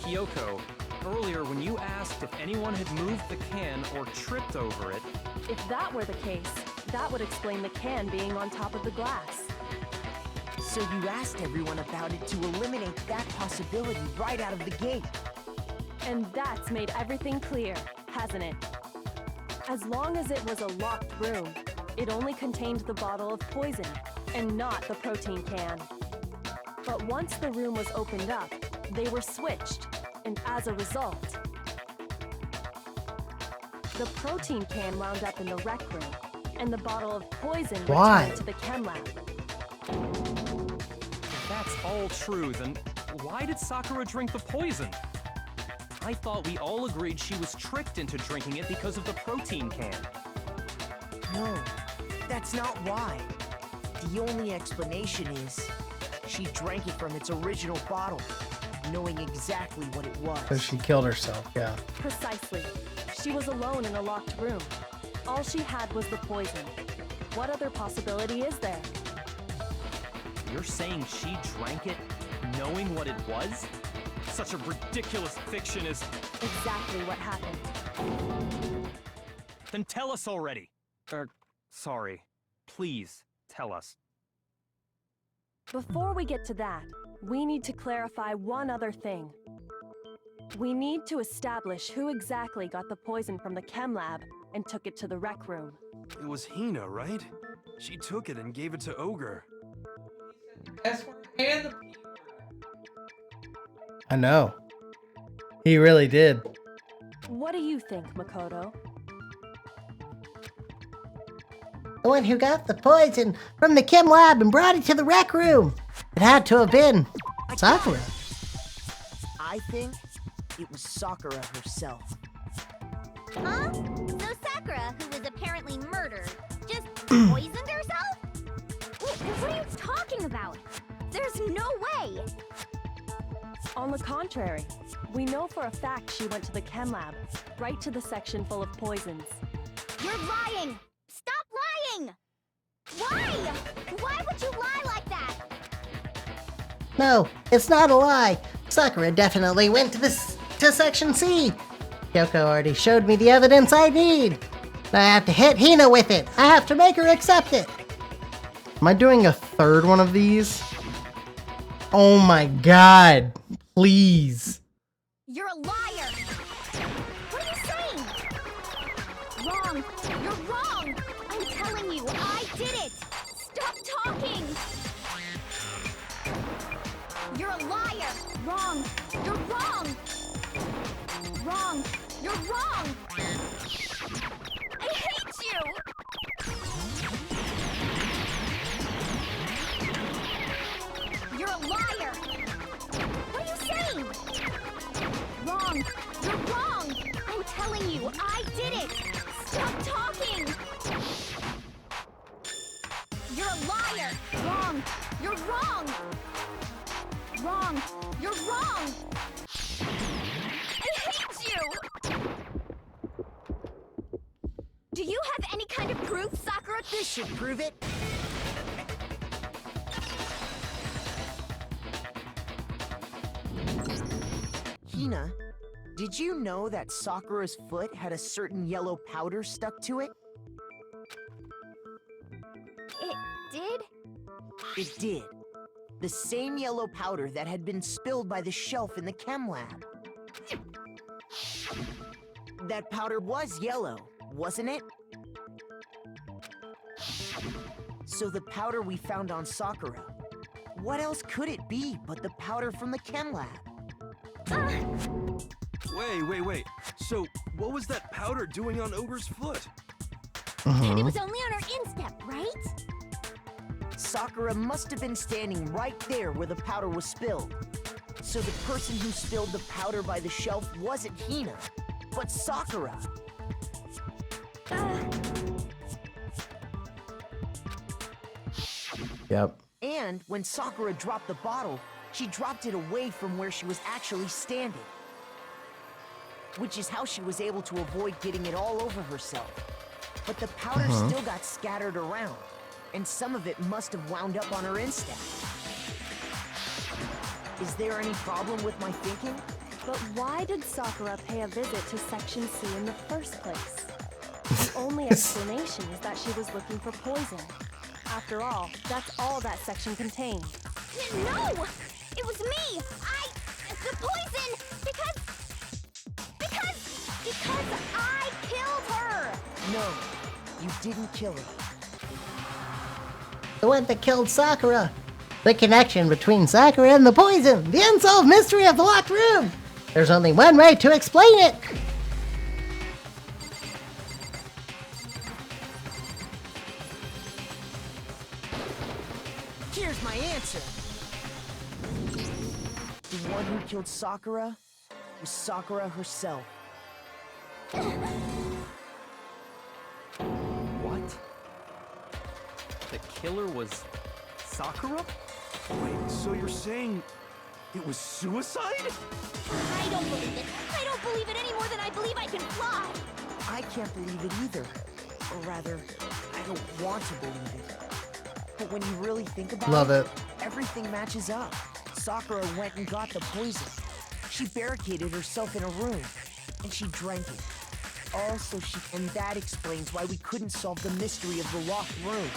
Kyoko, earlier when you asked if anyone had moved the can or tripped over it, If that were the case, that would explain the can being on top of the glass. So you asked everyone about it to eliminate that possibility right out of the gate. And that's made everything clear, hasn't it? As long as it was a locked room, it only contained the bottle of poison, and not the protein can. But once the room was opened up, they were switched, and as a result, the protein can wound up in the rec room, and the bottle of poison Why? returned to the chem lab. if that's all true, then why did Sakura drink the poison? I thought we all agreed she was tricked into drinking it because of the protein can. No, that's not why. The only explanation is She drank it from its original bottle, knowing exactly what it was. So she killed herself, yeah. Precisely. She was alone in a locked room. All she had was the poison. What other possibility is there? You're saying she drank it knowing what it was? Such a ridiculous fiction is... Exactly what happened. Then tell us already! Sorry. Please, tell us. Before we get to that, we need to clarify one other thing. We need to establish who exactly got the poison from the chem lab and took it to the rec room. It was Hina, right? She took it and gave it to Ogre. I know. He really did. What do you think, Makoto? The one who got the poison from the chem lab and brought it to the rec room. It had to have been Sakura. I think it was Sakura herself. Huh? So Sakura, who was apparently murdered, just poisoned herself? What are you talking about? There's no way! On the contrary, we know for a fact she went to the chem lab, right to the section full of poisons. You're lying! Stop lying! Why? Why would you lie like that? No, it's not a lie. Sakura definitely went to Section C. Kyoko already showed me the evidence I need. I have to hit Hina with it. I have to make her accept it. Am I doing a third one of these? Oh my god. Please. You're a liar! What are you saying? Wrong! You're wrong! I'm telling you, I did it! Stop talking! You're a liar! Wrong! You're wrong! Wrong! You're wrong! I hate you! You're a liar! What are you saying? Wrong! You're wrong! I'm telling you, I did it! Stop talking! You're a liar! Wrong! You're wrong! Wrong! You're wrong! I hate you! Do you have any kind of proof, Sakura? This should prove it. Hina, did you know that Sakura's foot had a certain yellow powder stuck to it? It did? It did. The same yellow powder that had been spilled by the shelf in the chem lab. That powder was yellow, wasn't it? So the powder we found on Sakura, what else could it be but the powder from the chem lab? Wait. So, what was that powder doing on Ogre's foot? And it was only on her instep, right? Sakura must have been standing right there where the powder was spilled. So the person who spilled the powder by the shelf wasn't Hina, but Sakura. Yep. And when Sakura dropped the bottle, she dropped it away from where she was actually standing. Which is how she was able to avoid getting it all over herself. But the powder still got scattered around, and some of it must have wound up on her instep. Is there any problem with my thinking? But why did Sakura pay a visit to Section C in the first place? The only explanation is that she was looking for poison. After all, that's all that section contained. No! It was me! The poison! Because I killed her! No, you didn't kill her. The one that killed Sakura. The connection between Sakura and the poison. The unsolved mystery of the locked room. There's only one way to explain it. Here's my answer. The one who killed Sakura was Sakura herself. What? The killer was Sakura? Wait, so you're saying it was suicide? I don't believe it. I don't believe it any more than I believe I can fly. I can't believe it either. Or rather, I don't want to believe it. But when you really think about Love it. everything matches up. Sakura went and got the poison. She barricaded herself in a room, and she drank it. And that explains why we couldn't solve the mystery of the locked room.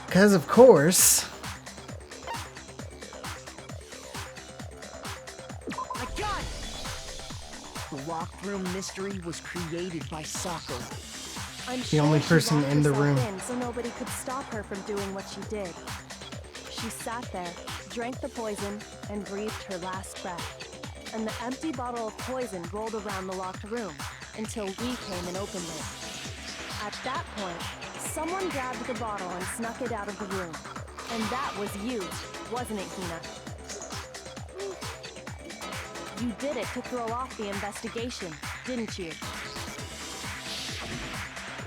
Because, of course. I got it! The locked room mystery was created by Sakura. I'm The sure only she person locked in the herself room. in so nobody could stop her from doing what she did. She sat there, drank the poison, and breathed her last breath. And the empty bottle of poison rolled around the locked room until we came and opened it. At that point, someone grabbed the bottle and snuck it out of the room. And that was you, wasn't it, Hina? You did it to throw off the investigation, didn't you?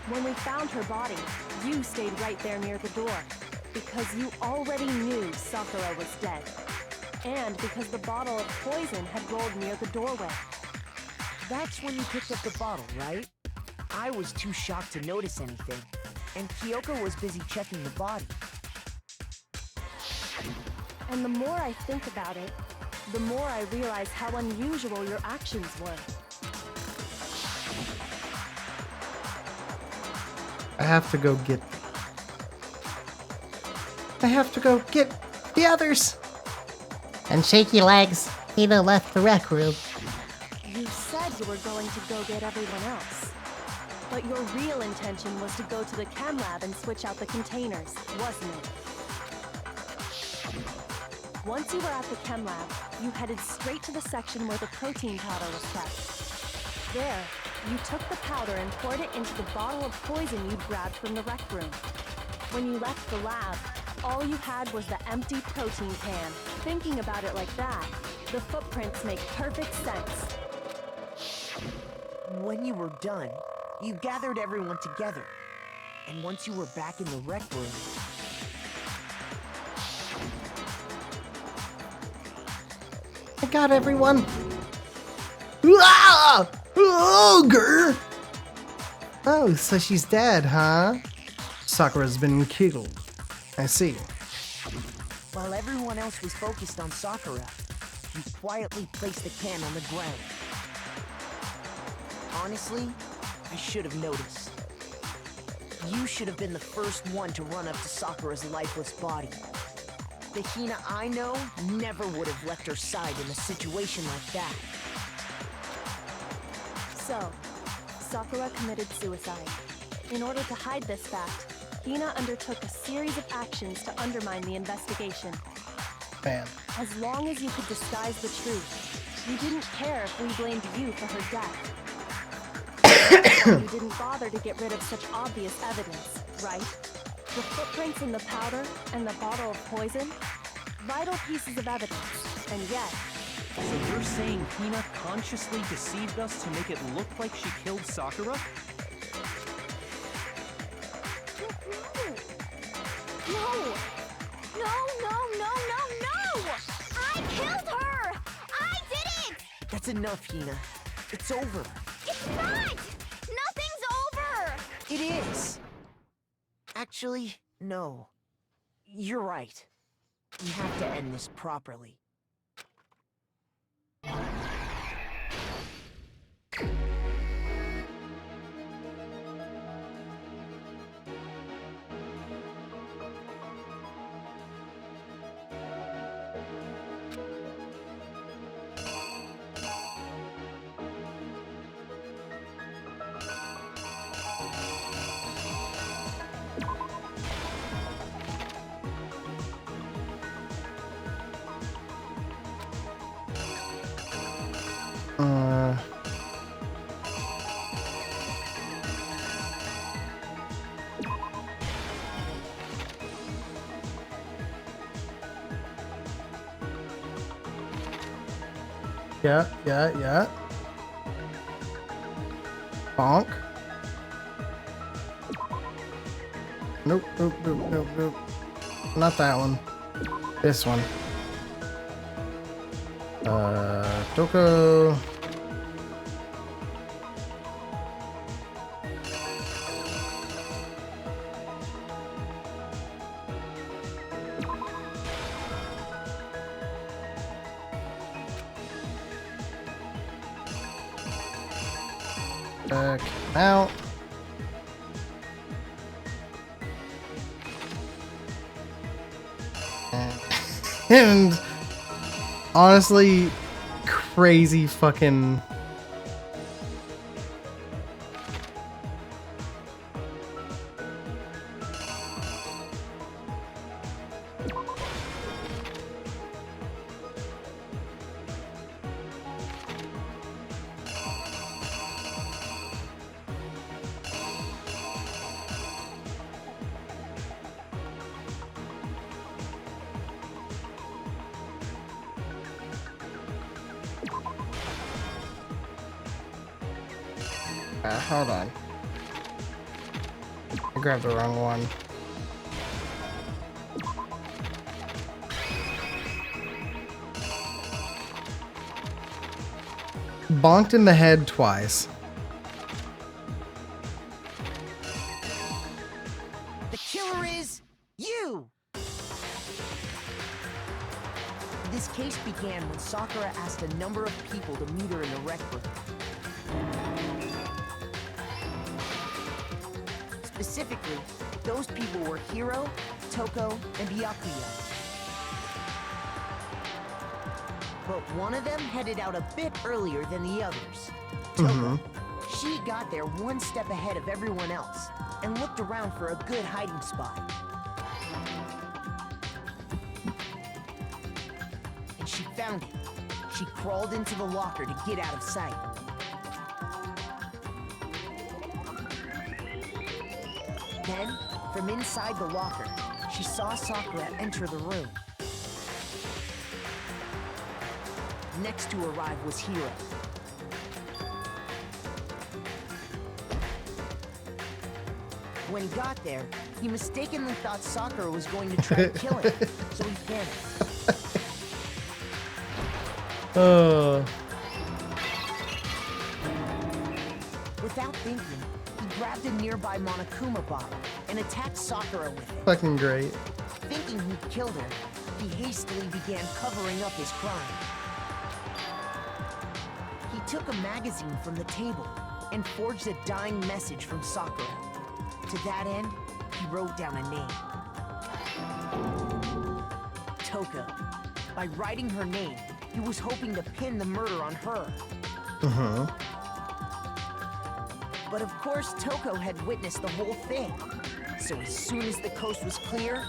When we found her body, you stayed right there near the door, because you already knew Sakura was dead. And because the bottle of poison had rolled near the doorway. That's when you picked up the bottle, right? I was too shocked to notice anything, and Kyoko was busy checking the body. And the more I think about it, the more I realize how unusual your actions were. I have to go get... I have to go get the others. And shaky legs, Hina left the rec room. You said you were going to go get everyone else. But your real intention was to go to the chem lab and switch out the containers, wasn't it? Once you were at the chem lab, you headed straight to the section where the protein powder was kept. There, you took the powder and poured it into the bottle of poison you'd grabbed from the rec room. When you left the lab, all you had was the empty protein can. Thinking about it like that, the footprints make perfect sense. When you were done, you gathered everyone together. And once you were back in the rec room, I got everyone. Ah! Ogre! Oh, so she's dead, huh? Sakura's been killed. I see. while everyone else was focused on Sakura, you quietly placed the can on the ground. Honestly, I should have noticed. You should have been the first one to run up to Sakura's lifeless body. The Hina I know never would have left her side in a situation like that. So, Sakura committed suicide. In order to hide this fact, Hina undertook a series of actions to undermine the investigation. Man. As long as you could disguise the truth, you didn't care if we blamed you for her death. You didn't bother to get rid of such obvious evidence, right? The footprints in the powder and the bottle of poison? Vital pieces of evidence, and yet... So you're saying Hina consciously deceived us to make it look like she killed Sakura? No! No! I killed her! I did it! That's enough, Hina. It's over. It's not! Nothing's over! It is. Actually, no. You're right. We have to end this properly. Yeah. Bonk. Nope. Not that one. This one. Toko. Back out. And honestly, crazy fucking. Hold on. I grabbed the wrong one. Bonked in the head twice. The killer is you! This case began when Sakura asked a number of people to meet her in the rec room. Specifically, those people were Hiro, Toko, and Byakuya. But one of them headed out a bit earlier than the others. Toko. She got there one step ahead of everyone else and looked around for a good hiding spot. And she found it. She crawled into the locker to get out of sight. Then, from inside the locker, she saw Sakura enter the room. Next to arrive was Hiro. When he got there, he mistakenly thought Sakura was going to try to kill him, so he panicked. Without thinking, he grabbed a nearby Monokuma bottle and attacked Sakura with it. Fucking great. Thinking he'd killed her, he hastily began covering up his crime. He took a magazine from the table and forged a dying message from Sakura. To that end, he wrote down a name. Toko. By writing her name, he was hoping to pin the murder on her. But of course, Toko had witnessed the whole thing. So as soon as the coast was clear,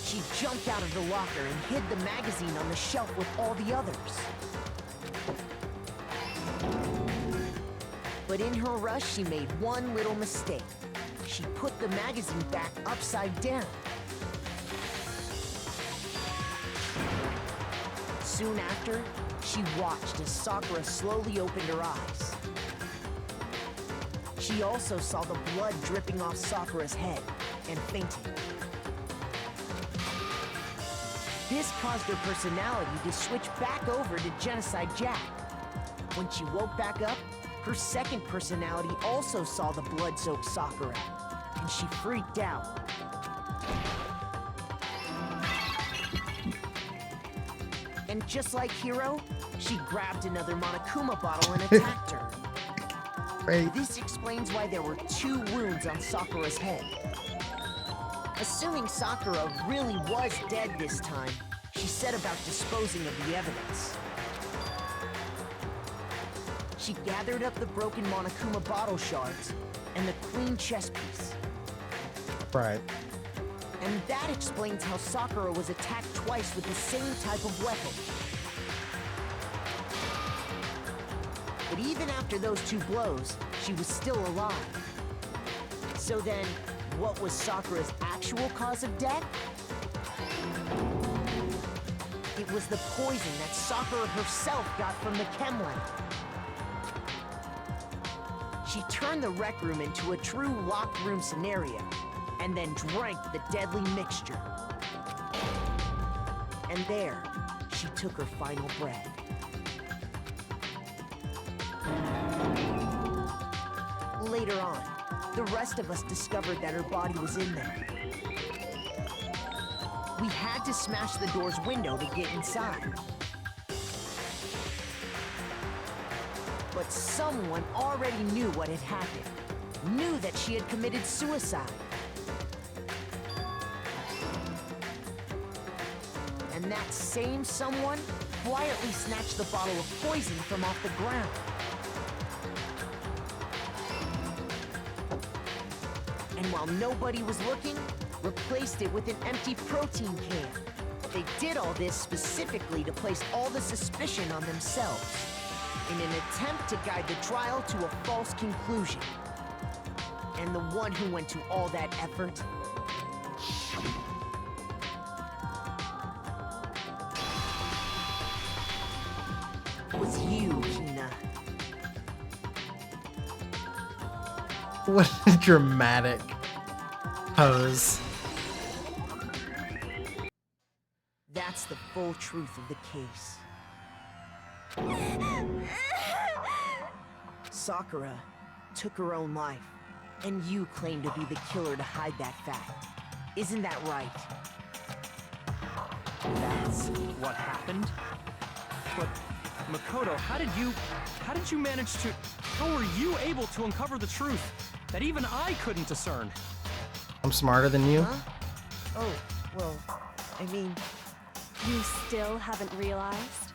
she jumped out of the locker and hid the magazine on the shelf with all the others. But in her rush, she made one little mistake. She put the magazine back upside down. Soon after, she watched as Sakura slowly opened her eyes. She also saw the blood dripping off Sakura's head and fainted. This caused her personality to switch back over to Genocide Jack. When she woke back up, her second personality also saw the blood-soaked Sakura, and she freaked out. And just like Hiro, she grabbed another Monokuma bottle and attacked her. Great. This explains why there were 2 wounds on Sakura's head. Assuming Sakura really was dead this time, she set about disposing of the evidence. She gathered up the broken Monokuma bottle shards and the queen chess piece. Right. And that explains how Sakura was attacked twice with the same type of weapon. But even after those 2 blows, she was still alive. So then, what was Sakura's actual cause of death? It was the poison that Sakura herself got from the chem lab. She turned the rec room into a true locked room scenario, and then drank the deadly mixture. And there, she took her final breath. Later on, the rest of us discovered that her body was in there. We had to smash the door's window to get inside. But someone already knew what had happened. Knew that she had committed suicide. And that same someone quietly snatched the bottle of poison from off the ground. And while nobody was looking, replaced it with an empty protein can. They did all this specifically to place all the suspicion on themselves, in an attempt to guide the trial to a false conclusion. And the one who went to all that effort was you, Hina. What a dramatic pose. That's the full truth of the case. Sakura took her own life, and you claim to be the killer to hide that fact. Isn't that right? That's what happened? But, Makoto, how did you manage to... How were you able to uncover the truth that even I couldn't discern? I'm smarter than you. Huh? Oh, well, I mean... You still haven't realized?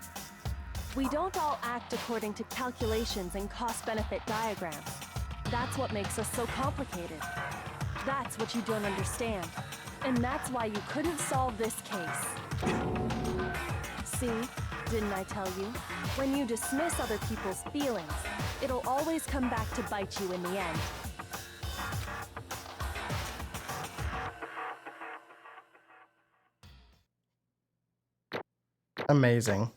We don't all act according to calculations and cost-benefit diagrams. That's what makes us so complicated. That's what you don't understand. And that's why you couldn't solve this case. See? Didn't I tell you? When you dismiss other people's feelings, it'll always come back to bite you in the end. Amazing.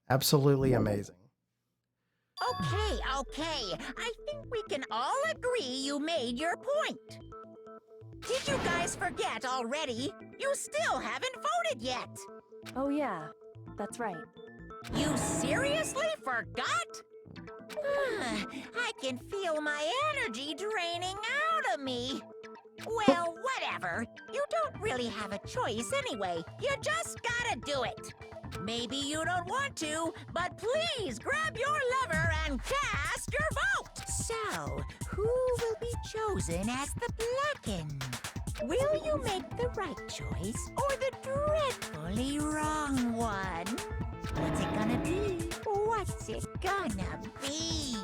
Absolutely amazing. Okay. I think we can all agree you made your point. Did you guys forget already? You still haven't voted yet. Oh yeah, that's right. You seriously forgot? I can feel my energy draining out of me. Well, whatever. You don't really have a choice anyway. You just gotta do it. Maybe you don't want to, but please grab your lever and cast your vote. So, who will be chosen as the Blackened? Will you make the right choice or the dreadfully wrong one? What's it gonna be? What's it gonna be?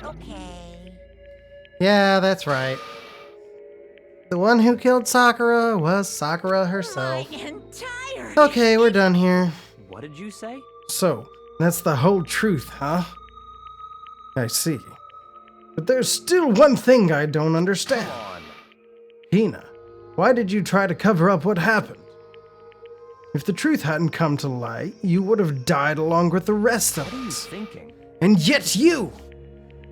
Okay. Yeah, that's right. The one who killed Sakura was Sakura herself. My entire... Okay, we're done here. What did you say? So, that's the whole truth, huh? I see. But there's still one thing I don't understand. Come on. Hina, why did you try to cover up what happened? If the truth hadn't come to light, you would have died along with the rest of What are you us. thinking? And yet you!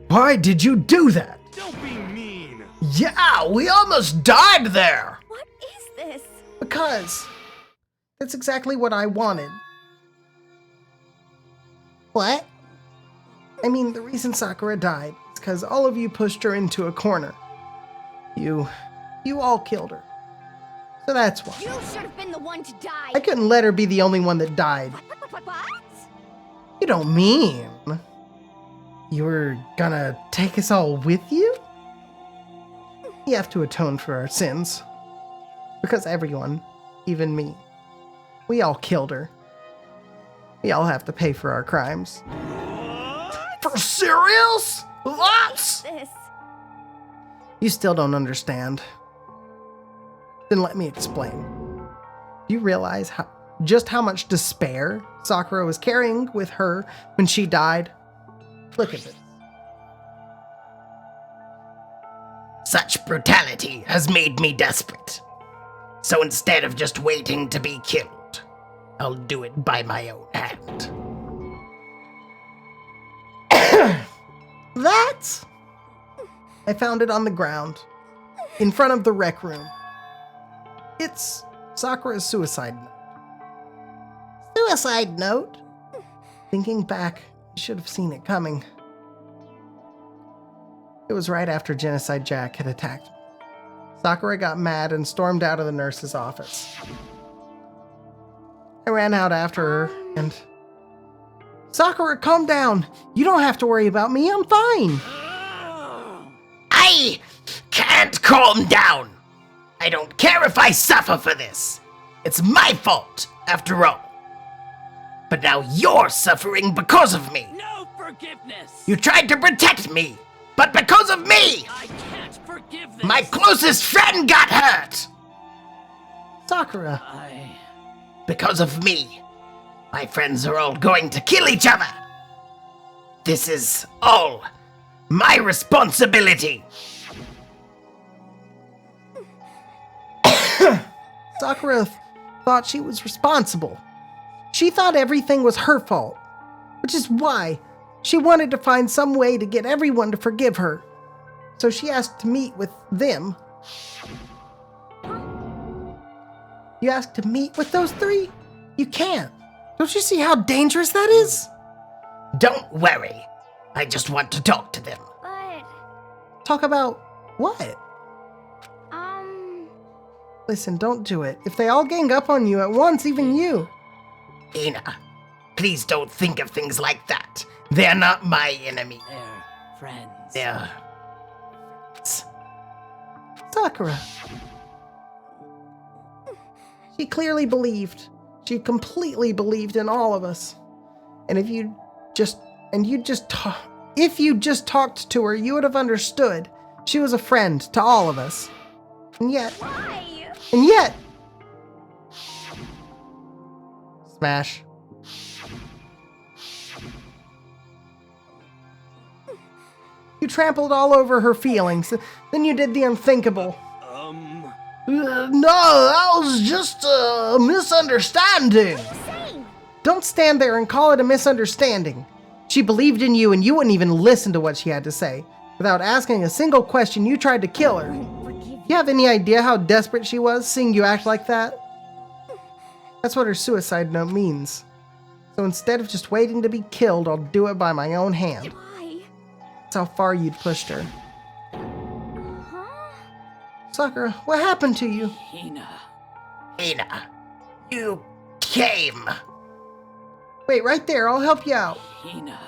Why did you do that? Don't be mean. Yeah, we almost died there! What is this? Because that's exactly what I wanted. What? I mean, the reason Sakura died is because all of you pushed her into a corner. You all killed her. So that's why. You should have been the one to die. I couldn't let her be the only one that died. What? You don't mean you were gonna take us all with you? You have to atone for our sins. Because everyone, even me, we all killed her. We all have to pay for our crimes. For serious? What? This. You still don't understand. Then let me explain. Do you realize just how much despair Sakura was carrying with her when she died? Look at this. Such brutality has made me desperate. So instead of just waiting to be killed, I'll do it by my own hand. That? I found it on the ground, in front of the rec room. It's Sakura's suicide note. Suicide note? Thinking back, you should have seen it coming. It was right after Genocide Jack had attacked me. Sakura got mad and stormed out of the nurse's office. I ran out after her and... Sakura, calm down. You don't have to worry about me. I'm fine. I can't calm down. I don't care if I suffer for this. It's my fault, after all. But now you're suffering because of me. No forgiveness! You tried to protect me, but because of me, I can't forgive this! my closest friend got hurt. Sakura. Because of me, my friends are all going to kill each other. This is all my responsibility. Sakura thought she was responsible. She thought everything was her fault, which is why she wanted to find some way to get everyone to forgive her. So she asked to meet with them. You asked to meet with those three? You can't. Don't you see how dangerous that is? Don't worry. I just want to talk to them. But, Talk about what? Listen, don't do it. If they all gang up on you at once, even you. Ina, please don't think of things like that. They're not my enemy. They're friends. They're... Sakura. She clearly believed. She completely believed in all of us. And if you just talked to her, you would have understood. She was a friend to all of us. And yet... why? And yet... Smash. You trampled all over her feelings. Then you did the unthinkable. No, that was just a misunderstanding. Don't stand there and call it a misunderstanding. She believed in you and you wouldn't even listen to what she had to say. Without asking a single question, you tried to kill her. You have any idea how desperate she was, seeing you act like that? That's what her suicide note means. So instead of just waiting to be killed, I'll do it by my own hand. Why? That's how far you'd pushed her. Huh? Sakura, what happened to you? Ina, you came. Wait, right there, I'll help you out. Ina,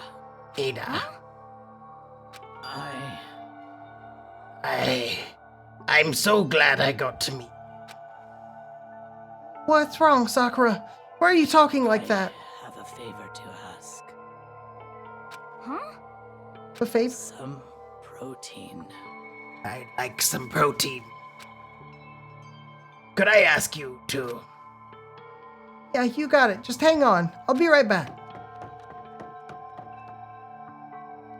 I'm so glad I got to meet. What's wrong, Sakura? Why are you talking like that? Have a favor to ask. Huh? The favor? Some protein. I'd like some protein. Could I ask you to... Yeah, you got it. Just hang on. I'll be right back.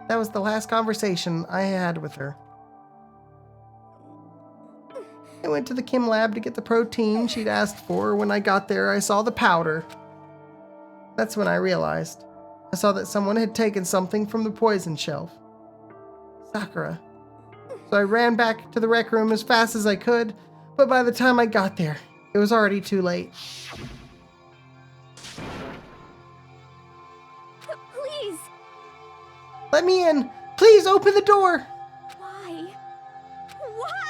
That was the last conversation I had with her. I went to the chem lab to get the protein she'd asked for. When I got there, I saw the powder. That's when I realized. I saw that someone had taken something from the poison shelf. Sakura. So I ran back to the rec room as fast as I could, but by the time I got there, it was already too late. Please. Let me in. Please open the door. Why? Why?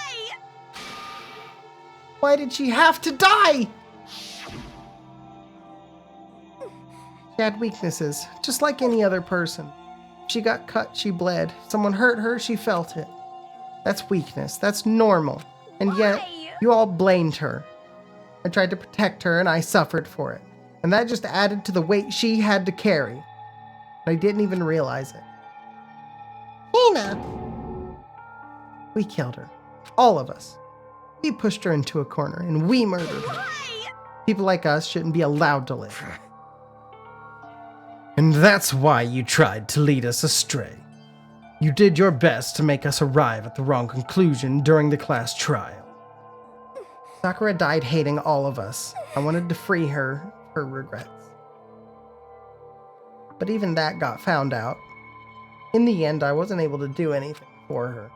Why did she have to die? She had weaknesses, just like any other person. If she got cut, she bled. If someone hurt her, she felt it. That's weakness. That's normal. And yet, you all blamed her. I tried to protect her, and I suffered for it. And that just added to the weight she had to carry. I didn't even realize it. Hina! We killed her. All of us. We pushed her into a corner and we murdered her. Why? People like us shouldn't be allowed to live. And that's why you tried to lead us astray. You did your best to make us arrive at the wrong conclusion during the class trial. Sakura died hating all of us. I wanted to free her regrets. But even that got found out. In the end, I wasn't able to do anything for her.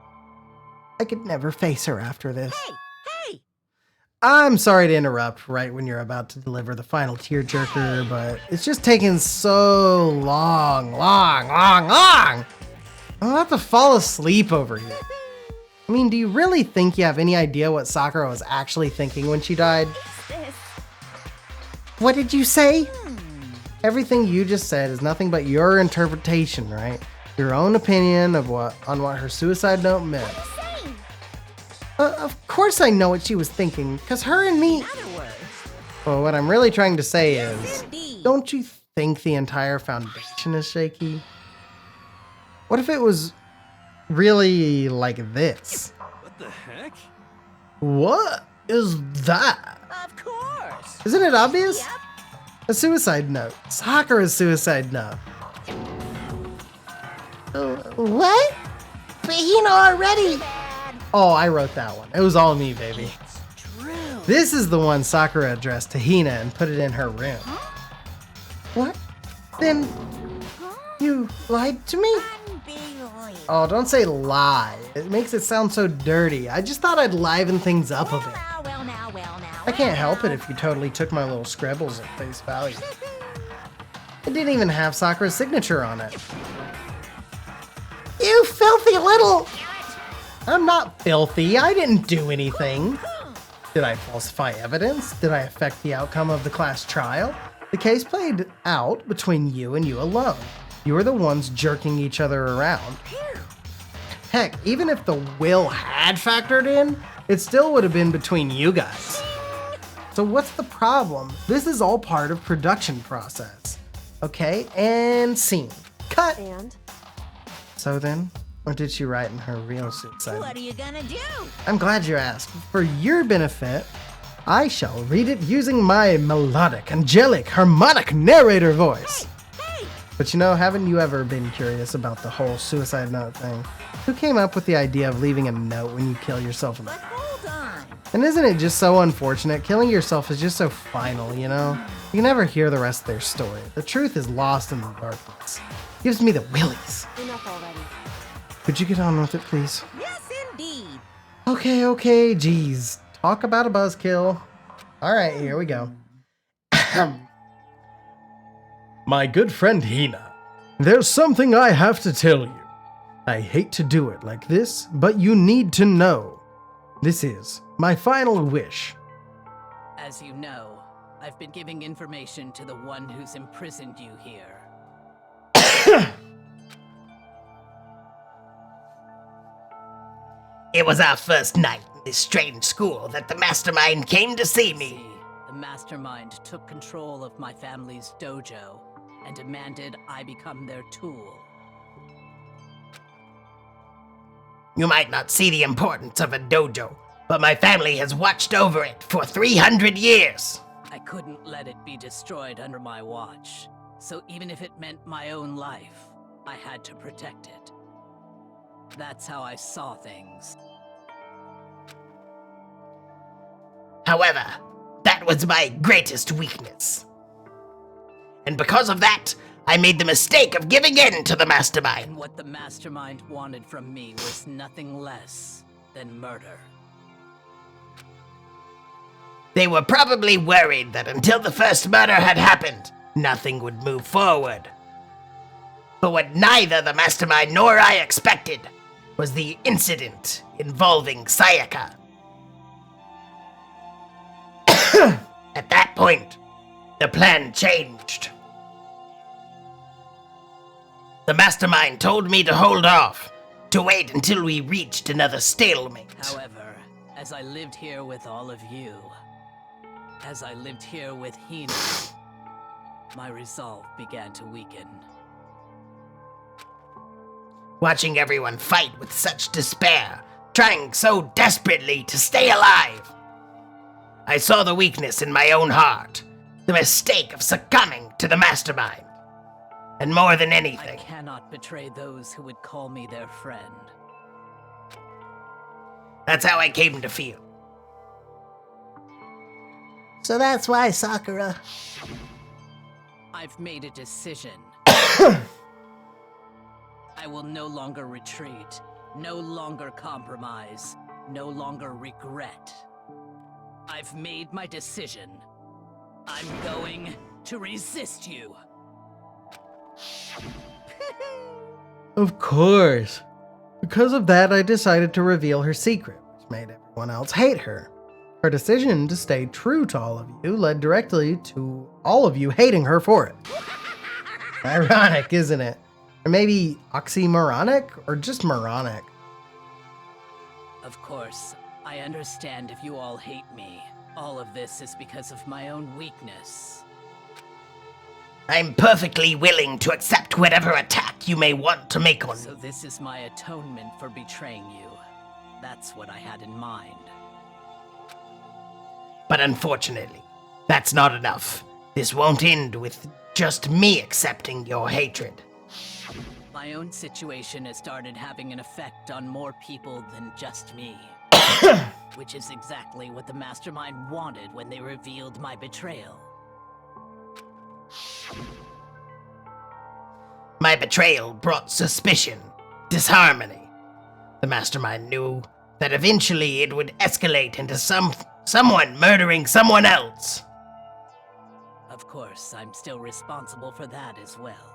I could never face her after this. Hey! I'm sorry to interrupt right when you're about to deliver the final tearjerker, but it's just taking so long. I'm about to fall asleep over here. I mean, do you really think you have any idea what Sakura was actually thinking when she died? This. What did you say? Everything you just said is nothing but your interpretation, right? Your own opinion of what her suicide note meant. Same. Of course I know what she was thinking, because her and me... In other words, Well, what I'm really trying to say is, indeed. don't you think the entire foundation is shaky? What if it was really like this? What the heck? What is that? Of course. Isn't it obvious? Yep. A suicide note. Sakura's suicide note. What? But Hina already. Oh, I wrote that one. It was all me, baby. True. This is the one Sakura addressed to Hina and put it in her room. What? Then you lied to me? Unbelievable. Oh, don't say lie. It makes it sound so dirty. I just thought I'd liven things up a bit. Well now. I can't help it if you totally took my little scribbles at face value. It didn't even have Sakura's signature on it. You filthy little... I'm not filthy. I didn't do anything. Did I falsify evidence? Did I affect the outcome of the class trial? The case played out between you and you alone. You were the ones jerking each other around. Heck, even if the will had factored in, it still would have been between you guys. So what's the problem? This is all part of production process. Okay, and scene. Cut! And? So then, what did she write in her real suicide? What are you gonna do? I'm glad you asked. For your benefit, I shall read it using my melodic, angelic, harmonic narrator voice. Hey! But you know, haven't you ever been curious about the whole suicide note thing? Who came up with the idea of leaving a note when you kill yourself? But hold on. And isn't it just so unfortunate? Killing yourself is just so final, you know? You never hear the rest of their story. The truth is lost in the darkness. Gives me the willies. Enough already. Could you get on with it, please? Yes, indeed. Okay, geez. Talk about a buzzkill. Alright, here we go. My good friend Hina, there's something I have to tell you. I hate to do it like this, but you need to know. This is my final wish. As you know, I've been giving information to the one who's imprisoned you here. It was our first night in this strange school that the mastermind came to see me. See, the mastermind took control of my family's dojo and demanded I become their tool. You might not see the importance of a dojo, but my family has watched over it for 300 years. I couldn't let it be destroyed under my watch, so even if it meant my own life, I had to protect it. That's how I saw things. However, that was my greatest weakness. And because of that, I made the mistake of giving in to the mastermind. And what the mastermind wanted from me was nothing less than murder. They were probably worried that until the first murder had happened, nothing would move forward. But what neither the mastermind nor I expected was the incident involving Sayaka. At that point, the plan changed. The mastermind told me to hold off, to wait until we reached another stalemate. However, as I lived here with all of you, as I lived here with Hina, my resolve began to weaken. watching everyone fight with such despair, trying so desperately to stay alive. I saw the weakness in my own heart, the mistake of succumbing to the mastermind. And more than I anything, cannot betray those who would call me their friend. that's how I came to feel. So that's why, Sakura. I've made a decision. I will no longer retreat, no longer compromise, no longer regret. I've made my decision. I'm going to resist you. Of course. Because of that, I decided to reveal her secret, which made everyone else hate her. Her decision to stay true to all of you led directly to all of you hating her for it. Ironic, isn't it? Or maybe oxymoronic, or just moronic. Of course, I understand if you all hate me. All of this is because of my own weakness. I'm perfectly willing to accept whatever attack you may want to make on me. So this is my atonement for betraying you. That's what I had in mind. But unfortunately, that's not enough. This won't end with just me accepting your hatred. My own situation has started having an effect on more people than just me. Which is exactly what the Mastermind wanted when they revealed my betrayal. My betrayal brought suspicion, disharmony. The Mastermind knew that eventually it would escalate into someone murdering someone else. Of course, I'm still responsible for that as well.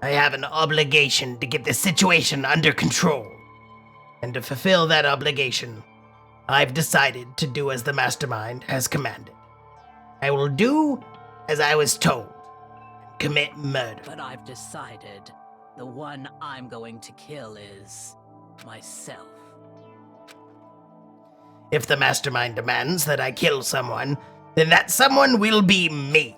I have an obligation to get the situation under control. And to fulfill that obligation, I've decided to do as the Mastermind has commanded. I will do as I was told, and commit murder. But I've decided the one I'm going to kill is myself. If the Mastermind demands that I kill someone, then that someone will be me.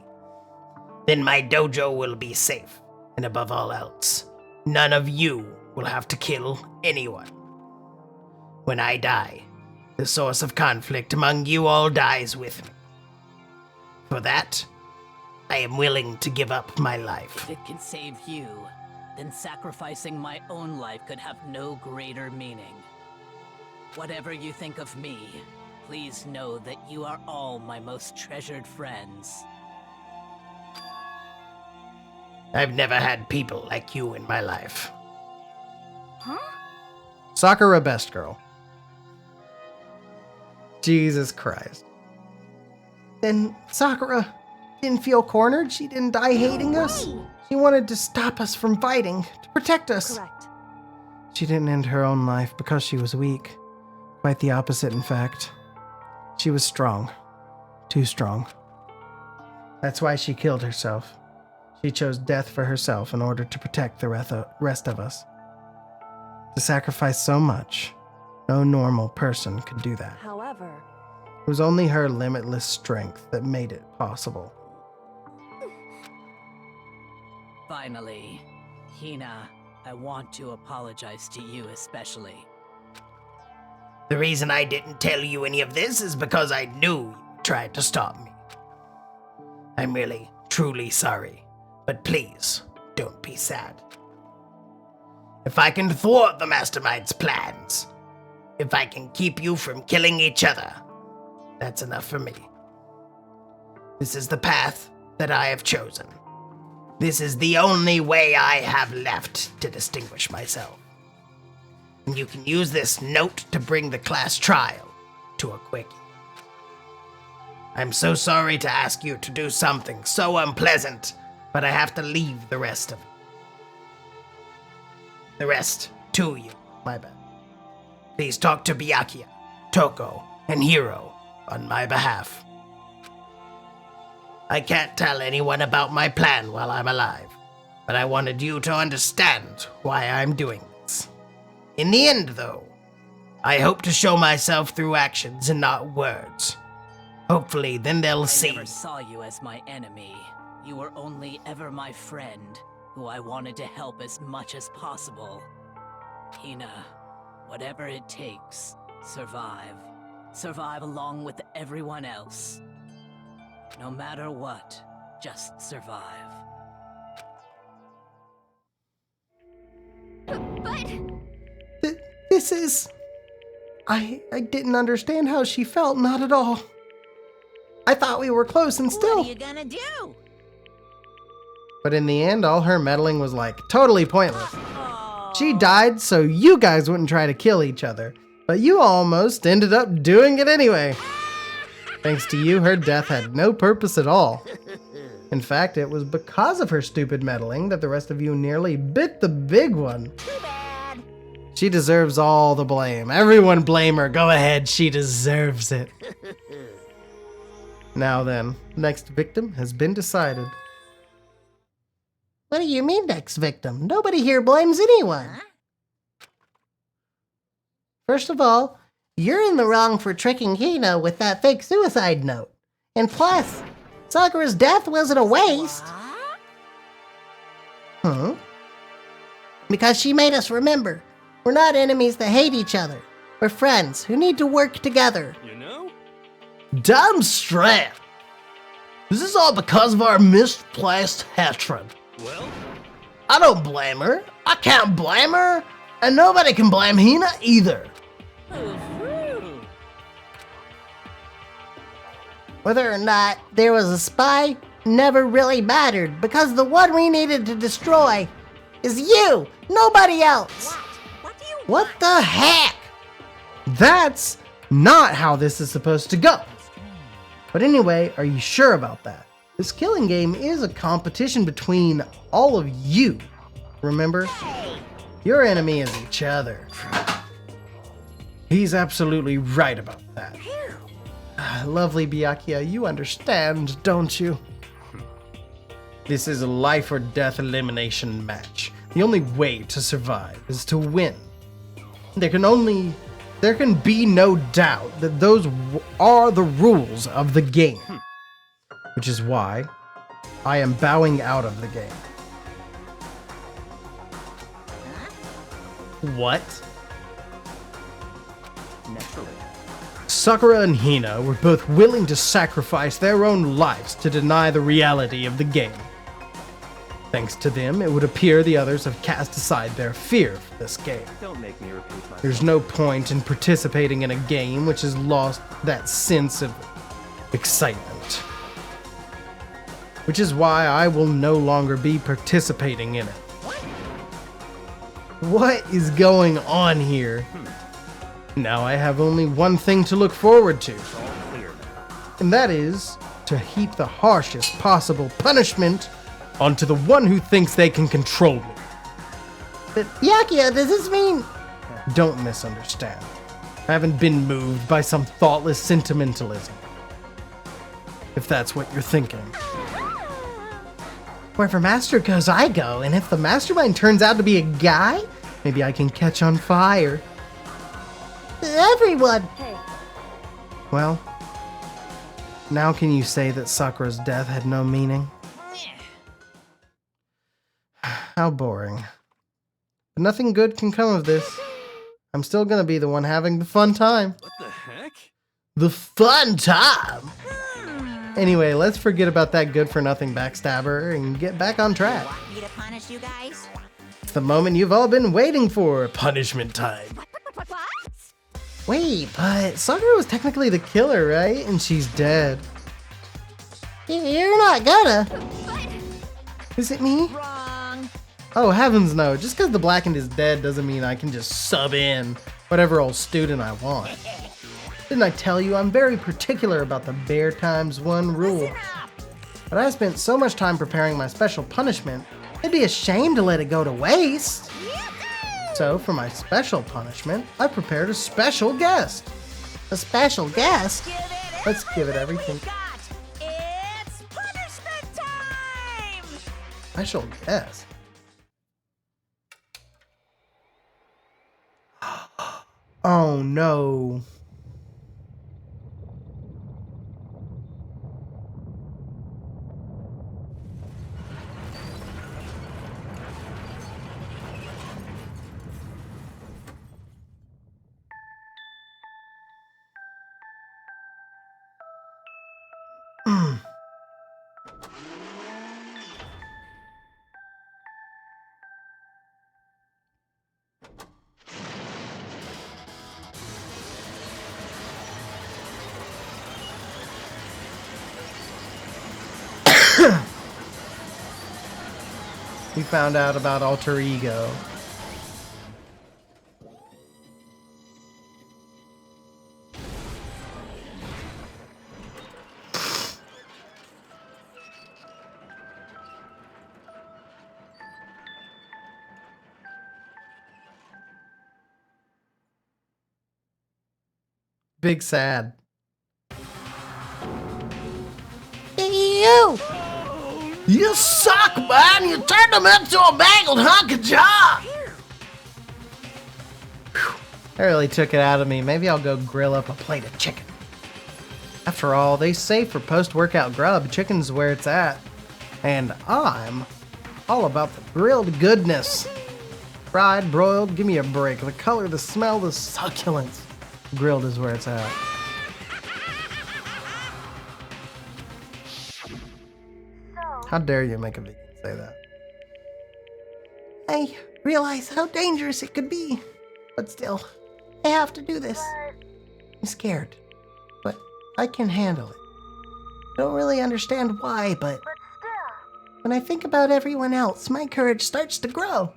Then my dojo will be safe, and above all else, none of you will have to kill anyone. When I die, the source of conflict among you all dies with me. For that, I am willing to give up my life. If it can save you, then sacrificing my own life could have no greater meaning. Whatever you think of me, please know that you are all my most treasured friends. I've never had people like you in my life. Huh? Sakura best girl. Jesus Christ. Then Sakura didn't feel cornered? She didn't die hating us? She wanted to stop us from fighting, to protect us. Correct. She didn't end her own life because she was weak. Quite the opposite, in fact. She was strong. Too strong. That's why she killed herself. She chose death for herself in order to protect the rest of us. To sacrifice so much, no normal person could do that. However, It was only her limitless strength that made it possible. Finally, Hina, I want to apologize to you especially. The reason I didn't tell you any of this is because I knew you tried to stop me. I'm really, truly sorry, but please, don't be sad. If I can thwart the Mastermind's plans, if I can keep you from killing each other, that's enough for me. This is the path that I have chosen. This is the only way I have left to distinguish myself. And you can use this note to bring the class trial to a quick end. I'm so sorry to ask you to do something so unpleasant, but I have to leave the rest of it. The rest to you, my bad. Please talk to Byakuya, Toko, and Hiro on my behalf. I can't tell anyone about my plan while I'm alive, but I wanted you to understand why I'm doing this. In the end, though, I hope to show myself through actions and not words. Hopefully, then they'll see. I never saw you as my enemy. You were only ever my friend. who I wanted to help as much as possible. Hina, whatever it takes, survive. Survive along with everyone else. No matter what, just survive. But This is... I didn't understand how she felt, not at all. I thought we were close and still... What are you gonna do? But in the end, all her meddling was like totally pointless. She died so you guys wouldn't try to kill each other, but you almost ended up doing it anyway. Thanks to you, her death had no purpose at all. In fact, it was because of her stupid meddling that the rest of you nearly bit the big one. Too bad. She deserves all the blame. Everyone blame her. Go ahead, she deserves it. Now then, next victim has been decided. What do you mean, next victim? Nobody here blames anyone. Huh? First of all, you're in the wrong for tricking Hino with that fake suicide note. And plus, Sakura's death wasn't a waste. What? Because she made us remember, we're not enemies that hate each other. We're friends who need to work together. You know? Damn straight. This is all because of our misplaced hatred. Well, I don't blame her. I can't blame her. And nobody can blame Hina either. Whether or not there was a spy never really mattered because the one we needed to destroy is you, nobody else. What do you What the heck? That's not how this is supposed to go. But anyway, are you sure about that? This killing game is a competition between all of you. Remember? Your enemy is each other. He's absolutely right about that. Lovely Byakuya, you understand, don't you? This is a life or death elimination match. The only way to survive is to win. There can be no doubt that those are the rules of the game. Which is why I am bowing out of the game. What? Naturally. Sakura and Hina were both willing to sacrifice their own lives to deny the reality of the game. Thanks to them, it would appear the others have cast aside their fear for this game. Don't make me repeat myself. There's no point in participating in a game which has lost that sense of excitement. Which is why I will no longer be participating in it. What is going on here? Now I have only one thing to look forward to, It's all clear now. and that is to heap the harshest possible punishment onto the one who thinks they can control me. But Byakuya, does this mean... Don't misunderstand. I haven't been moved by some thoughtless sentimentalism. If that's what you're thinking. Wherever Master goes, I go, and if the mastermind turns out to be a guy, maybe I can catch on fire. Everyone... Hey, Well, now can you say that Sakura's death had no meaning? How boring. But nothing good can come of this. I'm still gonna be the one having the fun time. what the heck? The fun time. Anyway, let's forget about that good-for-nothing backstabber and get back on track. Want me to punish you guys? It's the moment you've all been waiting for. Punishment time. What? Wait, but Sakura was technically the killer, right? And she's dead. You're not gonna. Is it me? Wrong. Oh, heavens no. Just because the blackened is dead doesn't mean I can just sub in whatever old student I want. Didn't I tell you I'm very particular about the bare times one rule? But I spent so much time preparing my special punishment, it'd be a shame to let it go to waste. So for my special punishment, I prepared a special guest. A special guest? Let's give it everything. It's punishment time! Special guest? Oh no. We found out about Alter Ego. Big sad. You! You suck, man! You turned him into a mangled hunk of junk! That really took it out of me. Maybe I'll go grill up a plate of chicken. After all, they say for post-workout grub, chicken's where it's at. And I'm all about the grilled goodness. Fried, broiled, give me a break. The color, the smell, the succulence. Grilled is where it's at. How dare you make a vegan say that? I realize how dangerous it could be. But still, I have to do this. I'm scared, but I can handle it. I don't really understand why, but when I think about everyone else, my courage starts to grow.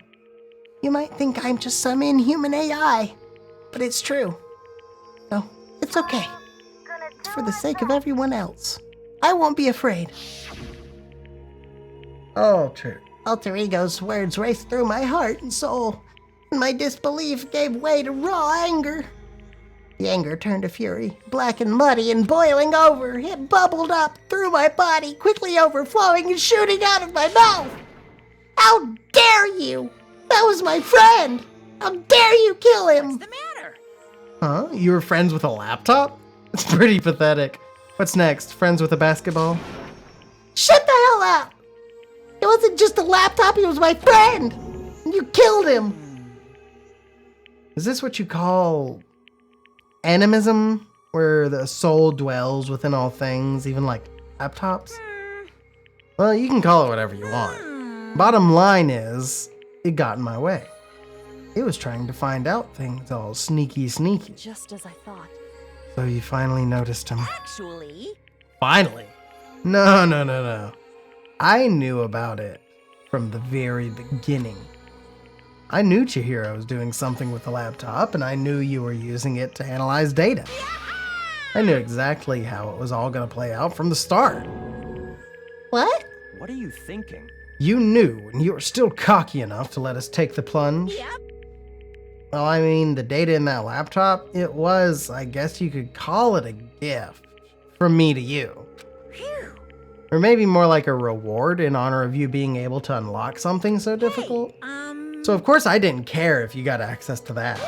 You might think I'm just some inhuman AI, but it's true. No, it's okay. It's for the sake of everyone else. I won't be afraid. Alter Ego's words raced through my heart and soul, and my disbelief gave way to raw anger. The anger turned to fury, black and muddy and boiling over. It bubbled up through my body, quickly overflowing and shooting out of my mouth. How dare you! That was my friend! How dare you kill him! What's the matter? Huh? You were friends with a laptop? It's pretty pathetic. What's next? Friends with a basketball? Shut the hell up! It wasn't just a laptop, he was my friend! And you killed him! Is this what you call animism? Where the soul dwells within all things, even like laptops? Well, you can call it whatever you want. Bottom line is, it got in my way. It was trying to find out things all sneaky. Just as I thought. So you finally noticed him. Actually, Finally? No. I knew about it from the very beginning. I knew Chihiro was doing something with the laptop, and I knew you were using it to analyze data. I knew exactly how it was all going to play out from the start. What? What are you thinking? You knew, and you were still cocky enough to let us take the plunge. yep. Well, I mean, the data in that laptop, it was, I guess you could call it a gift from me to you. Or maybe more like a reward in honor of you being able to unlock something so difficult. So of course I didn't care if you got access to that.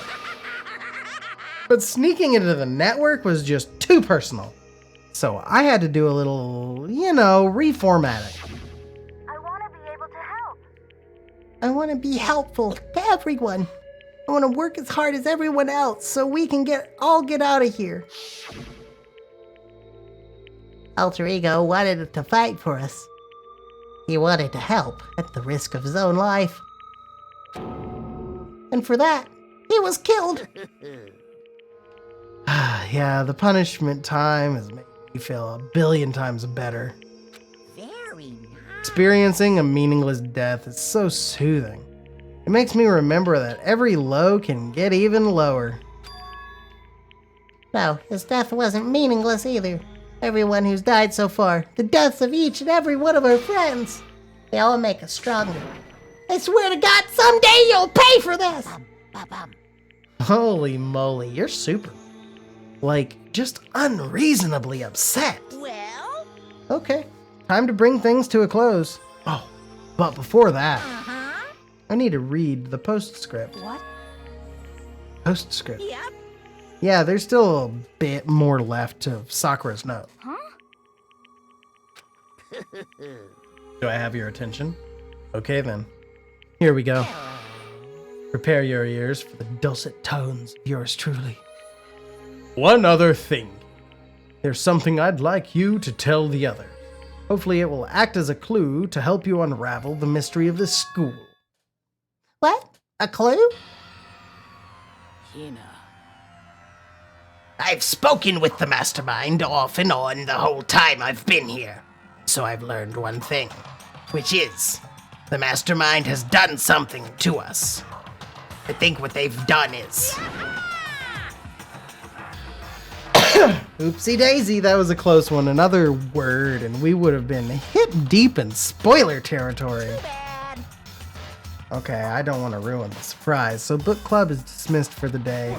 But sneaking into the network was just too personal. So I had to do a little, reformatting. I want to be able to help. I want to be helpful to everyone. I want to work as hard as everyone else so we can all get out of here. Alter Ego wanted to fight for us. He wanted to help at the risk of his own life. And for that, he was killed. Yeah, the punishment time has made me feel a billion times better. Very nice. Experiencing a meaningless death is so soothing. It makes me remember that every low can get even lower. No, his death wasn't meaningless either. Everyone who's died so far, the deaths of each and every one of our friends, they all make us stronger. I swear to God, someday you'll pay for this! Holy moly, you're super. Just unreasonably upset. Well, Okay, time to bring things to a close. Oh, but before that, I need to read the postscript. What? Postscript. yep. Yeah, there's still a bit more left to Sakura's note. Huh? Do I have your attention? Okay then. Here we go. Prepare your ears for the dulcet tones of yours truly. One other thing. There's something I'd like you to tell the others. Hopefully it will act as a clue to help you unravel the mystery of this school. What? A clue? Hina. I've spoken with the mastermind off and on the whole time I've been here. So I've learned one thing, which is the mastermind has done something to us. I think what they've done is... Oopsie daisy, that was a close one. Another word, and we would have been hit deep in spoiler territory. Okay, I don't want to ruin the surprise, so book club is dismissed for the day.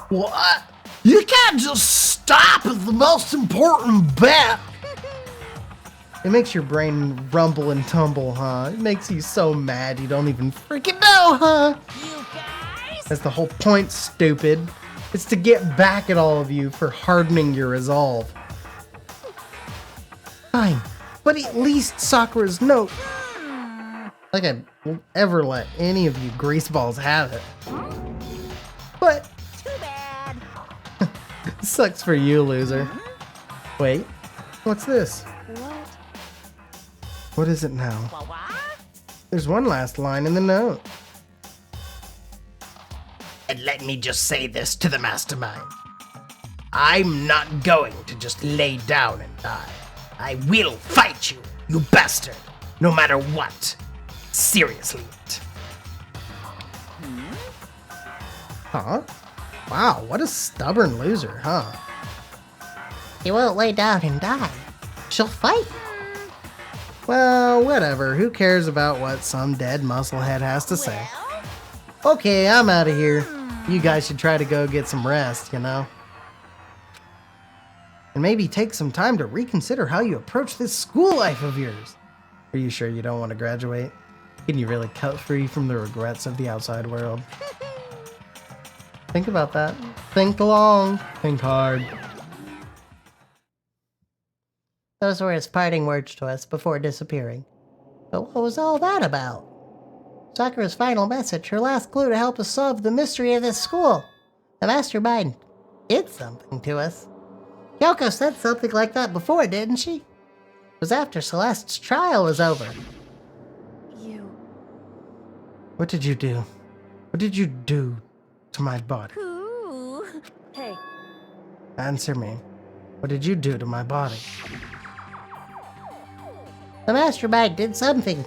What? You can't just stop at the most important bit. It makes your brain rumble and tumble, huh? It makes you so mad you don't even freaking know, huh? You guys? That's the whole point, stupid. It's to get back at all of you for hardening your resolve. Fine, but at least Sakura's note. Like I will ever let any of you greaseballs have it. But Too bad. sucks for you, loser. Wait, what's this? What? What is it now? What? There's one last line in the note. And let me just say this to the mastermind. I'm not going to just lay down and die. I will fight you, you bastard, no matter what. Seriously. Huh? Wow, what a stubborn loser, huh? She won't lay down and die. She'll fight. Well, whatever. Who cares about what some dead musclehead has to say? Okay, I'm out of here. You guys should try to go get some rest, you know? And maybe take some time to reconsider how you approach this school life of yours. Are you sure you don't want to graduate? Can you really cut free from the regrets of the outside world? Think about that. Think long. Think hard. Those were his parting words to us before disappearing. But what was all that about? Sakura's final message, her last clue to help us solve the mystery of this school. The mastermind did something to us. Kyoko said something like that before, didn't she? It was after Celeste's trial was over. You. What did you do? What did you do to my body? Ooh. Hey, Answer me. What did you do to my body? The mastermind did something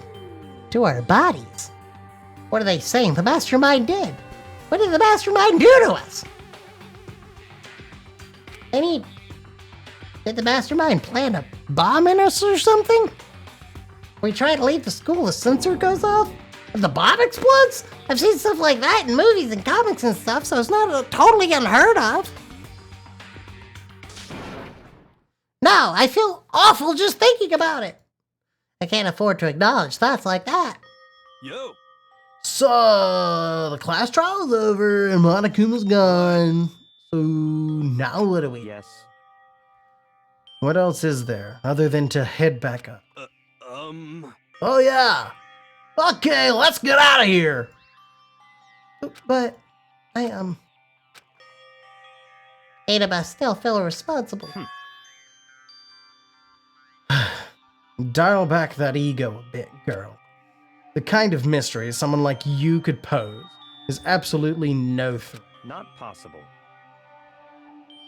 to our bodies. What are they saying the mastermind did? What did the mastermind do to us? I mean, did the mastermind plant a bomb in us or something? We try to leave the school, the sensor goes off, and the bomb explodes? I've seen stuff like that in movies and comics and stuff, so it's not totally unheard of. No, I feel awful just thinking about it. I can't afford to acknowledge thoughts like that. Yo. So, the class trial is over and Monokuma's gone. So, now what do we... Yes. What else is there other than to head back up? Oh yeah. Okay, let's get out of here. But Eight of us still feel responsible. dial back that ego a bit, girl. The kind of mystery someone like you could pose is absolutely no threat. Not possible.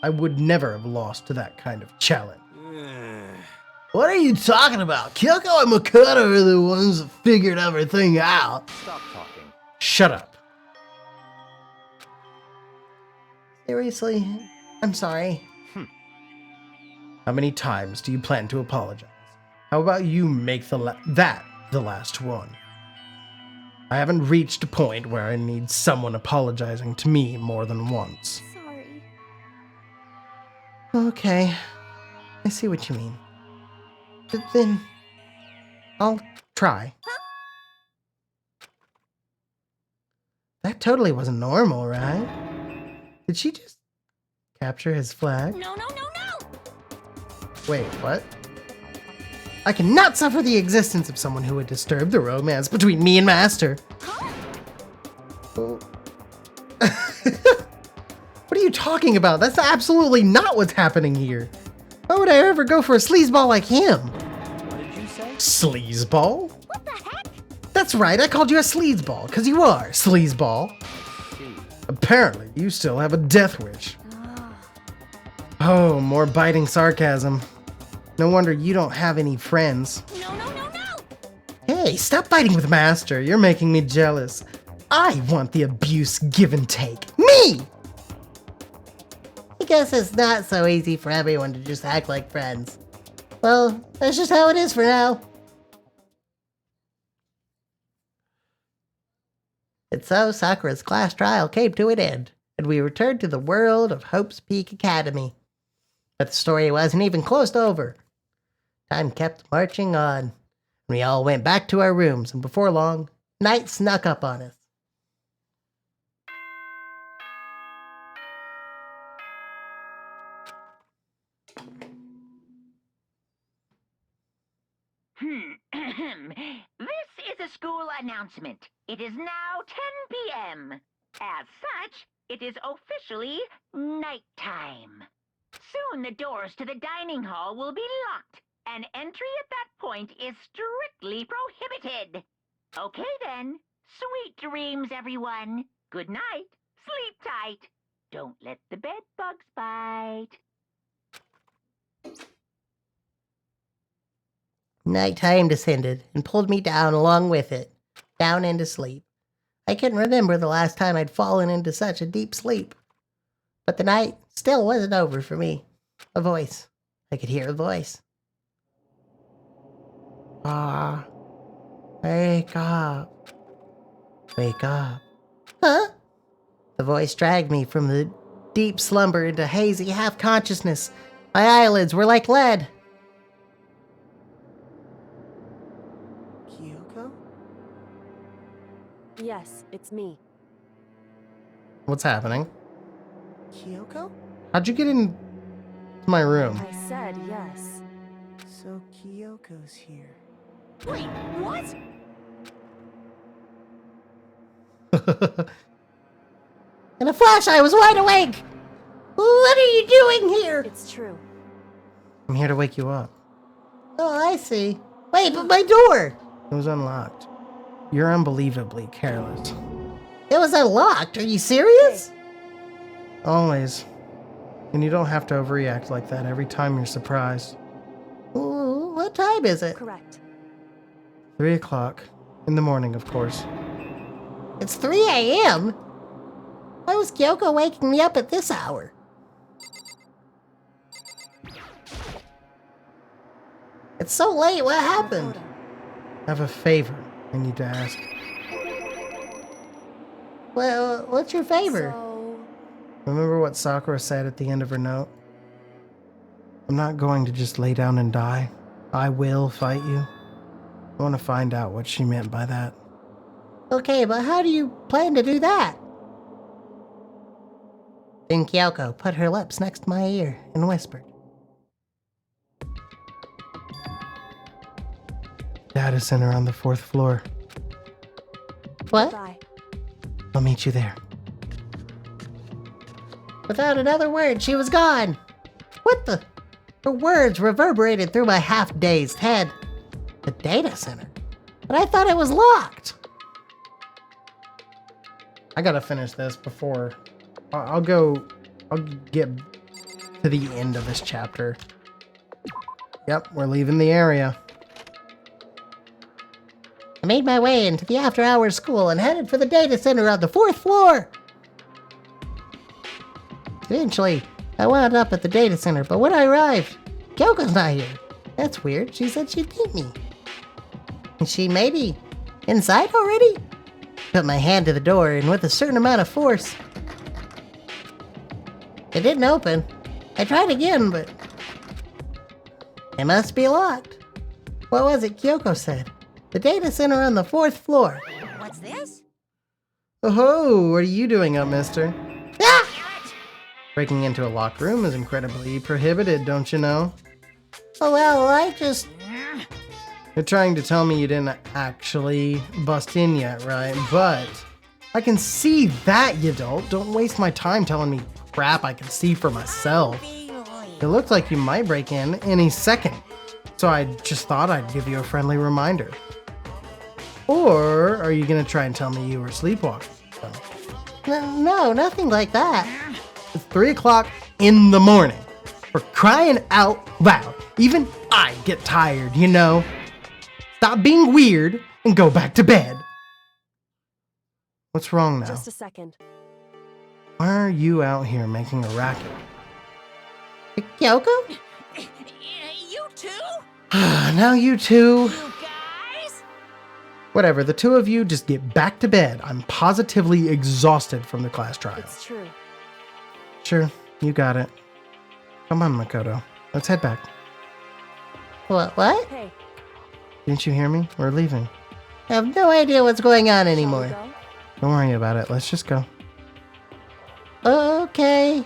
I would never have lost to that kind of challenge. What are you talking about? Kyoko and Makoto are the ones that figured everything out. Stop talking. Shut up. Seriously, I'm sorry. How many times do you plan to apologize? How about you make the last one? I haven't reached a point where I need someone apologizing to me more than once. sorry. Okay, I see what you mean. But then, I'll try. That totally wasn't normal, right? Did she just capture his flag? No, no, no, no! Wait, what? I cannot suffer the existence of someone who would disturb the romance between me and Master. Oh. What are you talking about? That's absolutely not what's happening here. Why would I ever go for a sleazeball like him? What did you say? Sleazeball? What the heck? That's right, I called you a sleazeball, because you are, sleazeball. Apparently, you still have a death wish. Oh, more biting sarcasm. No wonder you don't have any friends. No, no, no, no! Hey, stop fighting with Master. You're making me jealous. I want the abuse give and take. Me! I guess it's not so easy for everyone to just act like friends. Well, that's just how it is for now. And so Sakura's class trial came to an end, and we returned to the world of Hope's Peak Academy. But the story wasn't even close to over. Time kept marching on, and we all went back to our rooms, and before long, night snuck up on us. This is a school announcement. It is now 10 p.m. As such, it is officially nighttime. Soon the doors to the dining hall will be locked, and entry at that point is strictly prohibited. Okay then. Sweet dreams, everyone. Good night. Sleep tight. Don't let the bed bugs bite. Nighttime descended and pulled me down along with it, down into sleep. I couldn't remember the last time I'd fallen into such a deep sleep. But the night still wasn't over for me. A voice. I could hear a voice. Ah, wake up. Wake up. Huh? The voice dragged me from the deep slumber into hazy half-consciousness. My eyelids were like lead. Kyoko? Yes, it's me. What's happening? Kyoko? How'd you get in my room? I said yes. So Kyoko's here. Wait, what? In a flash, I was wide awake. What are you doing here? It's true. I'm here to wake you up. Oh, I see. Wait, but my door! It was unlocked. You're unbelievably careless. It was unlocked. Are you serious? Always. And you don't have to overreact like that every time you're surprised. Ooh, what time is it? Correct. 3 o'clock. In the morning, of course. It's 3 a.m.? Why was Kyoko waking me up at this hour? It's so late, what happened? I have a favor I need to ask. Well, what's your favor? So, Remember what Sakura said at the end of her note? I'm not going to just lay down and die. I will fight you. I want to find out what she meant by that. Okay, but how do you plan to do that? Then Kyoko put her lips next to my ear and whispered. Data center on the 4th floor. What? bye. I'll meet you there. Without another word, she was gone. What the? Her words reverberated through my half-dazed head. The data center? But I thought it was locked. I gotta finish this before... I'll get to the end of this chapter. Yep, we're leaving the area. I made my way into the after-hours school and headed for the data center on the 4th floor. Eventually, I wound up at the data center, but when I arrived, Kyoko's not here. That's weird. She said she'd meet me. Is she maybe inside already? Put my hand to the door, and with a certain amount of force, it didn't open. I tried again, but it must be locked. What was it Kyoko said? The data center on the 4th floor. What's this? Oh, what are you doing up, mister? Ah! Breaking into a locked room is incredibly prohibited, don't you know? Oh, well, I just... You're trying to tell me you didn't actually bust in yet, right? But I can see that, you don't waste my time telling me crap I can see for myself. It looked like you might break in any second, so I just thought I'd give you a friendly reminder. Or are you gonna try and tell me you were sleepwalking? No, nothing like that. It's 3 o'clock in the morning. For crying out loud. Even I get tired, you know? Stop being weird and go back to bed. What's wrong now? Just a second. Why are you out here making a racket? Kyoko? You too? Now you two. You guys? Whatever, the two of you just get back to bed. I'm positively exhausted from the class trial. It's true. Sure, you got it. Come on, Makoto. Let's head back. What? Hey, Didn't you hear me? We're leaving. I have no idea what's going on shall we anymore. go? Don't worry about it. Let's just go. Okay.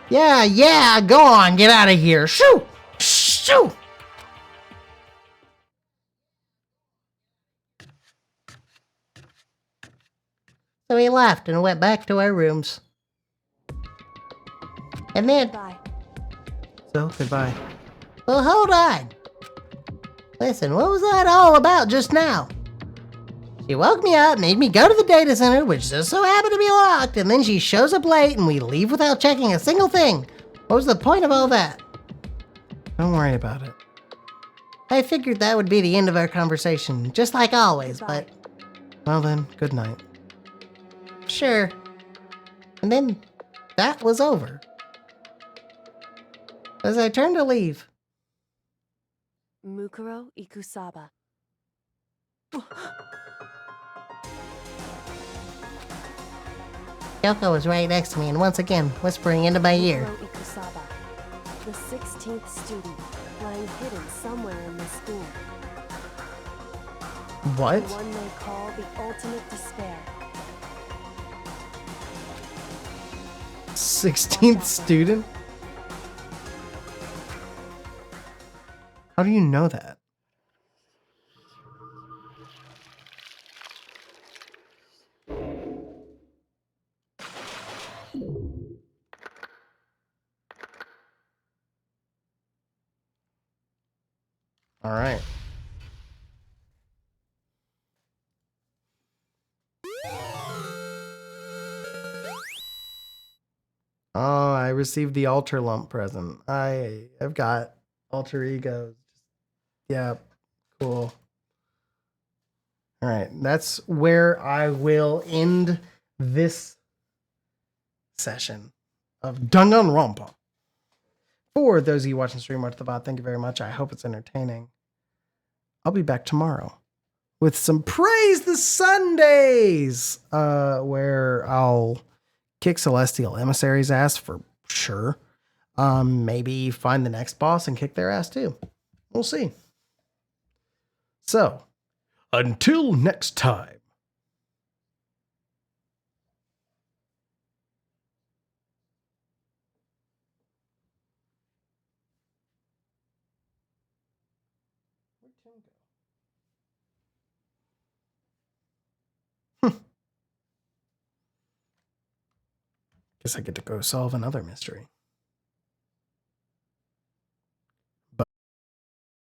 Yeah, go on, get out of here. Shoo! Shoo! So we left and went back to our rooms. And then, Bye. So, goodbye. well, hold on. Listen, what was that all about just now? She woke me up, made me go to the data center, which just so happened to be locked, and then she shows up late and we leave without checking a single thing. What was the point of all that? Don't worry about it. I figured that would be the end of our conversation, just like always, Goodbye. but Well then, good night. sure. And then that was over. As I turned to leave, Mukuro Ikusaba. Kyoko was right next to me and once again whispering into my ear. Mukuro Ikusaba. The 16th student, lying hidden somewhere in this school. What? The one they call the ultimate despair. 16th student? How do you know that? All right. Oh, I received the alter lump present. I've got alter egos. Yeah, cool. All right, that's where I will end this session of Danganronpa. For those of you watching stream, watch the bot, thank you very much. I hope it's entertaining. I'll be back tomorrow with some Praise the Sundays, where I'll kick Celestial Emissary's ass for sure. Maybe find the next boss and kick their ass too. We'll see. So, until next time. Where'd Tim go? Guess I get to go solve another mystery.